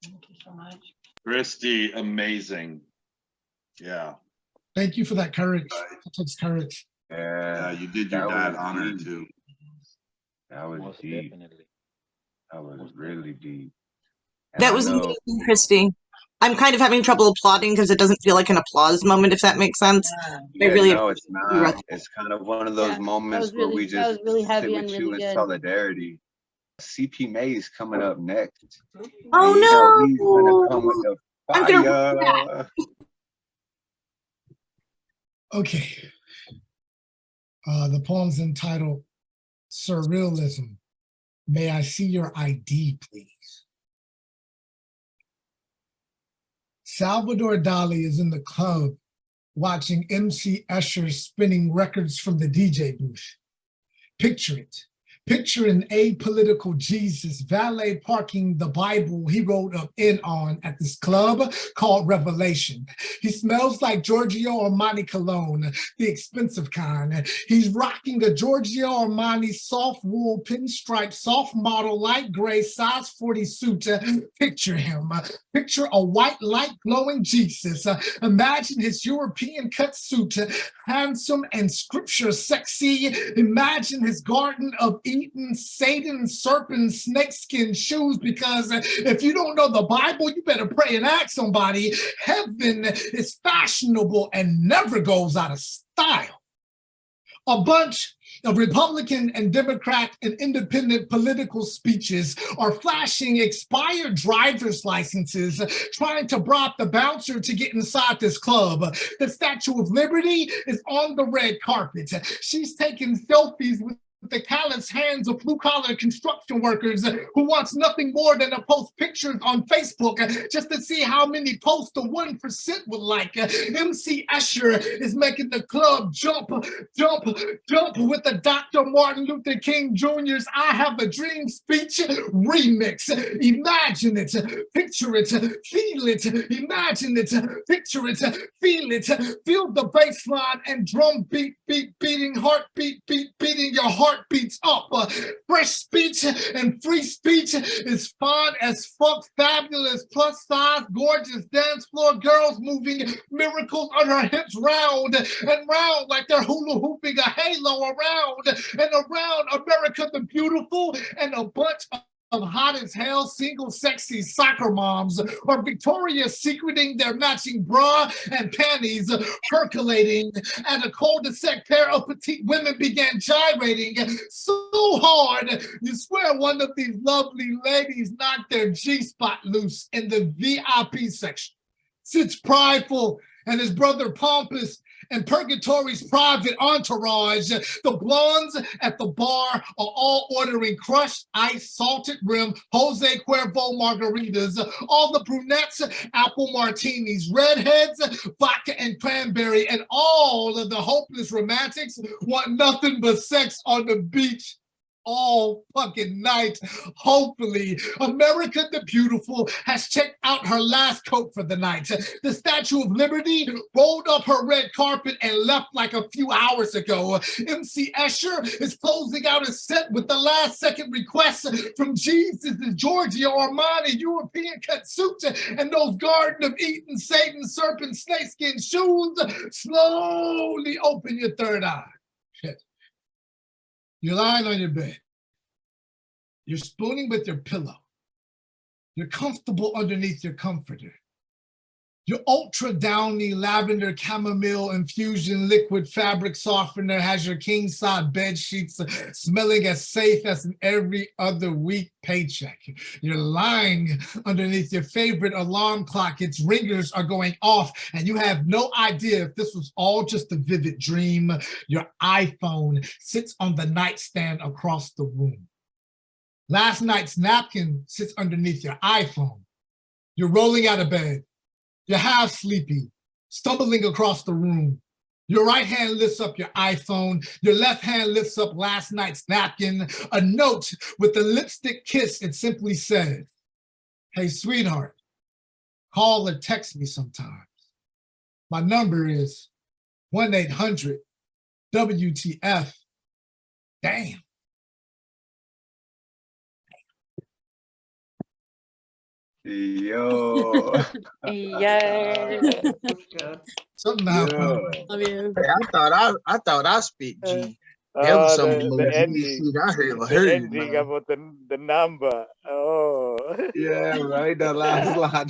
Thank you so much. Kristi, amazing. Yeah. Thank you for that courage. That takes courage. Yeah, you did your dad honor too. That was Most deep. definitely. That was really deep. That was amazing, Kristi. I'm kind of having trouble applauding because it doesn't feel like an applause moment, if that makes sense. Yeah, I really no, it's not. It's kind of one of those moments where we that was just really sit heavy with and you really in good. solidarity. CP May's coming up next. Oh And, you know, he's gonna no! come with the I'm gonna read that. fire. Okay. The poem's entitled Surrealism. May I see your ID, please? Salvador Dali is in the club watching MC Escher spinning records from the DJ booth. Picture it. Picture an apolitical Jesus valet parking the Bible he wrote up in on at this club called Revelation. He smells like Giorgio Armani cologne, the expensive kind. He's rocking a Giorgio Armani soft wool pinstripe, soft model, light gray, size 40 suit. Picture him. Picture a white light glowing Jesus. Imagine his European cut suit, handsome and scripture sexy. Imagine his Garden of Eden, Satan, serpent, snakeskin shoes, because if you don't know the Bible, you better pray and ask somebody. Heaven is fashionable and never goes out of style. A bunch of Republican and Democrat and independent political speeches are flashing expired driver's licenses, trying to bribe the bouncer to get inside this club. The Statue of Liberty is on the red carpet. She's taking selfies with the callous hands of blue-collar construction workers who wants nothing more than to post pictures on Facebook just to see how many posts the 1% would like. MC Escher is making the club jump with the Dr. Martin Luther King Jr.'s I Have a Dream speech remix. Imagine it, picture it, feel it, imagine it, picture it, feel it, feel the bass line and drum beat, beating, heartbeat, beating your heartbeats up. Fresh speech and free speech is fun as fuck, fabulous, plus size, gorgeous dance floor girls moving miracles on her hips round and round like they're hula hooping a halo around and around America the Beautiful, and a bunch of hot as hell single sexy soccer moms are Victoria's Secreting their matching bra and panties, percolating, and a cul-de-sac pair of petite women began gyrating so hard you swear one of these lovely ladies knocked their G-spot loose in the VIP section. Sits prideful and his brother pompous and Purgatory's private entourage. The blondes at the bar are all ordering crushed ice, salted rim, Jose Cuervo margaritas. All the brunettes, apple martinis, redheads, vodka and cranberry, and all of the hopeless romantics want nothing but sex on the beach all fucking night. Hopefully, America the Beautiful has checked out her last coat for the night. The Statue of Liberty rolled up her red carpet and left like a few hours ago. MC Escher is closing out his set with the last second request from Jesus' Giorgio Armani European cut suit and those Garden of Eden, Satan, serpent, snakeskin shoes. Slowly open your third eye. Shit. You're lying on your bed. You're spooning with your pillow. You're comfortable underneath your comforter. Your ultra downy lavender chamomile infusion liquid fabric softener has your king size bed sheets smelling as safe as an every other week paycheck. You're lying underneath your favorite alarm clock. Its ringers are going off and you have no idea if this was all just a vivid dream. Your iPhone sits on the nightstand across the room. Last night's napkin sits underneath your iPhone. You're rolling out of bed. You're half sleepy, stumbling across the room. Your right hand lifts up your iPhone. Your left hand lifts up last night's napkin. A note with a lipstick kiss. It simply says, "Hey, sweetheart, call or text me sometimes. My number is 1-800-WTF. Damn." Yo. Yeah. Something to have fun. Yeah. Love you. Hey, I thought I spit G. That was some of the most G shit I ever the heard, ending man. about the number. Oh. Yeah, right. That last line.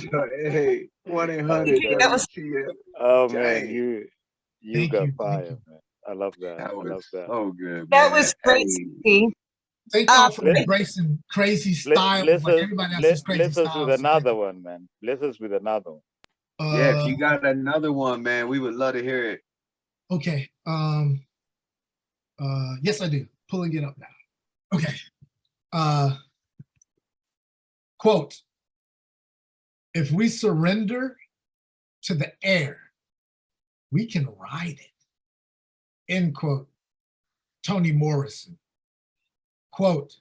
Hey, 1-800 That was WTF. Oh man, Dang. you Thank got you. fire, man. I love that. That I was love that. so good, that man. was great, Hey. Steve. Thank y'all for Bless, embracing crazy bless, styles. bless Like us, everybody else has crazy bless us with styles. So thank another one, man. Bless us with another one. you. Yeah, if you got another one, man, we would love to hear it. Okay. Yes, I do. Pulling it up now. Okay. Quote, if we surrender to the air, we can ride it. End quote. Toni Morrison. Quote,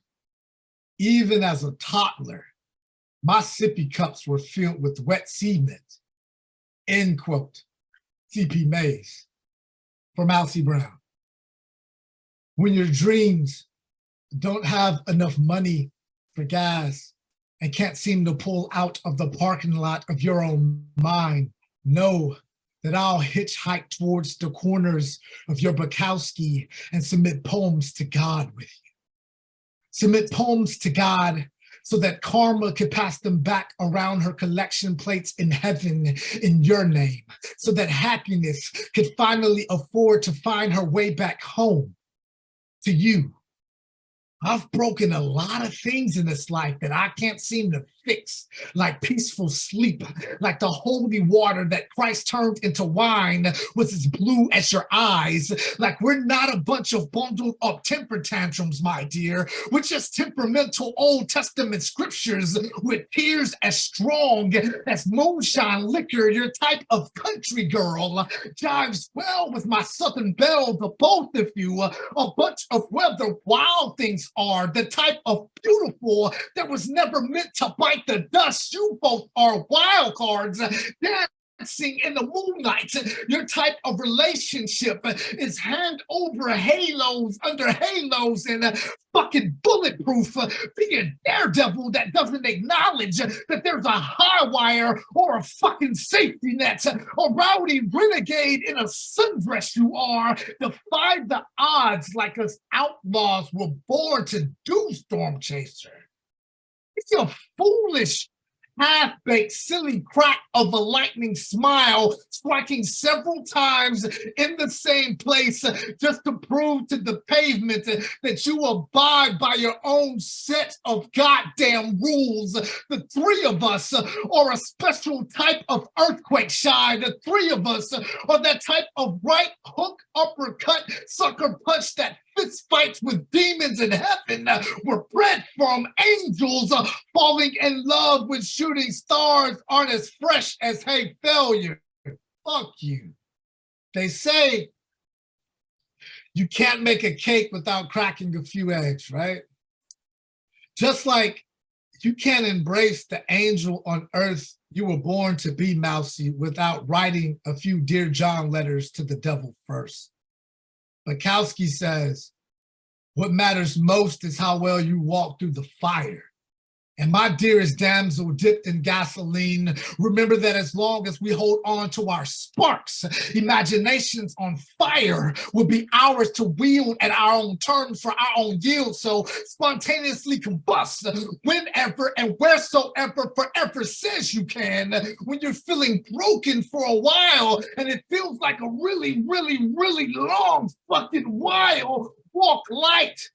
even as a toddler, my sippy cups were filled with wet cement. End quote. C.P. Mays. For Mousy Brown. When your dreams don't have enough money for gas and can't seem to pull out of the parking lot of your own mind, know that I'll hitchhike towards the corners of your Bukowski and submit poems to God with you. Submit poems to God so that karma could pass them back around her collection plates in heaven in your name, so that happiness could finally afford to find her way back home to you. I've broken a lot of things in this life that I can't seem to fix, like peaceful sleep, like the holy water that Christ turned into wine was as blue as your eyes. Like we're not a bunch of bundled up temper tantrums, my dear. We're just temperamental Old Testament scriptures with tears as strong as moonshine liquor. Your type of country girl jives well with my Southern belle, the both of you. A bunch of where the wild things are, the type of beautiful that was never meant to bite the dust. You both are wild cards dancing in the moonlight. Your type of relationship is hand over halos under halos and fucking bulletproof. Be a daredevil that doesn't acknowledge that there's a high wire or a fucking safety net. A rowdy renegade in a sundress you are. Defy the odds like us outlaws were born to do, Storm Chaser. It's a foolish, half-baked, silly crack of a lightning smile, striking several times in the same place just to prove to the pavement that you abide by your own set of goddamn rules. The three of us are a special type of earthquake shy. The three of us are that type of right hook, uppercut, sucker punch that fist fights with demons in heaven. We're bred from angels falling in love with shooting stars aren't as fresh as hey failure. Fuck you. They say you can't make a cake without cracking a few eggs, right? Just like you can't embrace the angel on earth you were born to be, Mousy, without writing a few Dear John letters to the devil first. Bukowski says, what matters most is how well you walk through the fire. And my dearest damsel dipped in gasoline, remember that as long as we hold on to our sparks, imaginations on fire will be ours to wield at our own terms for our own yield. So spontaneously combust whenever and wheresoever forever says you can. When you're feeling broken for a while and it feels like a really, really, really long fucking while, walk light,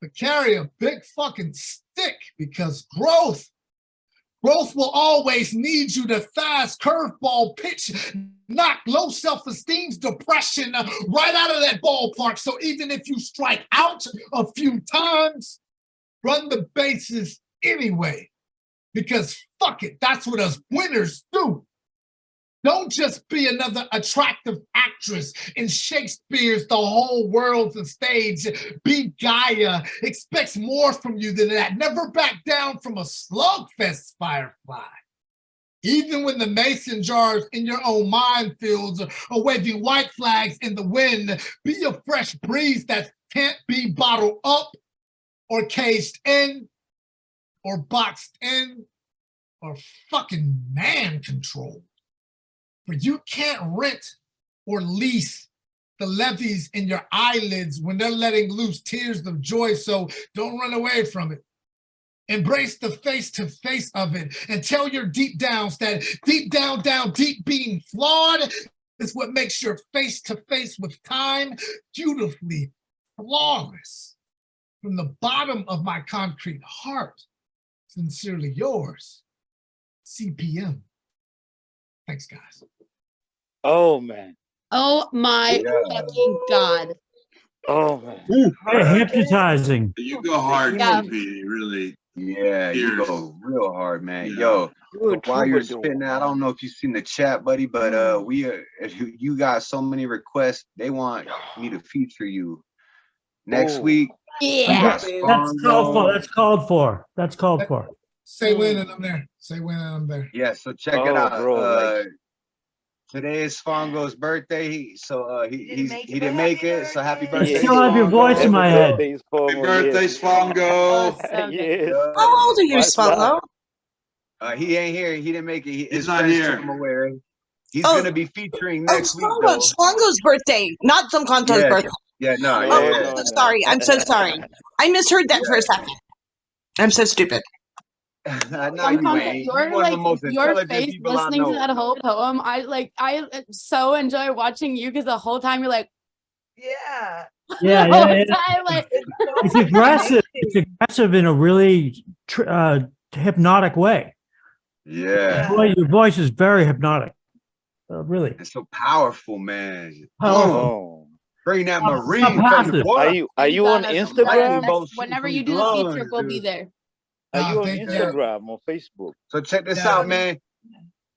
but carry a big fucking stick, because growth will always need you to fast curveball pitch, knock low self-esteem's depression right out of that ballpark. So even if you strike out a few times, run the bases anyway, because fuck it, that's what us winners do. Don't just be another attractive actress in Shakespeare's The Whole World's a Stage. Be Gaia. Expects more from you than that. Never back down from a slugfest, Firefly. Even when the mason jars in your own minefields are waving white flags in the wind, be a fresh breeze that can't be bottled up or caged in or boxed in or fucking man controlled. For you can't rent or lease the levees in your eyelids when they're letting loose tears of joy, so don't run away from it. Embrace the face-to-face of it and tell your deep downs that deep down, deep being flawed is what makes your face-to-face with time beautifully flawless. From the bottom of my concrete heart, sincerely yours, CPM. Thanks, guys. Oh, man. Oh my fucking God. Oh, man. Hypnotizing. You go hard, Yeah. TP, really. Yeah, you Cheers. go real hard, man. Yeah. Yo, You're a while you're troubadour, spitting that, I don't know if you've seen the chat, buddy, but you got so many requests. They want me to feature you next week. We got That's called for. Spongo. That's called for. That's called for. Say when and I'm there. Say when and I'm there. Yeah, so check it out. Today is Spongo's birthday, so he didn't make it. So happy birthday! I still have your voice in my head. Happy birthday, Spongo. Yes. How old are you, Spongo? He ain't here. He didn't make it. He's not here. Took him away. He's gonna be featuring next week, though. Spongo's birthday, not Zomkhonto's birthday. Yeah, no. I'm so sorry. I'm so sorry. I misheard that for a second. I'm so stupid. No, you ain't. Your You're one of the most your intelligent face people I listening to know. that whole poem, I so enjoy watching you because the whole time you're like, Yeah. Yeah, the whole yeah, yeah. time, like, It's aggressive. It's aggressive in a really hypnotic way. Yeah. Boy, your voice is very hypnotic. Really. It's so powerful, man. Oh. Bring that marine passive. from the Are you on Instagram? whenever you do the feature, we'll be there. Are you on Instagram or Facebook? So check this out, man.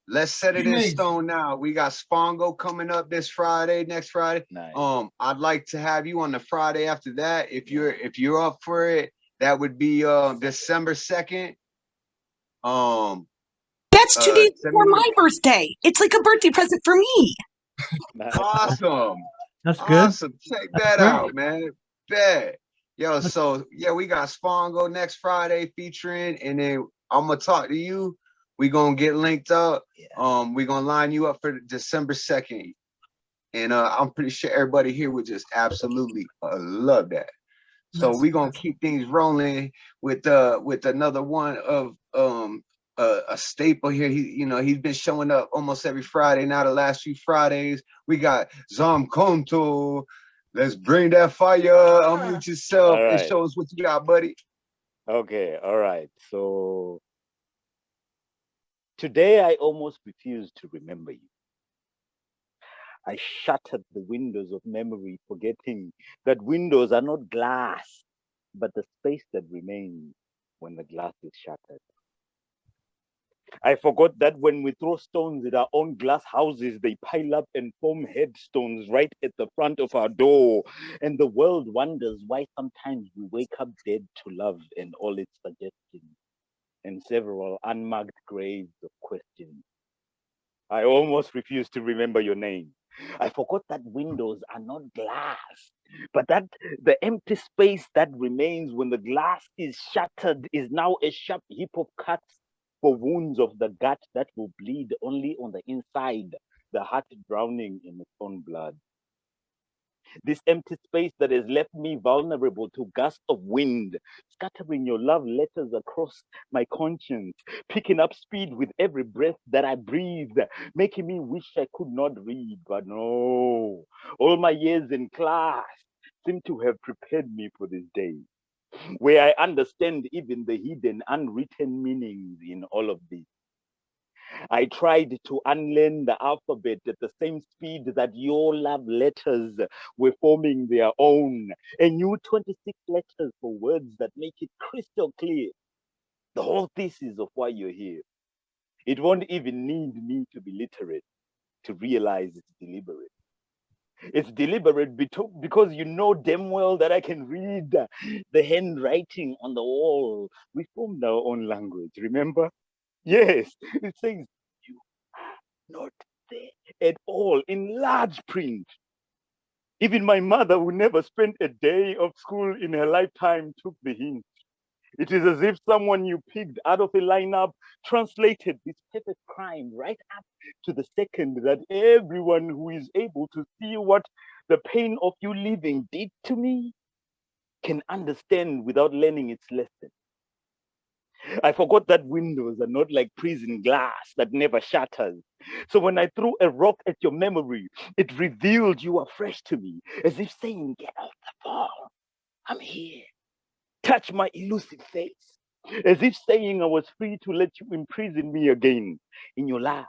Let's set it in stone now. We got Spongo coming up this Friday, next Friday. Nice. I'd like to have you on the Friday after that. If you're up for it, that would be December 2nd. That's 2 days before my birthday. It's like a birthday present for me. Awesome. That's good. Awesome. Check that out, man. Bet. Yo, so yeah, we got Spongo next Friday featuring, and then I'm gonna talk to you. We're gonna get linked up. We're gonna line you up for December 2nd. And I'm pretty sure everybody here would just absolutely love that. So we're gonna keep things rolling with another one of a staple here. He's been showing up almost every Friday now. The last few Fridays, we got Zomkhonto. Let's bring that fire. Unmute yourself and show us what you got, buddy. Okay, all right. So today I almost refused to remember you. I shattered the windows of memory, forgetting that windows are not glass, but the space that remains when the glass is shattered. I forgot that when we throw stones at our own glass houses, they pile up and form headstones right at the front of our door. And the world wonders why sometimes we wake up dead to love and all its suggestions, and several unmarked graves of questions. I almost refused to remember your name. I forgot that windows are not glass, but that the empty space that remains when the glass is shattered is now a sharp heap of cuts for wounds of the gut that will bleed only on the inside, the heart drowning in its own blood. This empty space that has left me vulnerable to gusts of wind, scattering your love letters across my conscience, picking up speed with every breath that I breathe, making me wish I could not read, but no. All my years in class seem to have prepared me for this day, where I understand even the hidden, unwritten meanings in all of this. I tried to unlearn the alphabet at the same speed that your love letters were forming their own. A new 26 letters for words that make it crystal clear. The whole thesis of why you're here. It won't even need me to be literate to realize it's deliberate. It's deliberate because you know damn well that I can read the handwriting on the wall. We formed our own language, remember? Yes, it says you are not there at all in large print. Even my mother, who never spent a day of school in her lifetime, took the hint. It is as if someone you picked out of a lineup translated this perfect crime right up to the second that everyone who is able to see what the pain of you living did to me can understand without learning its lesson. I forgot that windows are not like prison glass that never shatters. So when I threw a rock at your memory, it revealed you are fresh to me, as if saying, get off the phone. I'm here. Touch my elusive face, as if saying I was free to let you imprison me again in your lie,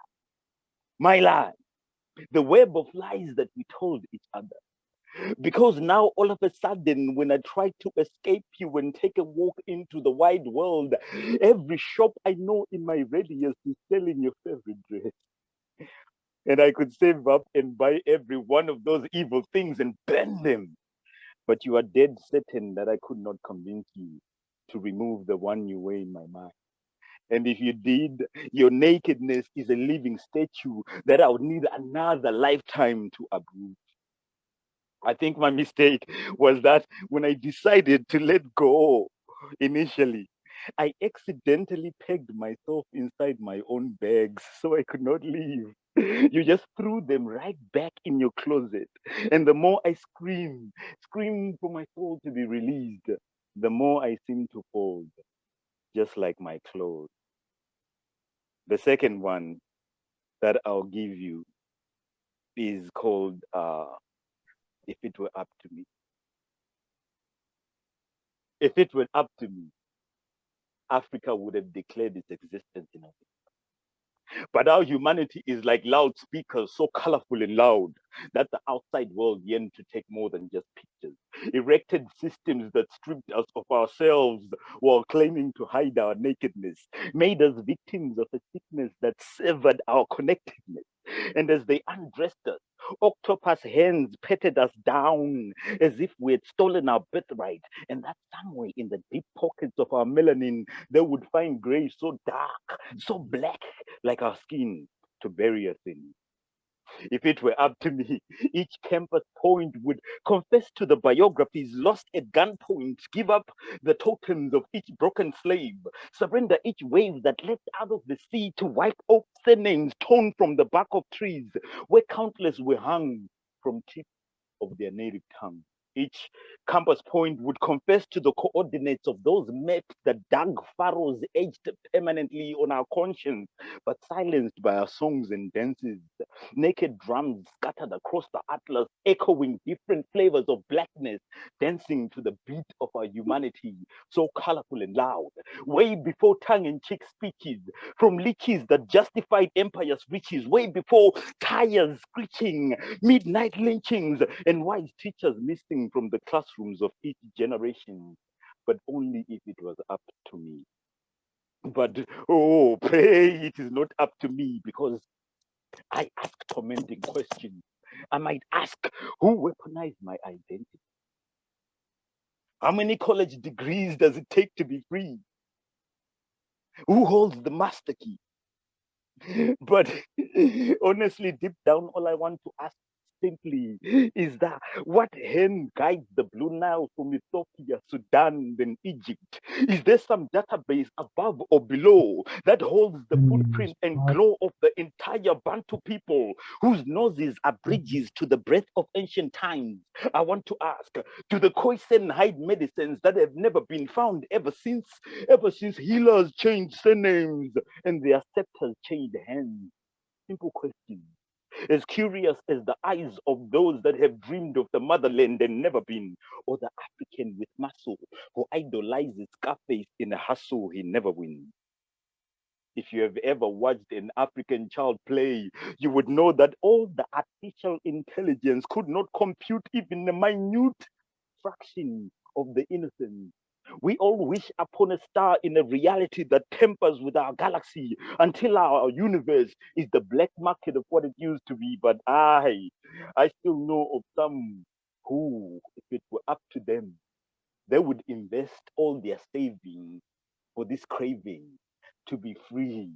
my lie, the web of lies that we told each other. Because now all of a sudden, when I try to escape you and take a walk into the wide world, every shop I know in my radius is selling your favorite dress. And I could save up and buy every one of those evil things and burn them. But you are dead certain that I could not convince you to remove the one you weigh in my mind. And if you did, your nakedness is a living statue that I would need another lifetime to uproot. I think my mistake was that when I decided to let go initially, I accidentally pegged myself inside my own bags so I could not leave. You just threw them right back in your closet. And the more I screamed for my soul to be released, the more I seemed to fold, just like my clothes. The second one that I'll give you is called If It Were Up to Me. If it were up to me, Africa would have declared its existence in Africa. But our humanity is like loudspeakers, so colorful and loud that the outside world yearned to take more than just pictures. Erected systems that stripped us of ourselves while claiming to hide our nakedness, made us victims of a sickness that severed our connectedness. And as they undressed us, octopus hands patted us down as if we had stolen our birthright, and that somewhere in the deep pockets of our melanin, they would find gray so dark, so black, like our skin, to bury us in. If it were up to me, each campus point would confess to the biographies lost at gunpoint, give up the tokens of each broken slave, surrender each wave that leapt out of the sea to wipe off the names torn from the bark of trees, where countless were hung from tips of their native tongue. Each campus point would confess to the coordinates of those maps that dug furrows etched permanently on our conscience, but silenced by our songs and dances. Naked drums scattered across the atlas, echoing different flavors of blackness, dancing to the beat of our humanity, so colorful and loud, way before tongue-in-cheek speeches, from leeches that justified empire's riches, way before tires screeching, midnight lynchings, and wise teachers missing from the classrooms of each generation, but only if it was up to me. But oh, pray it is not up to me, because I ask tormenting questions. I might ask, who weaponized my identity? How many college degrees does it take to be free? Who holds the master key? But honestly, deep down, all I want to ask simply is that what hand guides the Blue Nile from Ethiopia, Sudan, then Egypt? Is there some database above or below that holds the footprint and glow of the entire Bantu people whose noses are bridges to the breath of ancient times? I want to ask, do the Khoisan hide medicines that have never been found ever since healers changed surnames and their scepters changed hands? Simple question. As curious as the eyes of those that have dreamed of the motherland and never been, or the African with muscle who idolizes Scarface in a hustle he never wins. If you have ever watched an African child play, you would know that all the artificial intelligence could not compute even a minute fraction of the innocence. We all wish upon a star in a reality that tempers with our galaxy until our universe is the black market of what it used to be. But I still know of some who, if it were up to them, they would invest all their savings for this craving to be free.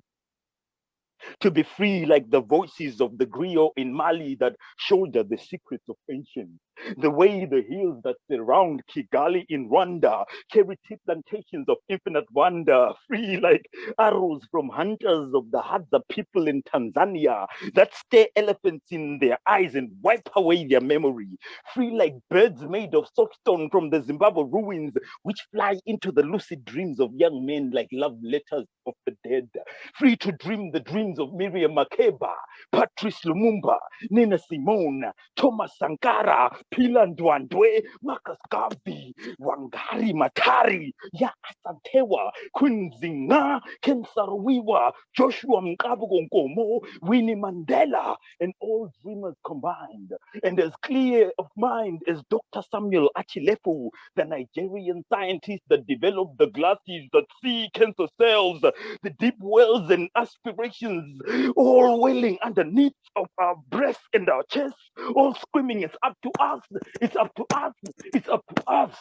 To be free like the voices of the griot in Mali that shoulder the secrets of ancients. The way the hills that surround Kigali in Rwanda carry tea plantations of infinite wonder, free like arrows from hunters of the Hadza people in Tanzania that stare elephants in their eyes and wipe away their memory, free like birds made of soapstone from the Zimbabwe ruins, which fly into the lucid dreams of young men like love letters of the dead, free to dream the dreams of Miriam Makeba, Patrice Lumumba, Nina Simone, Thomas Sankara, Pila Ndwandwe, Marcus Garvey, Wangari Matari, Ya Asantewa, Kunzinga, Ken Saro-Wiwa, Joshua Mkabu-Nkomo, Winnie Mandela, and all dreamers combined. And as clear of mind as Dr. Samuel Achilefu, the Nigerian scientist that developed the glasses that see cancer cells, the deep wells and aspirations, all welling underneath of our breasts and our chests, all screaming, it's up to us, it's up to us, it's up to us.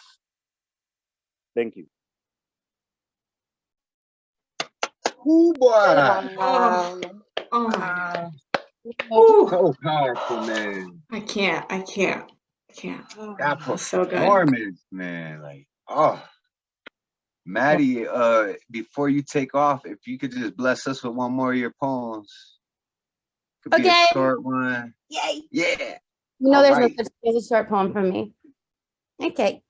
Thank you. Ooh, boy. Wow. Oh my God. So powerful, man. I can't. That Oh, so good. performance, man. Like, oh. Mattie, before you take off, if you could just bless us with one more of your poems. Could be Okay. a short one. Yay. Yeah. No, All there's right. no such thing as a short poem from me. Okay.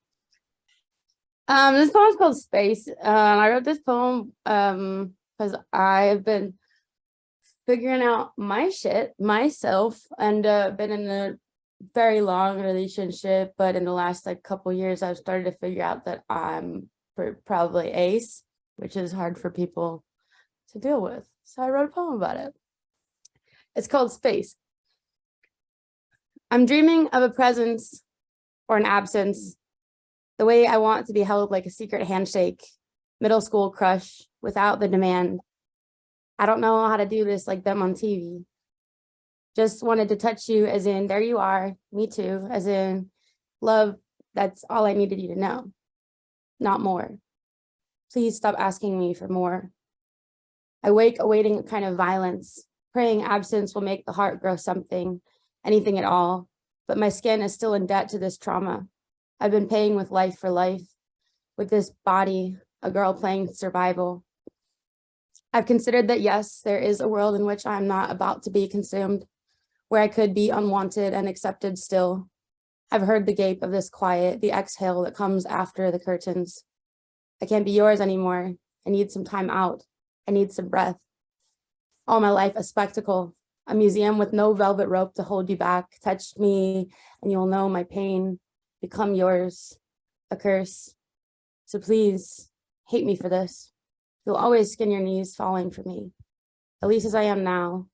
This poem's called Space. I wrote this poem because I've been figuring out my shit myself and been in a very long relationship, but in the last like couple years I've started to figure out that I'm probably ace, which is hard for people to deal with. So I wrote a poem about it. It's called Space. I'm dreaming of a presence or an absence, the way I want to be held like a secret handshake, middle school crush without the demand. I don't know how to do this like them on TV. Just wanted to touch you as in, there you are, me too, as in, love, that's all I needed you to know, not more. Please stop asking me for more. I wake awaiting a kind of violence, praying absence will make the heart grow something, anything at all, but my skin is still in debt to this trauma. I've been paying with life for life, with this body, a girl playing survival. I've considered that yes, there is a world in which I'm not about to be consumed, where I could be unwanted and accepted still. I've heard the gape of this quiet, the exhale that comes after the curtains. I can't be yours anymore. I need some time out. I need some breath. All my life, a spectacle, a museum with no velvet rope to hold you back. Touch me and you'll know my pain. Become yours, a curse. So please, hate me for this. You'll always skin your knees falling for me, at least as I am now,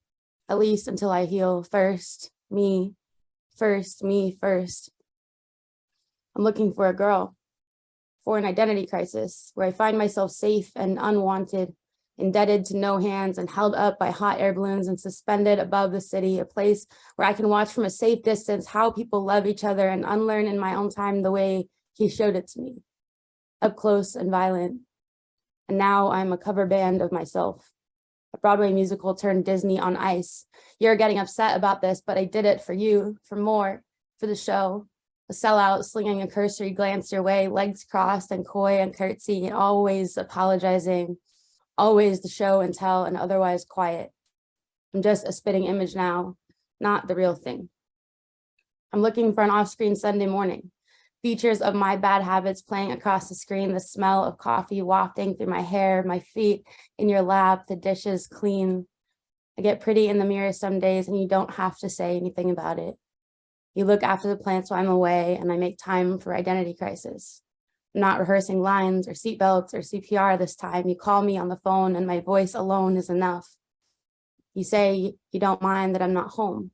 at least until I heal. First, me first. I'm looking for a girl, for an identity crisis, where I find myself safe and unwanted, indebted to no hands and held up by hot air balloons and suspended above the city, a place where I can watch from a safe distance how people love each other and unlearn in my own time the way he showed it to me, up close and violent. And now I'm a cover band of myself. A Broadway musical turned Disney on ice. You're getting upset about this, but I did it for you, for more, for the show. A sellout slinging a cursory glance your way, legs crossed and coy and curtsy, and always apologizing, always the show and tell and otherwise quiet. I'm just a spitting image now, not the real thing. I'm looking for an off-screen Sunday morning. Features of my bad habits playing across the screen, the smell of coffee wafting through my hair, my feet in your lap, the dishes clean. I get pretty in the mirror some days and you don't have to say anything about it. You look after the plants while I'm away and I make time for identity crisis. I'm not rehearsing lines or seatbelts or CPR this time. You call me on the phone and my voice alone is enough. You say you don't mind that I'm not home.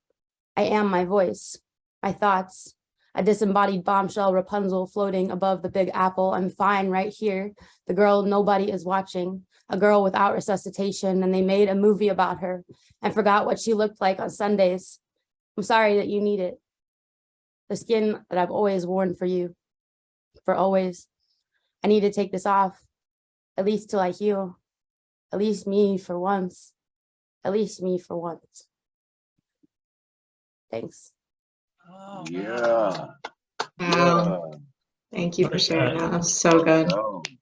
I am my voice, my thoughts, a disembodied bombshell Rapunzel floating above the Big Apple. I'm fine right here. The girl nobody is watching, a girl without resuscitation, and they made a movie about her and forgot what she looked like on Sundays. I'm sorry that you need it. The skin that I've always worn for you, for always. I need to take this off, at least till I heal, at least me for once, at least me for once. Thanks. Yeah. Wow. Thank you for sharing that. That was so good.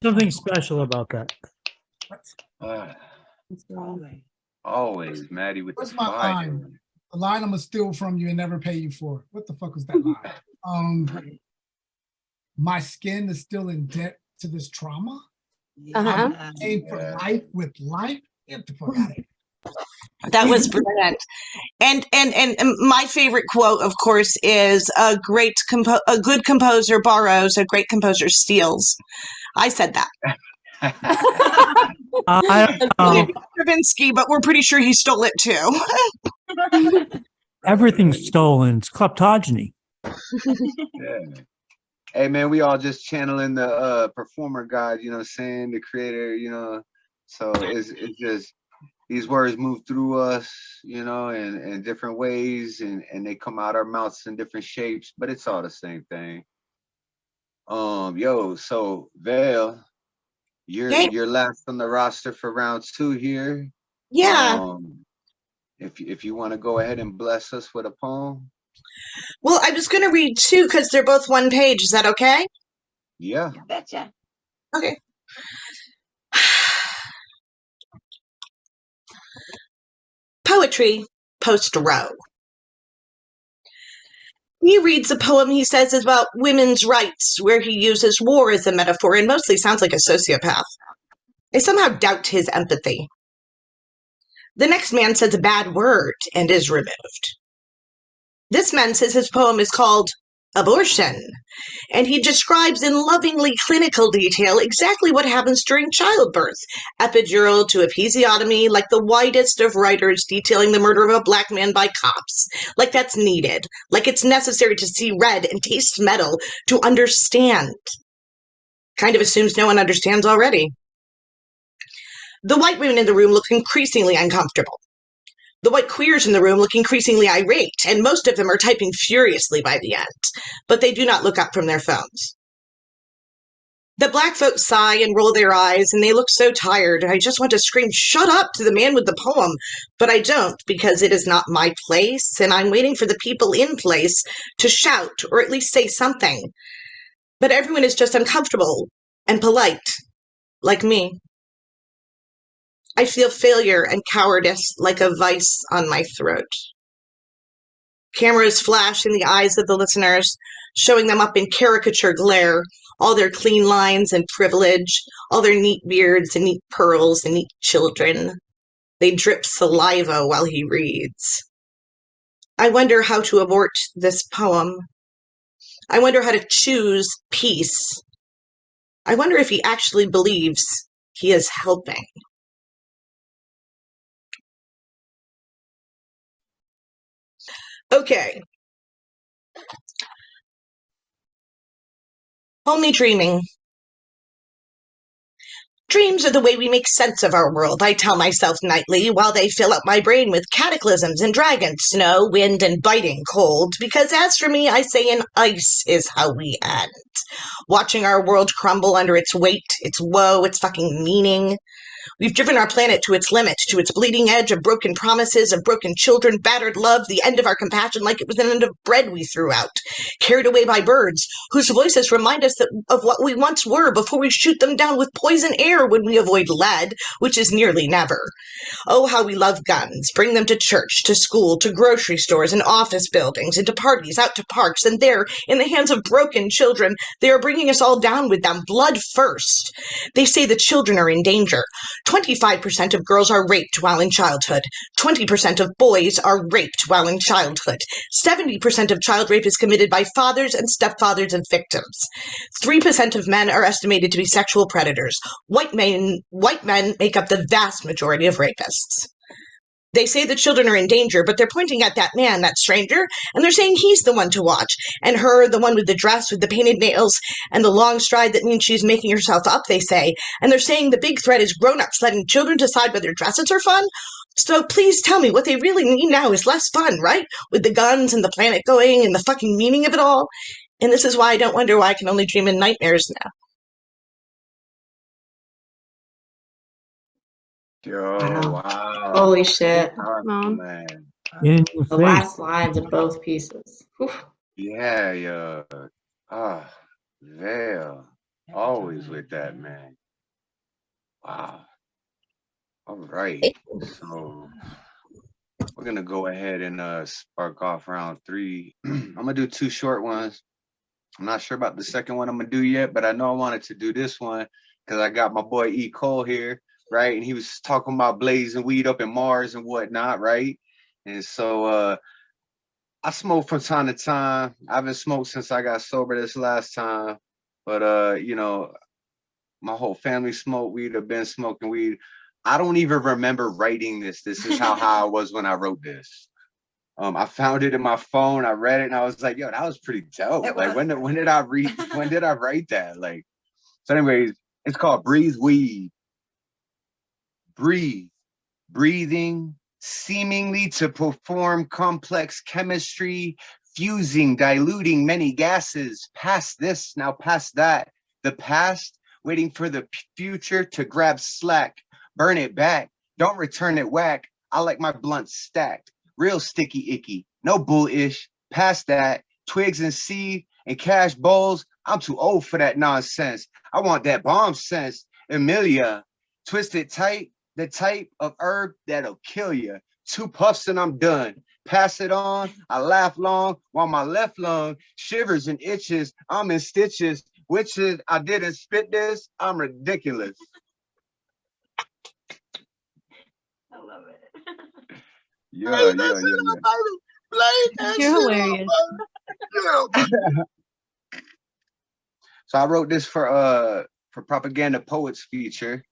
Something special about that. Always Mattie with the What's my fire. line? The line I'm gonna steal from you and never pay you for. What the fuck was that line? My skin is still in debt to this trauma. I'm paying for life with life. Get the fuck out of here. That was brilliant. And my favorite quote, of course, is a good composer borrows, a great composer steals. I said that. I don't know. Stravinsky, but we're pretty sure he stole it too. Everything's stolen. It's kleptogeny. Yeah. Hey man, we all just channeling the performer God, you know what I'm saying, the creator, you know. So it's just these words move through us, you know, in different ways, and they come out our mouths in different shapes, but it's all the same thing. Yo, so Vayl, you're last on the roster for round 2 here. Yeah. If you want to go ahead and bless us with a poem. Well, I was going to read 2 because they're both one page. Is that okay? Yeah. Betcha. Okay. Poetry, post row. He reads a poem he says is about women's rights, where he uses war as a metaphor and mostly sounds like a sociopath. I somehow doubt his empathy. The next man says a bad word and is removed. This man says his poem is called Abortion, and he describes in lovingly clinical detail exactly what happens during childbirth, epidural to episiotomy, like the widest of writers detailing the murder of a black man by cops, like that's needed, like it's necessary to see red and taste metal to understand. Kind of assumes no one understands already. The white women in the room look increasingly uncomfortable. The white queers in the room look increasingly irate, and most of them are typing furiously by the end, but they do not look up from their phones. The black folks sigh and roll their eyes, and they look so tired. I just want to scream, "Shut up," to the man with the poem, but I don't, because it is not my place, and I'm waiting for the people in place to shout, or at least say something. But everyone is just uncomfortable and polite, like me. I feel failure and cowardice like a vice on my throat. Cameras flash in the eyes of the listeners, showing them up in caricature glare, all their clean lines and privilege, all their neat beards and neat pearls and neat children. They drip saliva while he reads. I wonder how to abort this poem. I wonder how to choose peace. I wonder if he actually believes he is helping. Okay. Only dreaming. Dreams are the way we make sense of our world, I tell myself nightly, while they fill up my brain with cataclysms and dragons, snow, wind, and biting cold, because as for me, I say in ice is how we end. Watching our world crumble under its weight, its woe, its fucking meaning. We've driven our planet to its limit, to its bleeding edge of broken promises, of broken children, battered love, the end of our compassion like it was an end of bread we threw out, carried away by birds, whose voices remind us of what we once were before we shoot them down with poison air when we avoid lead, which is nearly never. Oh, how we love guns, bring them to church, to school, to grocery stores and office buildings, into parties, out to parks, and there, in the hands of broken children, they are bringing us all down with them, blood first. They say the children are in danger. 25% of girls are raped while in childhood. 20% of boys are raped while in childhood. 70% of child rape is committed by fathers and stepfathers of victims. 3% of men are estimated to be sexual predators. White men make up the vast majority of rapists. They say the children are in danger, but they're pointing at that man, that stranger, and they're saying he's the one to watch, and her, the one with the dress with the painted nails and the long stride that means she's making herself up, they say, and they're saying the big threat is grown-ups letting children decide whether dresses are fun. So please tell me what they really need now is less fun, right? With the guns and the planet going and the fucking meaning of it all. And this is why I don't wonder why I can only dream in nightmares now. Yo, wow. Holy shit. Powerful, Mom. man. In your The face. last lines of both pieces. Oof. Yeah, yeah. Ah, Vayl. Always with that, man. Wow. All right. So we're gonna go ahead and spark off round 3. I'm gonna do 2 short ones. I'm not sure about the second one I'm gonna do yet, but I know I wanted to do this one because I got my boy E. Cole here, right? And he was talking about blazing weed up in Mars and whatnot, right? And so I smoke from time to time. I haven't smoked since I got sober this last time, but you know, my whole family smoked weed, have been smoking weed. I don't even remember writing this. This is how high I was when I wrote this. I found it in my phone. I read it and I was like, yo, that was pretty dope. Like when did I read when did I write that? Like, so anyways, it's called Breathe Weed. Breathe. Breathing, seemingly to perform complex chemistry, fusing, diluting many gases, past this, now past that, the past, waiting for the future to grab slack, burn it back, don't return it whack, I like my blunts stacked, real sticky icky, no bullish, past that, twigs and seed and cash bowls, I'm too old for that nonsense, I want that bomb sense, Emilia, twist it tight, the type of herb that'll kill you. 2 puffs and I'm done. Pass it on. I laugh long while my left lung shivers and itches. I'm in stitches. Which is I didn't spit this. I'm ridiculous. I love it. Yeah. You're hilarious. So I wrote this for Propaganda Poets feature.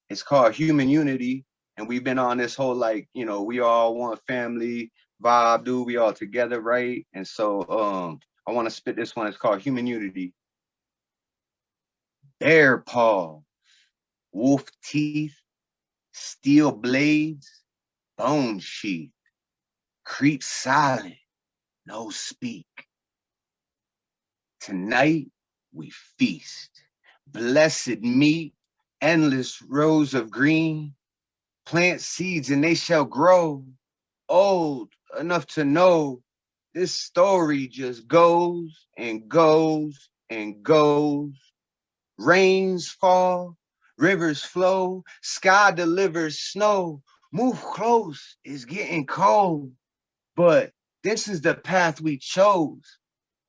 It's called Human Unity. And we've been on this whole, like, you know, we all one family vibe, dude. We all together, right? And so I want to spit this one. It's called Human Unity. Bear paw, wolf teeth, steel blades, bone sheath, creep silent, no speak. Tonight we feast, blessed meat, endless rows of green, plant seeds and they shall grow, old enough to know this story just goes and goes and goes. Rains fall, rivers flow, sky delivers snow. Move close, it's getting cold. But this is the path we chose.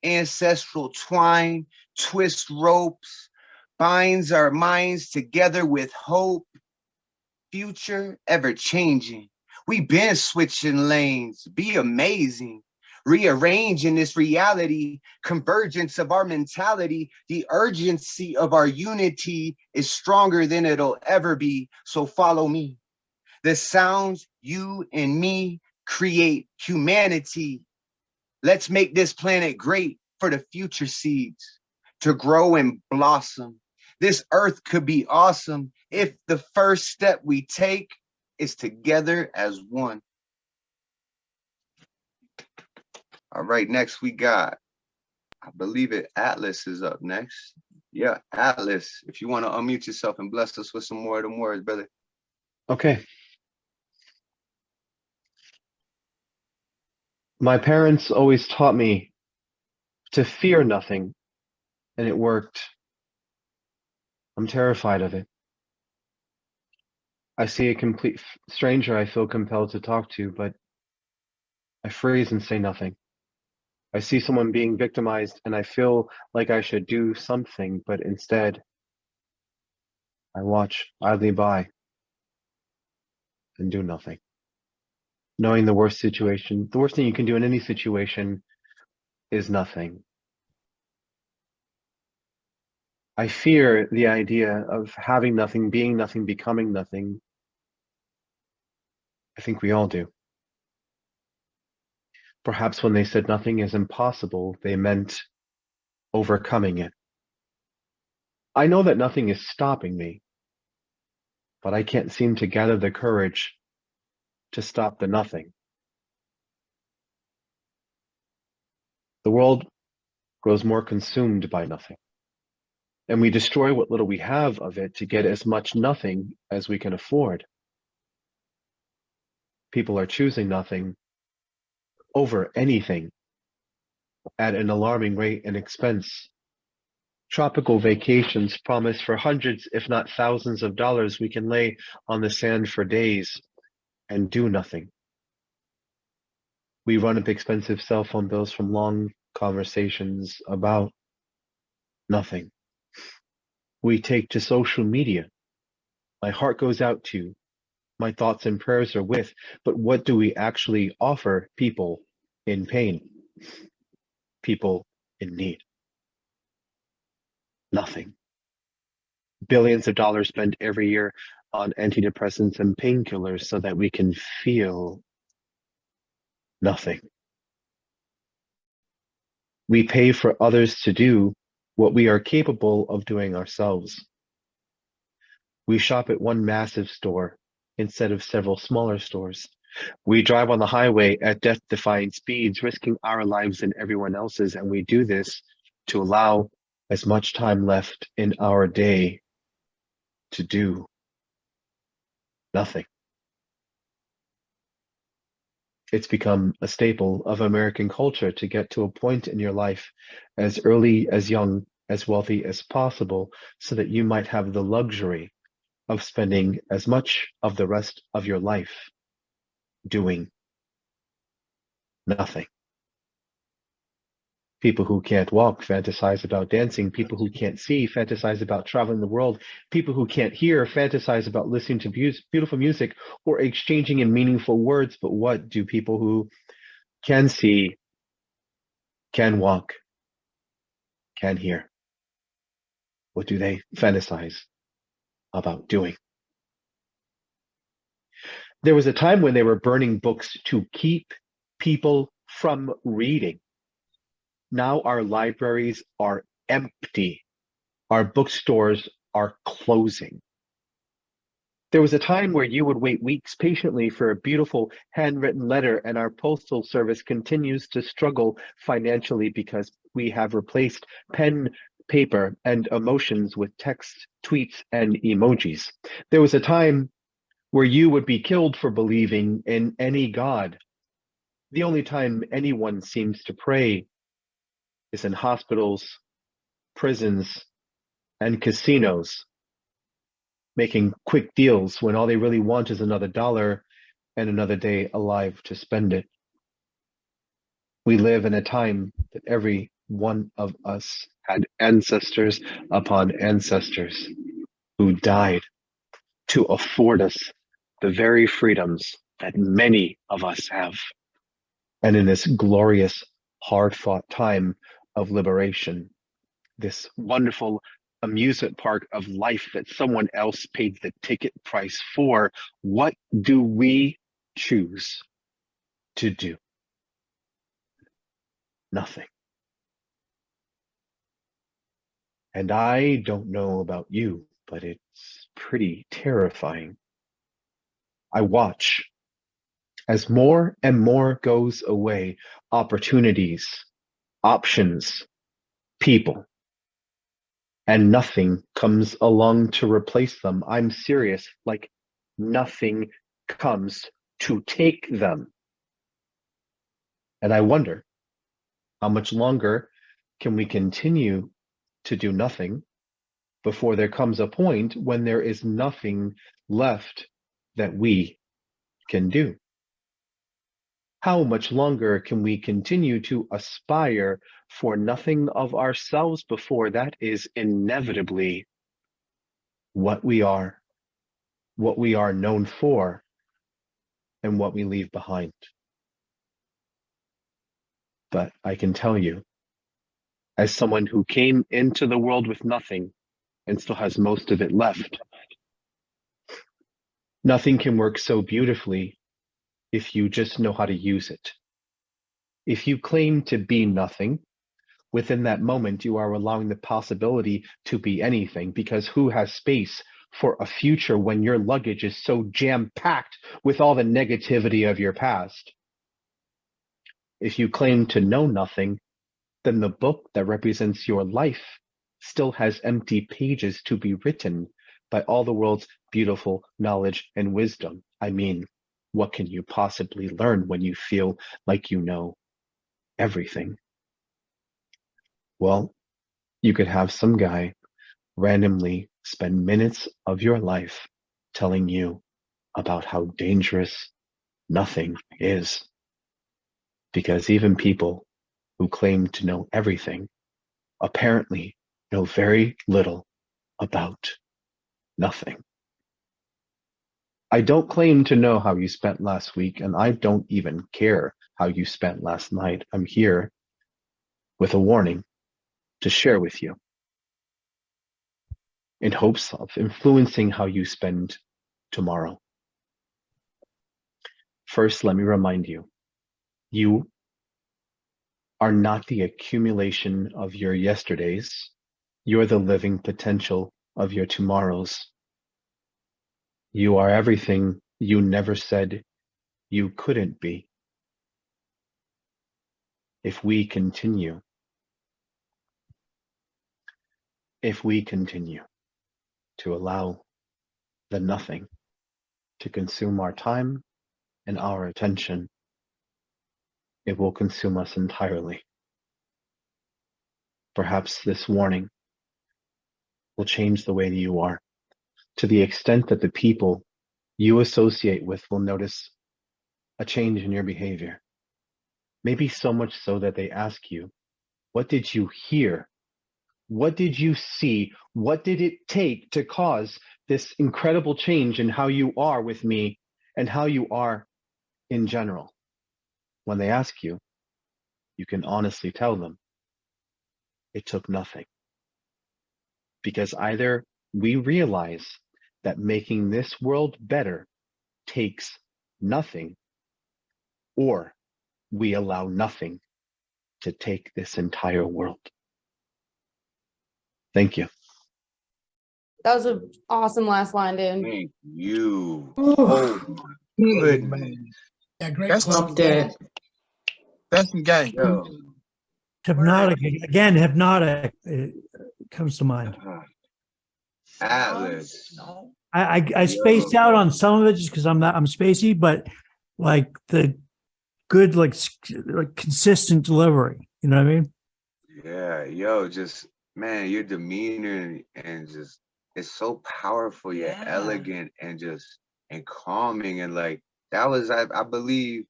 Ancestral twine, twist ropes, binds our minds together with hope. Future ever changing. We been switching lanes, be amazing. Rearranging this reality, convergence of our mentality, the urgency of our unity is stronger than it'll ever be. So follow me. The sounds you and me create humanity. Let's make this planet great for the future seeds to grow and blossom. This earth could be awesome if the first step we take is together as one. All right, next we got, I believe it, Atlas is up next. Yeah, Atlas, if you want to unmute yourself and bless us with some more of them words, brother. Okay. My parents always taught me to fear nothing, and it worked. I'm terrified of it. I see a complete stranger I feel compelled to talk to, but I freeze and say nothing. I see someone being victimized and I feel like I should do something, but instead I watch idly by and do nothing. Knowing the worst thing you can do in any situation is nothing. I fear the idea of having nothing, being nothing, becoming nothing. I think we all do. Perhaps when they said nothing is impossible, they meant overcoming it. I know that nothing is stopping me, but I can't seem to gather the courage to stop the nothing. The world grows more consumed by nothing, and we destroy what little we have of it to get as much nothing as we can afford. People are choosing nothing over anything at an alarming rate and expense. Tropical vacations promise for hundreds, if not thousands of dollars we can lay on the sand for days and do nothing. We run up expensive cell phone bills from long conversations about nothing. We take to social media. My heart goes out to, my thoughts and prayers are with, but what do we actually offer people in pain? People in need? Nothing. Billions of dollars spent every year on antidepressants and painkillers so that we can feel nothing. We pay for others to do what we are capable of doing ourselves. We shop at one massive store instead of several smaller stores. We drive on the highway at death-defying speeds, risking our lives and everyone else's, and we do this to allow as much time left in our day to do nothing. It's become a staple of American culture to get to a point in your life as early, as young, as wealthy as possible so that you might have the luxury of spending as much of the rest of your life doing nothing. People who can't walk fantasize about dancing. People who can't see fantasize about traveling the world. People who can't hear fantasize about listening to beautiful music or exchanging in meaningful words. But what do people who can see, can walk, can hear, what do they fantasize about doing? There was a time when they were burning books to keep people from reading. Now our libraries are empty. Our bookstores are closing. There was a time where you would wait weeks patiently for a beautiful handwritten letter, and our postal service continues to struggle financially because we have replaced pen, paper, and emotions with text, tweets, and emojis. There was a time where you would be killed for believing in any god. The only time anyone seems to pray is in hospitals, prisons, and casinos, making quick deals when all they really want is another dollar and another day alive to spend it. We live in a time that every one of us had ancestors upon ancestors who died to afford us the very freedoms that many of us have. And in this glorious, hard-fought time of liberation, this wonderful amusement park of life that someone else paid the ticket price for, what do we choose to do? Nothing. And I don't know about you, but it's pretty terrifying. I watch as more and more goes away, opportunities, options, people, and nothing comes along to replace them. I'm serious, like nothing comes to take them. And I wonder, how much longer can we continue to do nothing before there comes a point when there is nothing left that we can do? How much longer can we continue to aspire for nothing of ourselves before that is inevitably what we are known for, and what we leave behind? But I can tell you, as someone who came into the world with nothing and still has most of it left, nothing can work so beautifully if you just know how to use it. If you claim to be nothing, within that moment you are allowing the possibility to be anything, because who has space for a future when your luggage is so jam-packed with all the negativity of your past? If you claim to know nothing, then the book that represents your life still has empty pages to be written by all the world's beautiful knowledge and wisdom. I mean, what can you possibly learn when you feel like you know everything? Well, you could have some guy randomly spend minutes of your life telling you about how dangerous nothing is. Because even people who claim to know everything apparently know very little about nothing. I don't claim to know how you spent last week, and I don't even care how you spent last night. I'm here with a warning to share with you in hopes of influencing how you spend tomorrow. First, let me remind you, you are not the accumulation of your yesterdays. You're the living potential of your tomorrows. You are everything you never said you couldn't be. If we continue to allow the nothing to consume our time and our attention, it will consume us entirely. Perhaps this warning will change the way that you are, to the extent that the people you associate with will notice a change in your behavior. Maybe so much so that they ask you, what did you hear? What did you see? What did it take to cause this incredible change in how you are with me and how you are in general? When they ask you, you can honestly tell them, it took nothing. Because either we realize that making this world better takes nothing, or we allow nothing to take this entire world. Thank you. That was an awesome last line, dude. Thank you. Oh my goodness. Yeah, great. That's call. Loved it. That's some game. Yo. Hypnotic, again, hypnotic comes to mind. Atlas. I spaced out on some of it just because I'm spacey, but like the good, like consistent delivery. You know what I mean? Yeah, yo, just man, your demeanor and just it's so powerful yet elegant and just and calming, and like that was I believe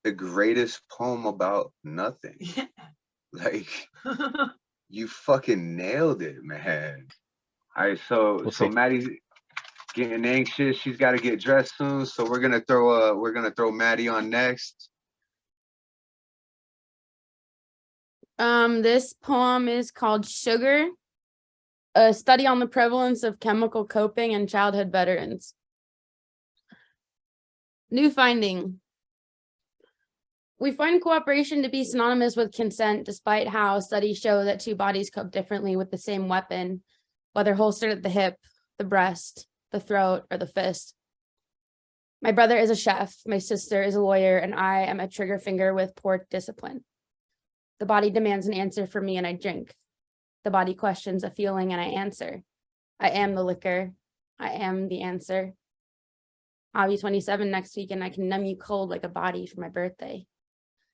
the greatest poem about nothing. Yeah. Like you fucking nailed it, man. All right, so Mattie's getting anxious. She's got to get dressed soon, so we're gonna throw Mattie on next. This poem is called Sugar, a study on the prevalence of chemical coping in childhood veterans. New finding. We find cooperation to be synonymous with consent, despite how studies show that two bodies cope differently with the same weapon, whether holstered at the hip, the breast, the throat, or the fist. My brother is a chef, my sister is a lawyer, and I am a trigger finger with poor discipline. The body demands an answer from me and I drink. The body questions a feeling and I answer. I am the liquor. I am the answer. I'll be 27 next week and I can numb you cold like a body for my birthday.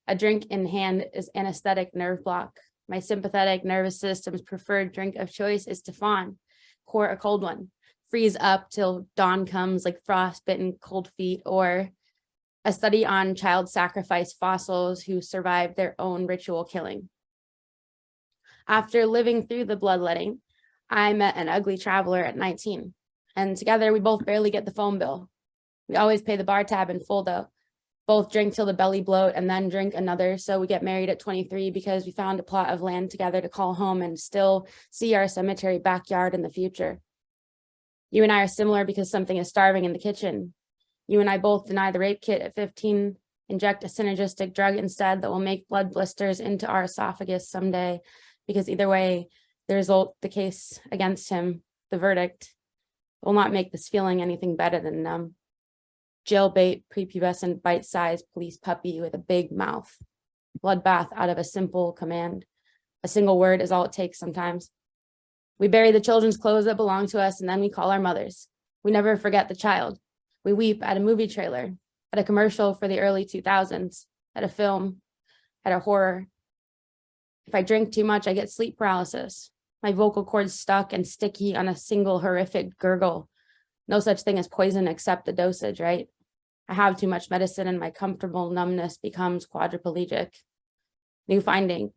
A drink in hand is anesthetic nerve block. My sympathetic nervous system's preferred drink of choice is Teflon. Pour a cold one. Freeze up till dawn comes like frostbitten cold feet, or a study on child sacrifice fossils who survived their own ritual killing. After living through the bloodletting, I met an ugly traveler at 19, and together we both barely get the phone bill. We always pay the bar tab in full though. Both drink till the belly bloat and then drink another, so we get married at 23 because we found a plot of land together to call home and still see our cemetery backyard in the future. You and I are similar because something is starving in the kitchen. You and I both deny the rape kit at 15, inject a synergistic drug instead that will make blood blisters into our esophagus someday, because either way, the result, the case against him, the verdict, will not make this feeling anything better than numb. Jailbait, prepubescent, bite-sized police puppy with a big mouth. Bloodbath out of a simple command. A single word is all it takes sometimes. We bury the children's clothes that belong to us, and then we call our mothers. We never forget the child. We weep at a movie trailer, at a commercial for the early 2000s, at a film, at a horror. If I drink too much, I get sleep paralysis. My vocal cords stuck and sticky on a single horrific gurgle. No such thing as poison except the dosage, right? I have too much medicine and my comfortable numbness becomes quadriplegic. New finding.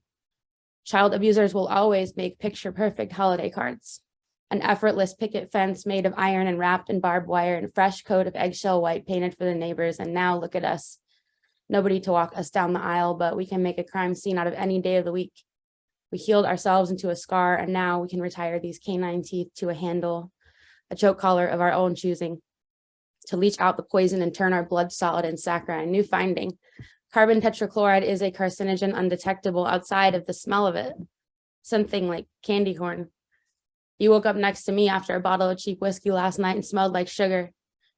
Child abusers will always make picture-perfect holiday cards. An effortless picket fence made of iron and wrapped in barbed wire and a fresh coat of eggshell white painted for the neighbors. And now look at us. Nobody to walk us down the aisle, but we can make a crime scene out of any day of the week. We healed ourselves into a scar, and now we can retire these canine teeth to a handle, a choke collar of our own choosing, to leach out the poison and turn our blood solid in saccharine. New finding. Carbon tetrachloride is a carcinogen undetectable outside of the smell of it. Something like candy corn. You woke up next to me after a bottle of cheap whiskey last night and smelled like sugar.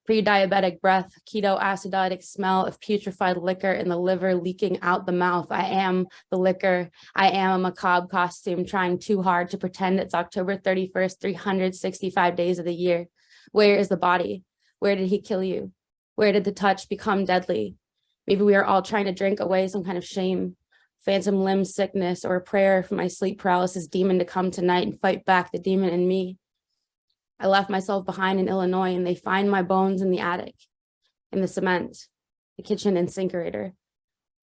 Pre-diabetic breath, keto acidotic smell of putrefied liquor in the liver leaking out the mouth. I am the liquor. I am a macabre costume trying too hard to pretend it's October 31st, 365 days of the year. Where is the body? Where did he kill you? Where did the touch become deadly? Maybe we are all trying to drink away some kind of shame, phantom limb sickness, or a prayer for my sleep paralysis demon to come tonight and fight back the demon in me. I left myself behind in Illinois and they find my bones in the attic, in the cement, the kitchen incinerator.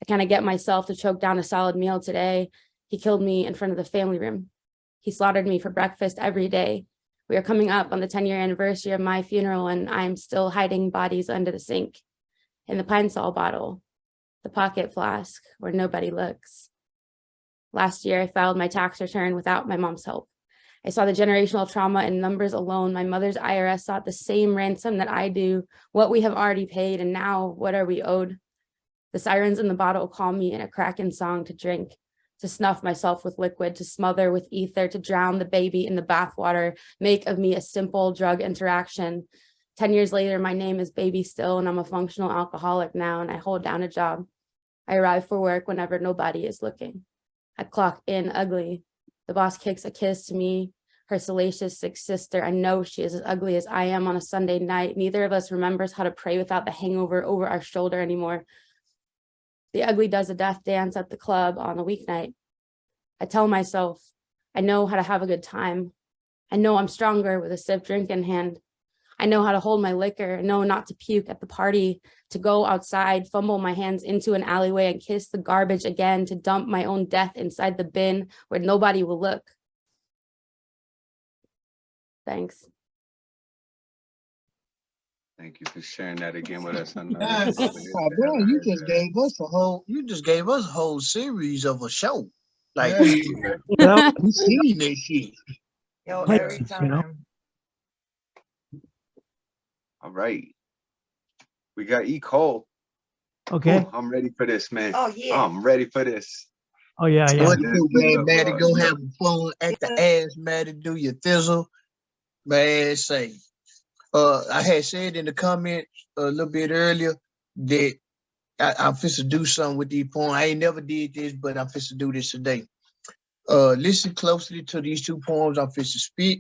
I kind of get myself to choke down a solid meal today. He killed me in front of the family room. He slaughtered me for breakfast every day. We are coming up on the 10-year anniversary of my funeral and I'm still hiding bodies under the sink, in the Pine Sol bottle, the pocket flask where nobody looks. Last year, I filed my tax return without my mom's help. I saw the generational trauma in numbers alone. My mother's IRS sought the same ransom that I do, what we have already paid, and now what are we owed? The sirens in the bottle call me in a Kraken song to drink, to snuff myself with liquid, to smother with ether, to drown the baby in the bathwater, make of me a simple drug interaction. 10 years later, my name is Baby still, and I'm a functional alcoholic now, and I hold down a job. I arrive for work whenever nobody is looking. I clock in ugly. The boss kicks a kiss to me, her salacious sick sister. I know she is as ugly as I am on a Sunday night. Neither of us remembers how to pray without the hangover over our shoulder anymore. The ugly does a death dance at the club on a weeknight. I tell myself, I know how to have a good time. I know I'm stronger with a stiff drink in hand. I know how to hold my liquor, know not to puke at the party, to go outside, fumble my hands into an alleyway and kiss the garbage again, to dump my own death inside the bin where nobody will look. Thanks. Thank you for sharing that again with us. On Oh, bro, you just gave us a whole series of a show. Like, Yeah. we seen that shit. Yo, Like, every you know. time. All right. We got E. Cole. Okay. Ooh, I'm ready for this, man. Oh, yeah. I'm ready for this. Oh, yeah, yeah. What you do, man, Mattie? Go have fun at the ass, Mattie. Do your thizzle. Man, say. I had said in the comments a little bit earlier that I'm fixing to do something with these poems. I ain't never did this, but I'm fixing to do this today. Listen closely to these two poems I'm fixing to spit.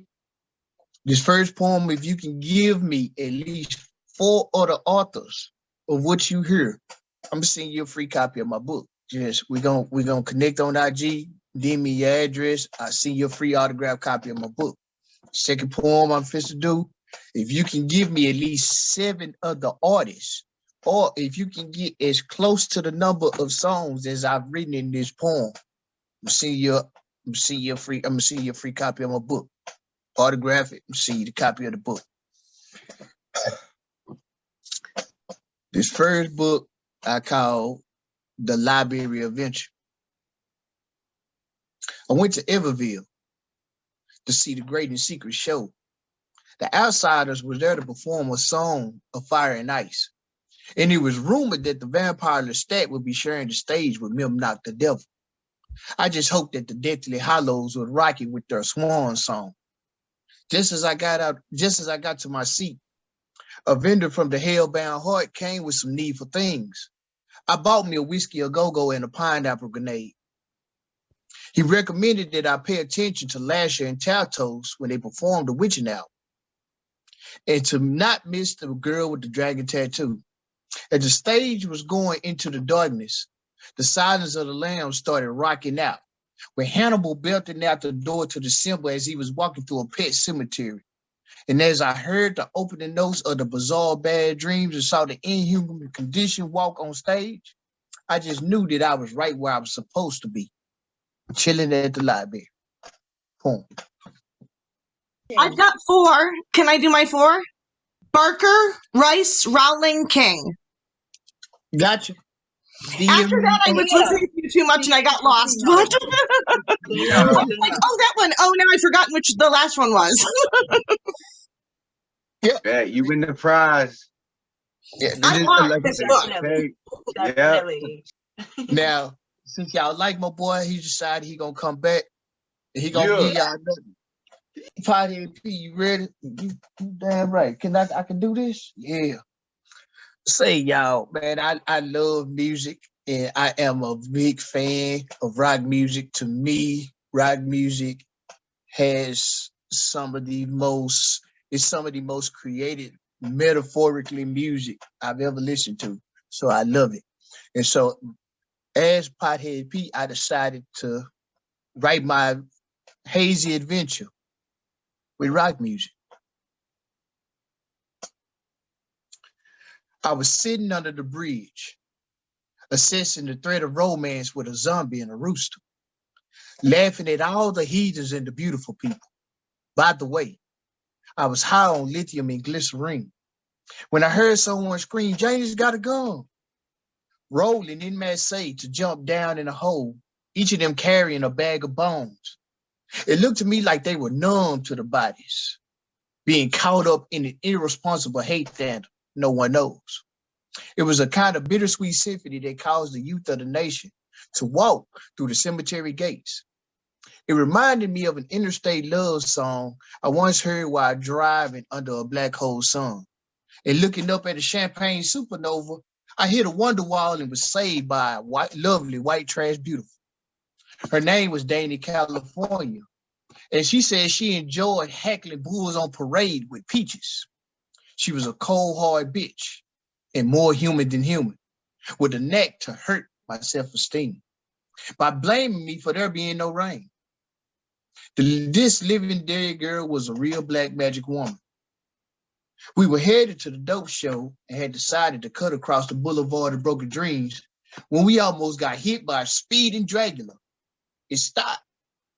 This first poem, if you can give me at least 4 other authors of what you hear, I'm gonna send you a free copy of my book. Just we're gonna connect on IG, DM me your address. I'll send you a free autographed copy of my book. Second poem I'm fixing to do, if you can give me at least 7 other artists, or if you can get as close to the number of songs as I've written in this poem, I'm gonna send you a free copy of my book. Autograph it and see the copy of the book. This first book I call The Library Adventure. I went to Everville to see the Great and Secret show. The Outsiders was there to perform a song of Fire and Ice. And it was rumored that the vampire Lestat would be sharing the stage with Mimnock the Devil. I just hoped that the Deathly Hollows would rock it with their swan song. Just as I got to my seat, a vendor from the Hellbound Heart came with some needful things. I bought me a whiskey a go-go and a pineapple grenade. He recommended that I pay attention to Lasher and Taltos when they performed the witching album, and to not miss the girl with the dragon tattoo. As the stage was going into the darkness, the Silence of the Lambs started rocking out. When Hannibal belted out the door to the symbol as he was walking through a pet cemetery. And as I heard the opening notes of the bizarre bad dreams and saw the inhuman condition walk on stage, I just knew that I was right where I was supposed to be, chilling at the library. Boom. I've got 4. Can I do my 4? Barker, Rice, Rowling, King. Gotcha. After that, I was listening to you too much and I got lost. What? Yeah. Like, oh, that one. Oh, now I've forgotten which the last one was. Yeah, you win the prize. Yeah, I want this book. Yeah. Now, since y'all like my boy, he decided he gonna come back and he gonna give y'all nothing. Pothead P, you ready? You damn right. I can do this? Yeah. Say y'all, man, I love music and I am a big fan of rock music. To me, rock music has some of the most creative, metaphorically music I've ever listened to. So I love it. And so as Pothead P, I decided to write my hazy adventure with rock music. I was sitting under the bridge, assessing the thread of romance with a zombie and a rooster, laughing at all the heathens and the beautiful people. By the way, I was high on lithium and glycerine when I heard someone scream, "Janie's got a gun!" Rolling in Marseille to jump down in a hole, each of them carrying a bag of bones. It looked to me like they were numb to the bodies, being caught up in an irresponsible hate that no one knows. It was a kind of bittersweet symphony that caused the youth of the nation to walk through the cemetery gates. It reminded me of an interstate love song I once heard while driving under a black hole sun. And looking up at a champagne supernova, I hit a wonder wall and was saved by a lovely white trash beautiful. Her name was Danie California, and she said she enjoyed heckling bulls on parade with peaches. She was a cold, hard bitch and more human than human, with a knack to hurt my self-esteem by blaming me for there being no rain. This living dead girl was a real black magic woman. We were headed to the dope show and had decided to cut across the boulevard of broken dreams when we almost got hit by a speeding Dracula. It stopped,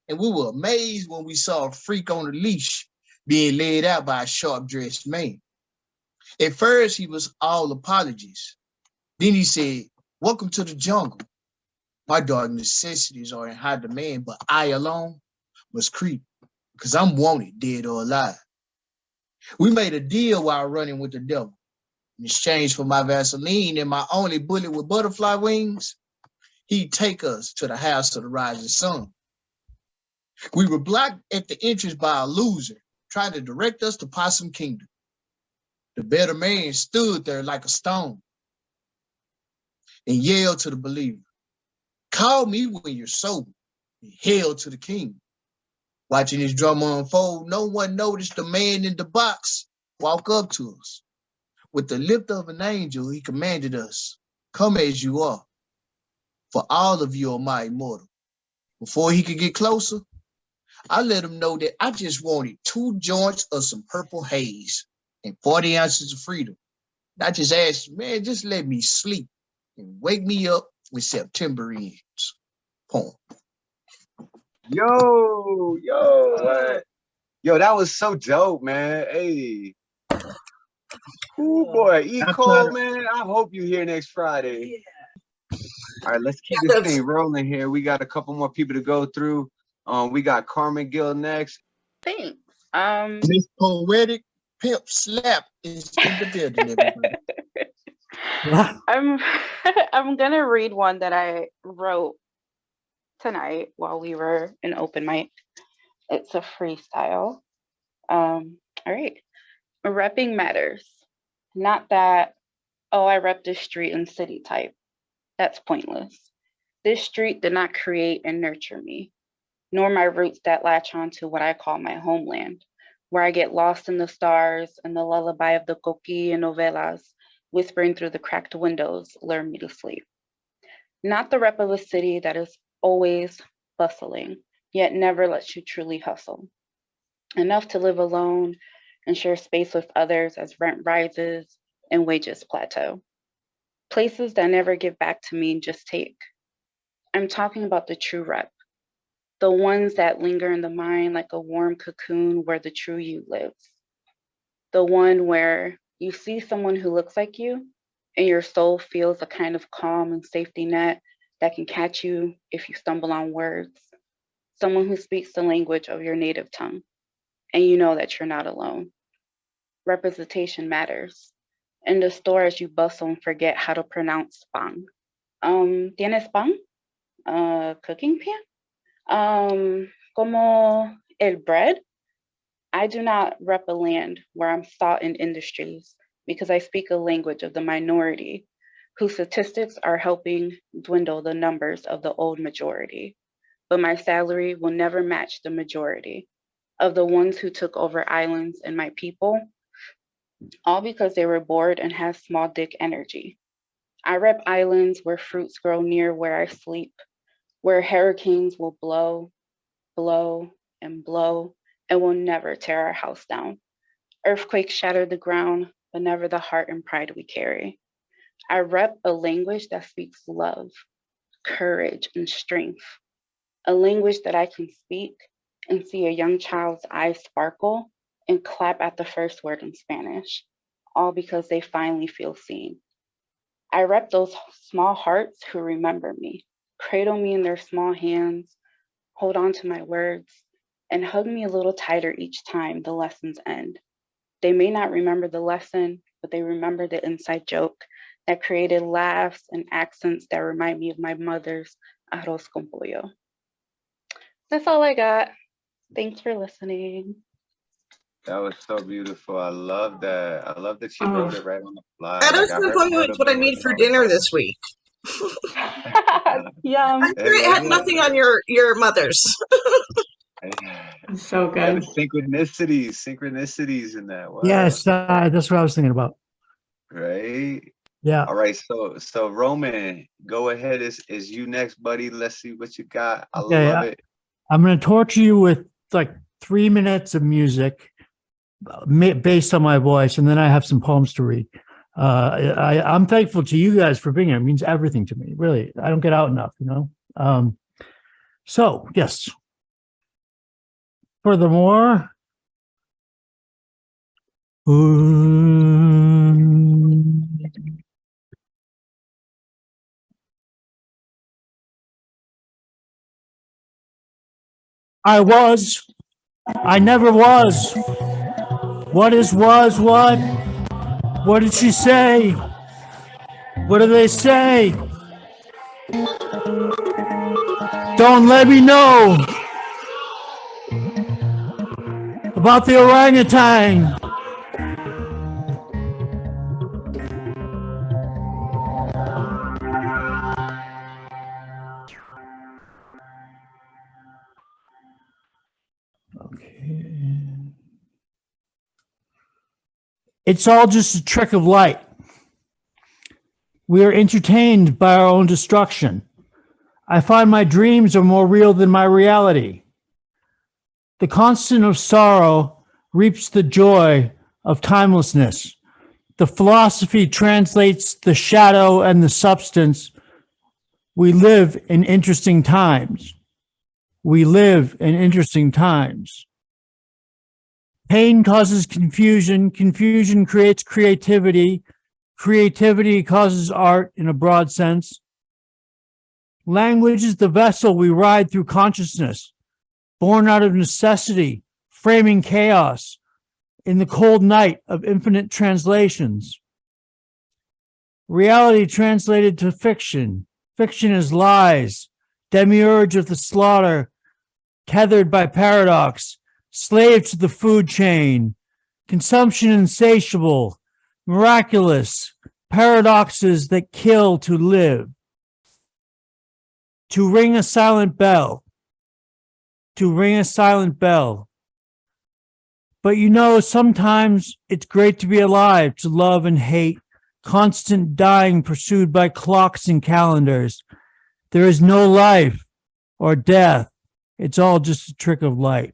and we were amazed when we saw a freak on a leash being led out by a sharp-dressed man. At first, he was all apologies. Then he said, "Welcome to the jungle. My dark necessities are in high demand, but I alone must creep, because I'm wanted, dead or alive." We made a deal while running with the devil. In exchange for my Vaseline and my only bullet with butterfly wings, he'd take us to the house of the rising sun. We were blocked at the entrance by a loser trying to direct us to Possum Kingdom. The better man stood there like a stone and yelled to the believer, "Call me when you're sober," and hail to the king. Watching his drama unfold, no one noticed the man in the box walk up to us. With the lift of an angel, he commanded us, "Come as you are, for all of you are my immortal." Before he could get closer, I let him know that I just wanted 2 joints of some purple haze and 40 ounces of freedom. And I just asked, "Man, just let me sleep and wake me up when September ends." Poem. Yo, what? Yo, that was so dope, man. Hey. Ooh, boy. E. Cole, man. I hope you're here next Friday. Yeah. All right, let's keep this thing rolling here. We got a couple more people to go through. We got Carmen Gill next. Thanks. This poetic pimp slap is in the building, everybody. I'm gonna read one that I wrote tonight while we were in open mic. It's a freestyle. All right. Repping matters. Not that, oh, I rep this street and city type. That's pointless. This street did not create and nurture me, nor my roots that latch on to what I call my homeland, where I get lost in the stars and the lullaby of the coquille and novelas, whispering through the cracked windows, lure me to sleep. Not the rep of a city that is always bustling, yet never lets you truly hustle. Enough to live alone and share space with others as rent rises and wages plateau. Places that never give back to me, just take. I'm talking about the true rep, the ones that linger in the mind like a warm cocoon where the true you lives. The one where you see someone who looks like you and your soul feels a kind of calm and safety net that can catch you if you stumble on words. Someone who speaks the language of your native tongue, and you know that you're not alone. Representation matters. In the store, as you bustle and forget how to pronounce pan. ¿Tienes pan? Cooking pan? Como el bread? I do not rep a land where I'm sought in industries because I speak a language of the minority whose statistics are helping dwindle the numbers of the old majority. But my salary will never match the majority of the ones who took over islands and my people, all because they were bored and had small dick energy. I rep islands where fruits grow near where I sleep, where hurricanes will blow, blow, and blow, and will never tear our house down. Earthquakes shatter the ground, but never the heart and pride we carry. I rep a language that speaks love, courage, and strength. A language that I can speak and see a young child's eyes sparkle and clap at the first word in Spanish, all because they finally feel seen. I rep those small hearts who remember me, cradle me in their small hands, hold on to my words, and hug me a little tighter each time the lessons end. They may not remember the lesson, but they remember the inside joke that created laughs and accents that remind me of my mother's arroz con pollo. That's all I got. Thanks for listening. That was so beautiful. I love that. I love that she wrote it right on the fly. Arroz Like, I con heard pollo it is what I made for dinner this week. Yum. I'm sure it had nothing on your mother's. So Yeah, good. the synchronicities in that. Wow. Yes, that's what I was thinking about. Right. Yeah. All right. So Roman, go ahead. Is you next, buddy? Let's see what you got. I love it. I'm going to torture you with like 3 minutes of music based on my voice, and then I have some poems to read. I'm thankful to you guys for being here. It means everything to me. Really, I don't get out enough, you know. So yes. Furthermore, I never was. What is was what? What did she say? What do they say? Don't let me know about the orangutan. It's all just a trick of light. We are entertained by our own destruction. I find my dreams are more real than my reality. The constant of sorrow reaps the joy of timelessness. The philosophy translates the shadow and the substance. We live in interesting times. We live in interesting times. Pain causes confusion. Confusion creates creativity. Creativity causes art in a broad sense. Language is the vessel we ride through consciousness, born out of necessity, framing chaos in the cold night of infinite translations. Reality translated to fiction. Fiction is lies, demiurge of the slaughter, tethered by paradox, slave to the food chain, consumption insatiable, miraculous, paradoxes that kill to live. To ring a silent bell. To ring a silent bell. But you know, sometimes it's great to be alive, to love and hate, constant dying pursued by clocks and calendars. There is no life or death. It's all just a trick of light.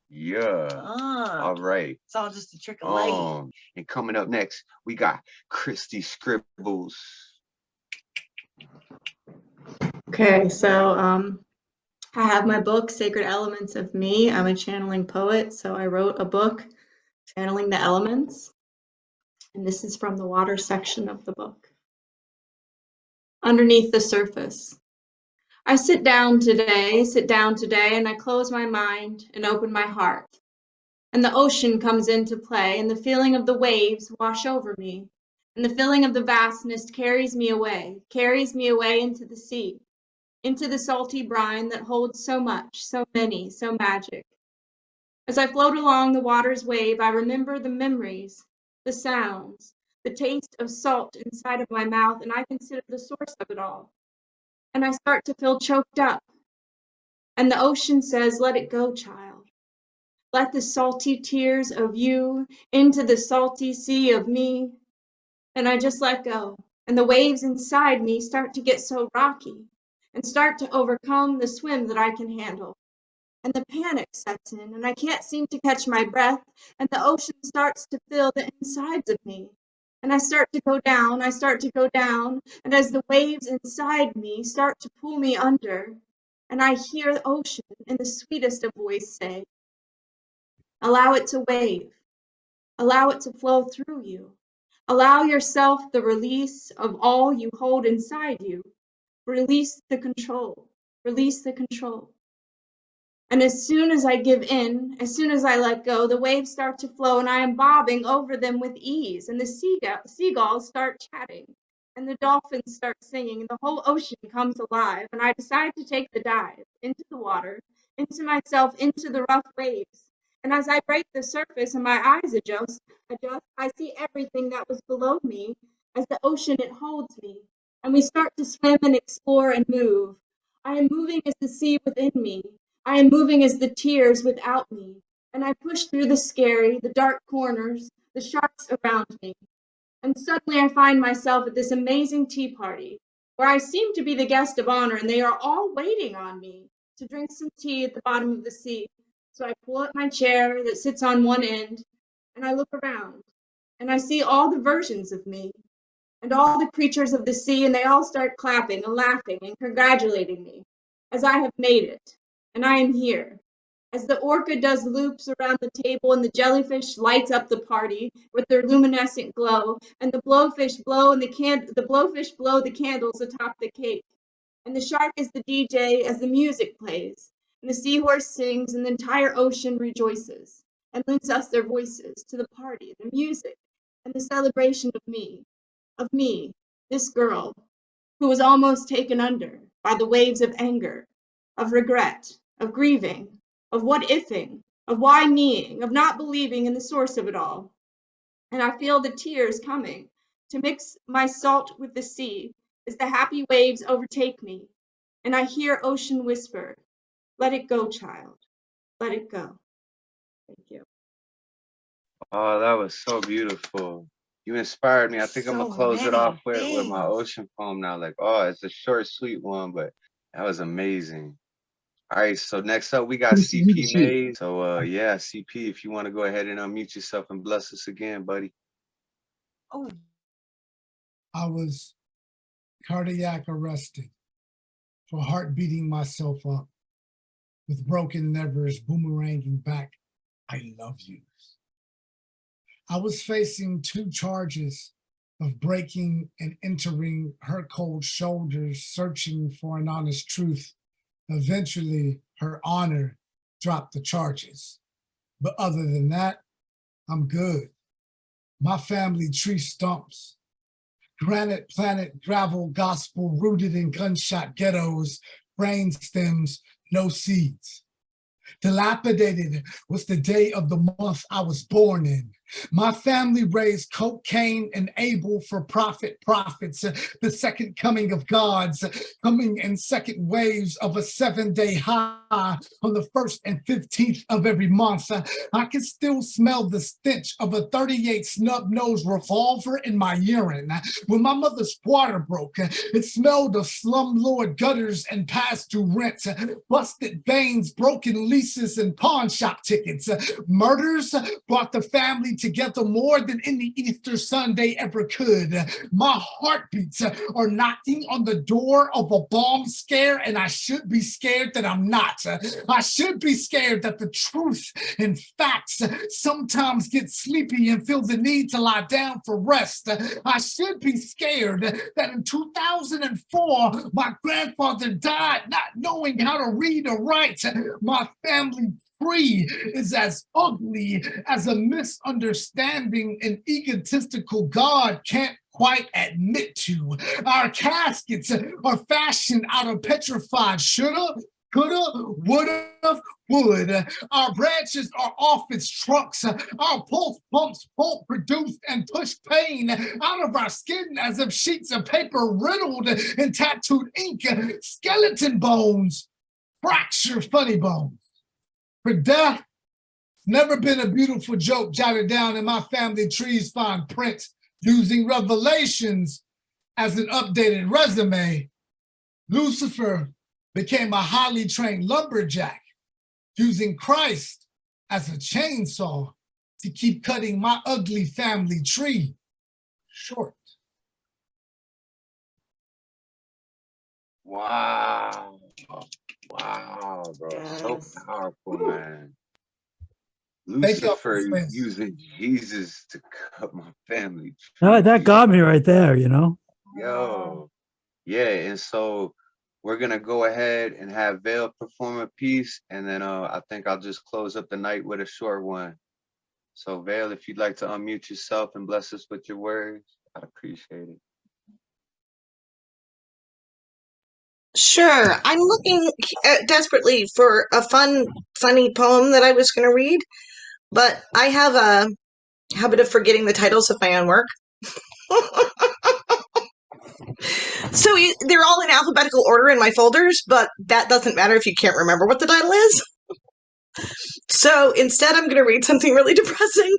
Yeah. All right. It's all just a trick of light. And coming up next, we got Kristi Scribbles. Okay, so I have my book, Sacred Elements of Me. I'm a channeling poet, so I wrote a book channeling the elements. And this is from the water section of the book. Underneath the surface. I sit down today, and I close my mind and open my heart. And the ocean comes into play, and the feeling of the waves wash over me. And the feeling of the vastness carries me away into the sea, into the salty brine that holds so much, so many, so magic. As I float along the water's wave, I remember the memories, the sounds, the taste of salt inside of my mouth, and I consider the source of it all. And I start to feel choked up. And the ocean says, let it go, child. Let the salty tears of you into the salty sea of me. And I just let go. And the waves inside me start to get so rocky and start to overcome the swim that I can handle. And the panic sets in, and I can't seem to catch my breath, and the ocean starts to fill the insides of me. And I start to go down, and as the waves inside me start to pull me under, and I hear the ocean in the sweetest of voice say, allow it to wave, allow it to flow through you. Allow yourself the release of all you hold inside you. Release the control, release the control. And as soon as I give in, as soon as I let go, the waves start to flow and I am bobbing over them with ease. And the seagulls start chatting and the dolphins start singing and the whole ocean comes alive. And I decide to take the dive into the water, into myself, into the rough waves. And as I break the surface and my eyes adjust, I see everything that was below me as the ocean, it holds me. And we start to swim and explore and move. I am moving as the sea within me. I am moving as the tears without me, and I push through the scary, the dark corners, the sharks around me. And suddenly I find myself at this amazing tea party, where I seem to be the guest of honor, and they are all waiting on me to drink some tea at the bottom of the sea. So I pull up my chair that sits on one end, and I look around, and I see all the versions of me, and all the creatures of the sea, and they all start clapping and laughing and congratulating me, as I have made it. And I am here. As the orca does loops around the table and the jellyfish lights up the party with their luminescent glow, and the blowfish blow the candles atop the cake. And the shark is the DJ as the music plays, and the seahorse sings, and the entire ocean rejoices and lends us their voices to the party, the music, and the celebration of me, this girl, who was almost taken under by the waves of anger, of regret, of grieving, of what-ifing, of why meing, of not believing in the source of it all. And I feel the tears coming to mix my salt with the sea as the happy waves overtake me. And I hear ocean whisper, let it go, child, let it go. Thank you. Oh, that was so beautiful. You inspired me. I think I'm gonna close it off with my ocean poem now. Like, oh, it's a short, sweet one, but that was amazing. All right, so next up we got CP Mays. So yeah, CP, if you want to go ahead and unmute yourself and bless us again, buddy. Oh. I was cardiac arrested for heart beating myself up with broken nevers boomeranging back, I love you. I was facing 2 charges of breaking and entering her cold shoulders, searching for an honest truth. Eventually, her honor dropped the charges. But other than that, I'm good. My family tree stumps. Granite planet gravel gospel rooted in gunshot ghettos, brain stems, no seeds. Dilapidated was the day of the month I was born in. My family raised cocaine and Abel for prophets, the second coming of God's, coming in second waves of a 7-day high on the 1st and 15th of every month. I can still smell the stench of a 38 snub-nosed revolver in my urine. When my mother's water broke, it smelled of slumlord gutters and past due rent, busted veins, broken leases, and pawn shop tickets. Murders brought the family together more than any Easter Sunday ever could. My heartbeats are knocking on the door of a bomb scare, and I should be scared that I'm not. I should be scared that the truth and facts sometimes get sleepy and feel the need to lie down for rest. I should be scared that in 2004, my grandfather died not knowing how to read or write. My family tree is as ugly as a misunderstanding an egotistical God can't quite admit to. Our caskets are fashioned out of petrified shoulda, coulda, woulda, would. Our branches are off its trunks. Our pulse pumps pulp produced and push pain out of our skin as if sheets of paper riddled in tattooed ink. Skeleton bones fracture funny bones. For death, never been a beautiful joke jotted down in my family tree's fine print, using revelations as an updated resume. Lucifer became a highly trained lumberjack, using Christ as a chainsaw to keep cutting my ugly family tree short. Wow. Wow, bro. So powerful, man. Lucifer using Jesus to cut my family tree. That got me right there, you know? Yo. Yeah, and so we're gonna go ahead and have Vayl perform a piece, and then I think I'll just close up the night with a short one. So Vayl, if you'd like to unmute yourself and bless us with your words, I'd appreciate it. Sure. I'm looking desperately for a funny poem that I was going to read, but I have a habit of forgetting the titles of my own work. So they're all in alphabetical order in my folders, but that doesn't matter if you can't remember what the title is. So instead, I'm going to read something really depressing.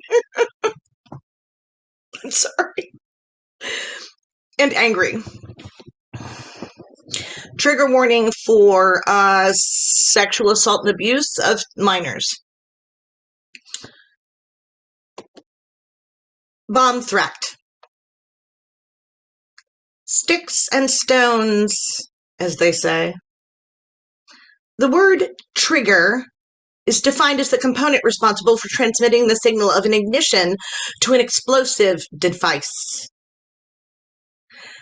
I'm sorry. And angry. Trigger warning for sexual assault and abuse of minors. Bomb threat. Sticks and stones, as they say. The word trigger is defined as the component responsible for transmitting the signal of an ignition to an explosive device.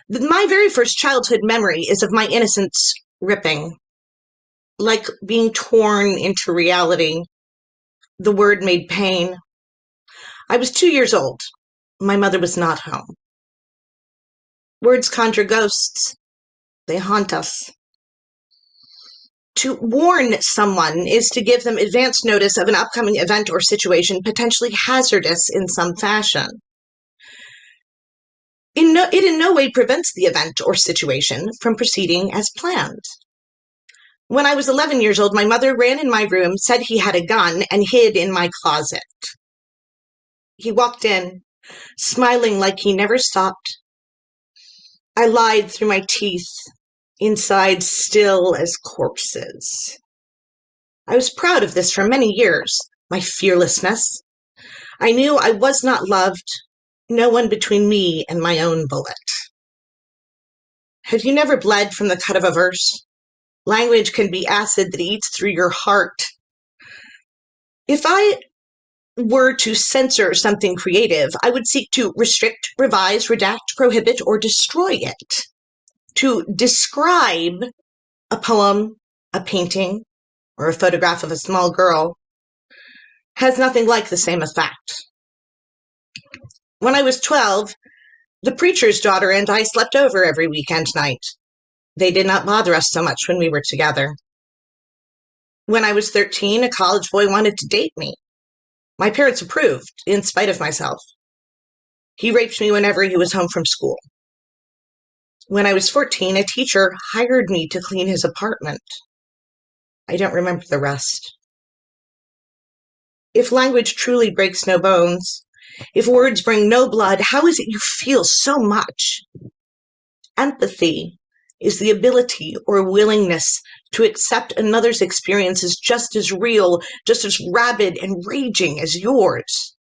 My very first childhood memory is of my innocence ripping, like being torn into reality. The word made pain. I was 2 years old. My mother was not home. Words conjure ghosts. They haunt us. To warn someone is to give them advance notice of an upcoming event or situation potentially hazardous in some fashion. It in no way prevents the event or situation from proceeding as planned. When I was 11 years old, my mother ran in my room, said he had a gun, and hid in my closet. He walked in, smiling like he never stopped. I lied through my teeth, inside still as corpses. I was proud of this for many years, my fearlessness. I knew I was not loved, no one between me and my own bullet. Have you never bled from the cut of a verse? Language can be acid that eats through your heart. If I were to censor something creative, I would seek to restrict, revise, redact, prohibit, or destroy it. To describe a poem, a painting, or a photograph of a small girl has nothing like the same effect. When I was 12, the preacher's daughter and I slept over every weekend night. They did not bother us so much when we were together. When I was 13, a college boy wanted to date me. My parents approved, in spite of myself. He raped me whenever he was home from school. When I was 14, a teacher hired me to clean his apartment. I don't remember the rest. If language truly breaks no bones, if words bring no blood, how is it you feel so much? Empathy is the ability or willingness to accept another's experience as just as real, just as rabid and raging as yours.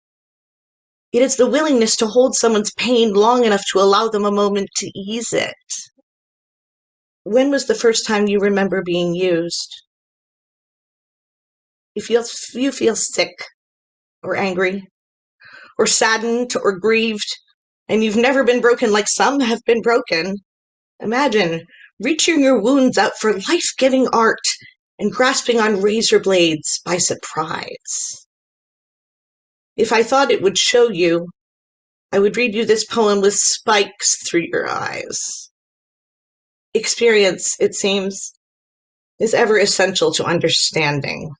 It is the willingness to hold someone's pain long enough to allow them a moment to ease it. When was the first time you remember being used? If you feel sick or angry or saddened or grieved, and you've never been broken like some have been broken, imagine reaching your wounds out for life-giving art and grasping on razor blades by surprise. If I thought it would show you, I would read you this poem with spikes through your eyes. Experience, it seems, is ever essential to understanding.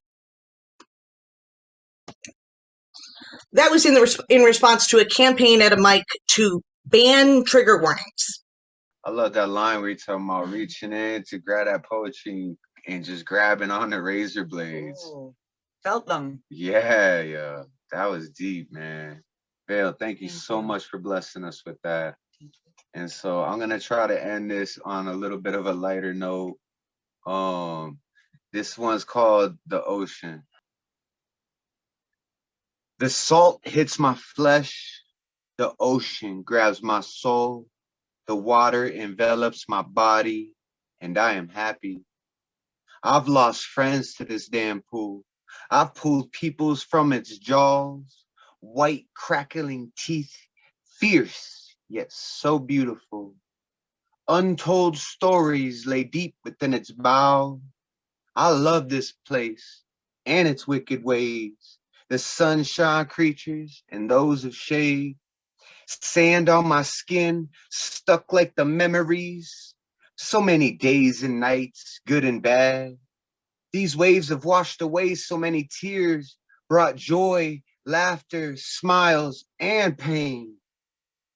That was in response to a campaign at a mic to ban trigger warnings. I love that line where you're talking about reaching in to grab that poetry and just grabbing on the razor blades. Oh, felt them. Yeah. That was deep, man. Vayl, thank you so much for blessing us with that. And so I'm gonna try to end this on a little bit of a lighter note. This one's called The Ocean. The salt hits my flesh, the ocean grabs my soul, the water envelops my body, and I am happy. I've lost friends to this damn pool. I've pulled peoples from its jaws, white crackling teeth, fierce yet so beautiful. Untold stories lay deep within its bow. I love this place and its wicked ways, the sunshine creatures and those of shade. Sand on my skin, stuck like the memories. So many days and nights, good and bad. These waves have washed away so many tears, brought joy, laughter, smiles, and pain.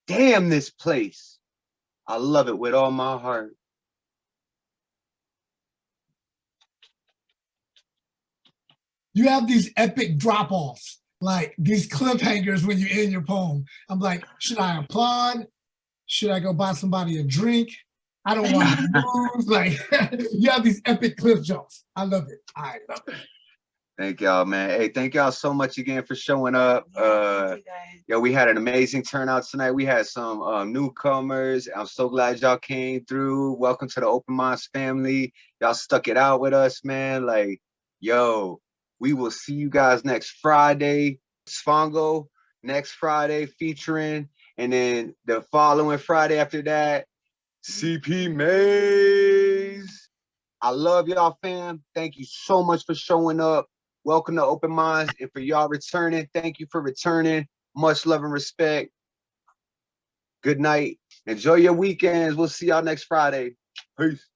Damn this place. I love it with all my heart. You have these epic drop-offs, like these cliffhangers when you end your poem. I'm like, should I applaud? Should I go buy somebody a drink? I don't want to move. Like, you have these epic cliff jumps. I love it. I love it. Thank y'all, man. Hey, thank y'all so much again for showing up. Yo, we had an amazing turnout tonight. We had some newcomers. I'm so glad y'all came through. Welcome to the Open Minds family. Y'all stuck it out with us, man. Like, yo, we will see you guys next Friday. Sfongo next Friday featuring, and then the following Friday after that, CP Maze. I love y'all, fam. Thank you so much for showing up. Welcome to Open Minds. And for y'all returning, thank you for returning. Much love and respect. Good night. Enjoy your weekends. We'll see y'all next Friday. Peace.